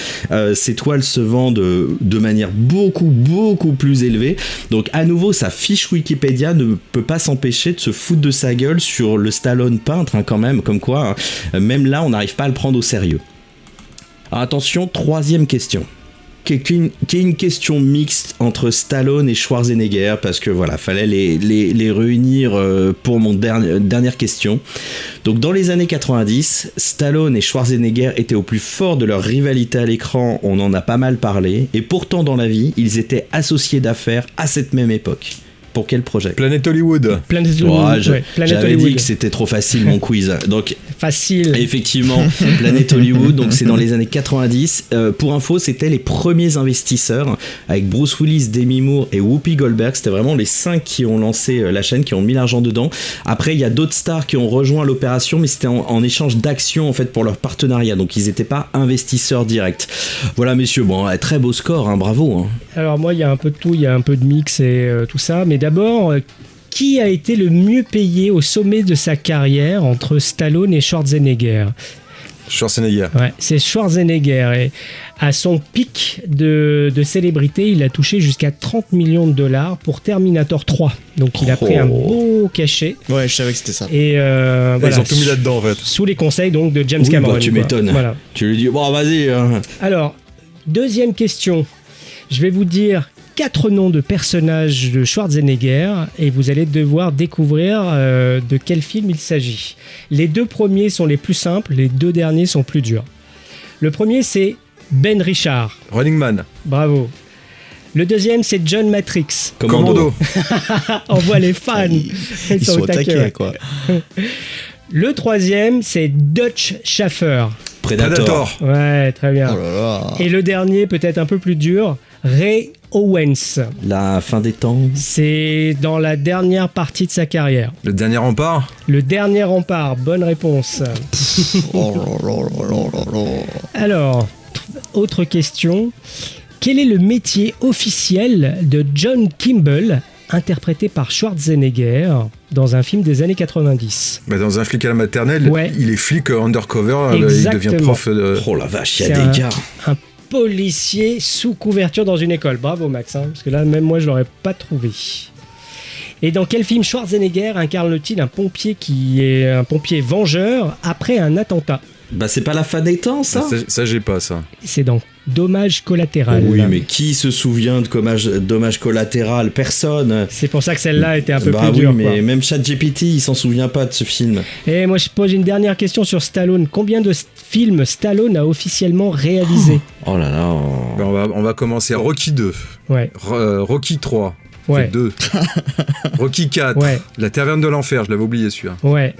Ces toiles se vendent de manière beaucoup plus élevée. Donc à nouveau sa fiche Wikipédia ne peut pas s'empêcher de se foutre de sa gueule sur le Stallone peintre hein, quand même, comme quoi même là on n'arrive pas à le prendre au sérieux. Alors attention, troisième question qui est une question mixte entre Stallone et Schwarzenegger parce que voilà, fallait les réunir pour mon dernière question. Donc dans les années 90, Stallone et Schwarzenegger étaient au plus fort de leur rivalité à l'écran, on en a pas mal parlé, et pourtant dans la vie, ils étaient associés d'affaires à cette même époque. pour quel projet? Planète Hollywood. Planète J'avais Hollywood. dit que c'était trop facile mon quiz. Donc facile. Effectivement, Planète Hollywood, donc c'est dans les années 90. Pour info, c'était les premiers investisseurs avec Bruce Willis, Demi Moore et Whoopi Goldberg. C'était vraiment les 5 qui ont lancé la chaîne, qui ont mis l'argent dedans. Après, il y a d'autres stars qui ont rejoint l'opération, mais c'était en échange d'actions en fait pour leur partenariat. Donc ils n'étaient pas investisseurs directs. Voilà, messieurs, bon, très beau score, hein, bravo. Hein. Alors moi, il y a un peu de tout, il y a un peu de mix et tout ça. Mais d'abord, qui a été le mieux payé au sommet de sa carrière entre Stallone et Schwarzenegger? Schwarzenegger. Ouais, c'est Schwarzenegger. Et à son pic de célébrité, il a touché jusqu'à 30 millions de dollars pour Terminator 3. Donc il a pris un beau cachet. Ouais, je savais que c'était ça. Et voilà, ils ont tout mis là-dedans en fait. Sous les conseils donc de James Cameron. Bah, tu m'étonnes. Voilà. Tu lui dis, bon, vas-y. Hein. Alors, deuxième question. Je vais vous dire 4 noms de personnages de Schwarzenegger et vous allez devoir découvrir de quel film il s'agit. Les 2 premiers sont les plus simples, les 2 derniers sont plus durs. Le premier, c'est Ben Richard. Running Man. Bravo. Le deuxième, c'est John Matrix. Commando. On voit les fans. Ils sont au taquet, quoi. Le troisième, c'est Dutch Schaffer. Predator. Ouais, très bien. Oh là là. Et le dernier, peut-être un peu plus dur, Ray Owens. La fin des temps. C'est dans la dernière partie de sa carrière. Le dernier rempart. Le dernier rempart, bonne réponse. Alors, autre question. Quel est le métier officiel de John Kimball, interprété par Schwarzenegger dans un film des années 90? Bah, dans un flic à la maternelle, Ouais. il est flic undercover, il Exactement. devient prof de... Oh la vache, il y C'est a des gars. un policier sous couverture dans une école. Bravo Max, hein, parce que là même moi je l'aurais pas trouvé. Et dans quel film Schwarzenegger incarne-t-il un pompier qui est un pompier vengeur après un attentat? Bah c'est pas la fin des temps ça. Ça j'ai pas ça. C'est dans Dommage collatéral. Oui, mais qui se souvient de dommage collatéral? Personne. C'est pour ça que celle-là était un peu bah plus oui, dure. mais Quoi. même ChatGPT, il s'en souvient pas de ce film. Et moi je pose une dernière question sur Stallone. Combien de films Stallone a officiellement réalisé? Oh là là. Bah, on va commencer. Rocky 2. Ouais. Rocky 3. Ouais. 2. Rocky 4. Ouais. La Taverne de l'Enfer, je l'avais oublié celui-là. Ouais.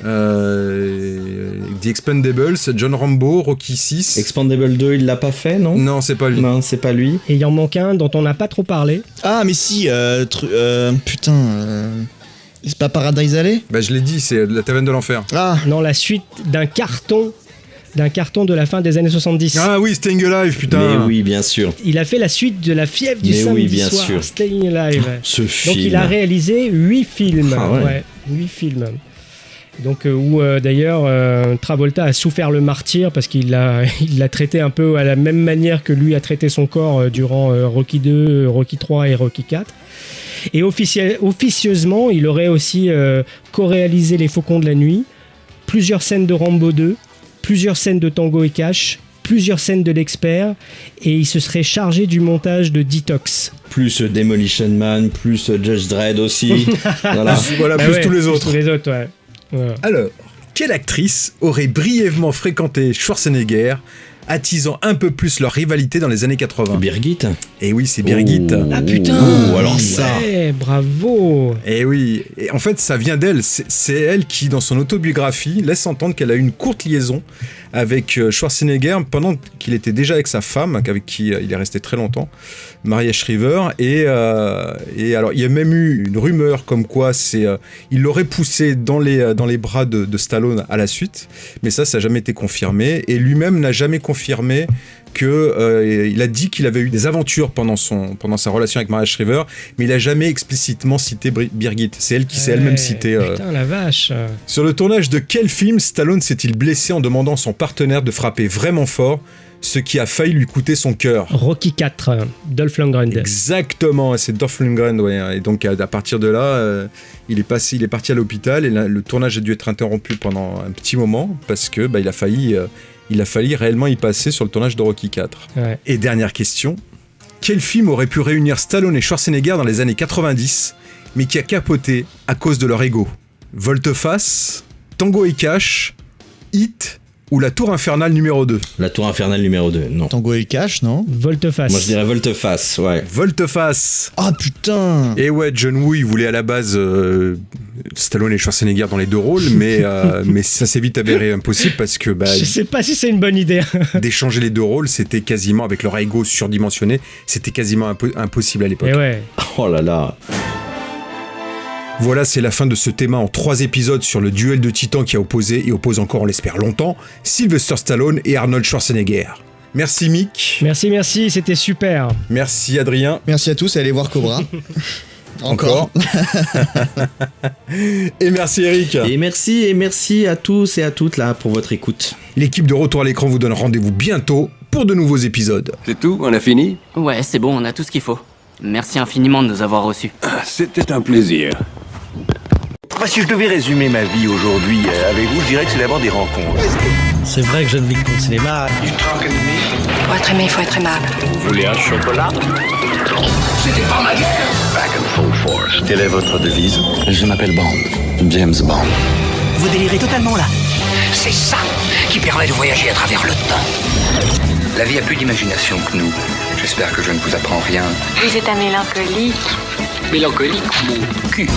The Expendables, John Rambo, Rocky 6. Expandable 2, il l'a pas fait, non? Non, c'est pas lui. Non, c'est pas lui. Et il en manque un dont on n'a pas trop parlé. Ah, mais si, putain. C'est pas Paradise Alley? Bah, je l'ai dit, c'est La Taverne de l'Enfer. Ah. Non, la suite d'un carton de la fin des années 70. Ah oui, Staying Alive, putain. Mais oui, bien sûr. Il a fait la suite de La Fièvre du Mais samedi oui, bien soir, sûr. Staying Alive. Ce Donc film. il a réalisé 8 films. Ah ouais. 8 films. Donc où d'ailleurs Travolta a souffert le martyre parce qu'il l'a traité un peu à la même manière que lui a traité son corps durant Rocky 2, Rocky 3 et Rocky 4. Et officieusement, il aurait aussi co-réalisé Les Faucons de la Nuit, plusieurs scènes de Rambo 2, plusieurs scènes de Tango et Cash, plusieurs scènes de L'Expert, et il se serait chargé du montage de Detox. Plus Demolition Man, plus Judge Dredd aussi. Voilà, voilà plus tous les autres. Tous les autres, ouais. Voilà. Alors, quelle actrice aurait brièvement fréquenté Schwarzenegger, attisant un peu plus leur rivalité dans les années 80? Birgit. Et oui, c'est Birgit. Ah putain. Alors ça. Ouais, bravo. Et oui, et en fait ça vient d'elle, c'est elle qui dans son autobiographie laisse entendre qu'elle a eu une courte liaison avec Schwarzenegger pendant qu'il était déjà avec sa femme, avec qui il est resté très longtemps, Maria Shriver, et alors il y a même eu une rumeur comme quoi il l'aurait poussé dans les bras de Stallone à la suite, mais ça n'a jamais été confirmé, et lui-même n'a jamais confirmé il a dit qu'il avait eu des aventures pendant sa relation avec Maria Shriver, mais il a jamais explicitement cité Birgit. C'est elle qui s'est elle-même citée. Putain la vache. Sur le tournage de quel film Stallone s'est-il blessé en demandant à son partenaire de frapper vraiment fort, ce qui a failli lui coûter son cœur? Rocky 4, Dolph Lundgren. Exactement, c'est Dolph Lundgren, ouais. Et donc à partir de là, il est parti à l'hôpital et le tournage a dû être interrompu pendant un petit moment parce que il a failli réellement y passer sur le tournage de Rocky 4. Ouais. Et dernière question, quel film aurait pu réunir Stallone et Schwarzenegger dans les années 90, mais qui a capoté à cause de leur ego? Volte-face, Tango et Cash, Hit ou la Tour Infernale numéro 2? La Tour Infernale numéro 2, non. Tango et Cash, non? Volte-face. Moi je dirais Volte-face, ouais. Volte-face. Ah putain. Et ouais, John Woo, il voulait à la base Stallone et Schwarzenegger dans les deux rôles, mais ça s'est vite avéré impossible parce que Je sais pas si c'est une bonne idée. d'échanger les deux rôles, c'était quasiment, avec leur ego surdimensionné, c'était quasiment impossible à l'époque. Et ouais. Oh là là. Voilà, c'est la fin de ce thème en 3 épisodes sur le duel de titans qui a opposé, et oppose encore, on l'espère longtemps, Sylvester Stallone et Arnold Schwarzenegger. Merci Mick. Merci, c'était super. Merci Adrien. Merci à tous, allez voir Cobra. Encore. Et merci Eric. Et merci à tous et à toutes là pour votre écoute. L'équipe de Retour à l'écran vous donne rendez-vous bientôt pour de nouveaux épisodes. C'est tout, on a fini? Ouais, c'est bon, on a tout ce qu'il faut. Merci infiniment de nous avoir reçus. C'était un plaisir. Si je devais résumer ma vie aujourd'hui avec vous, je dirais que c'est d'abord des rencontres. C'est vrai que je ne vis que pour le cinéma. Pour être aimé, il faut être aimable. Vous voulez un chocolat? C'était pas ma guerre. Back and full force. Quelle est votre devise? Je m'appelle Bond. James Bond. Vous délirez totalement là. C'est ça qui permet de voyager à travers le temps. La vie a plus d'imagination que nous. J'espère que je ne vous apprends rien. Vous êtes un mélancolique. Mélancolique, mon cul.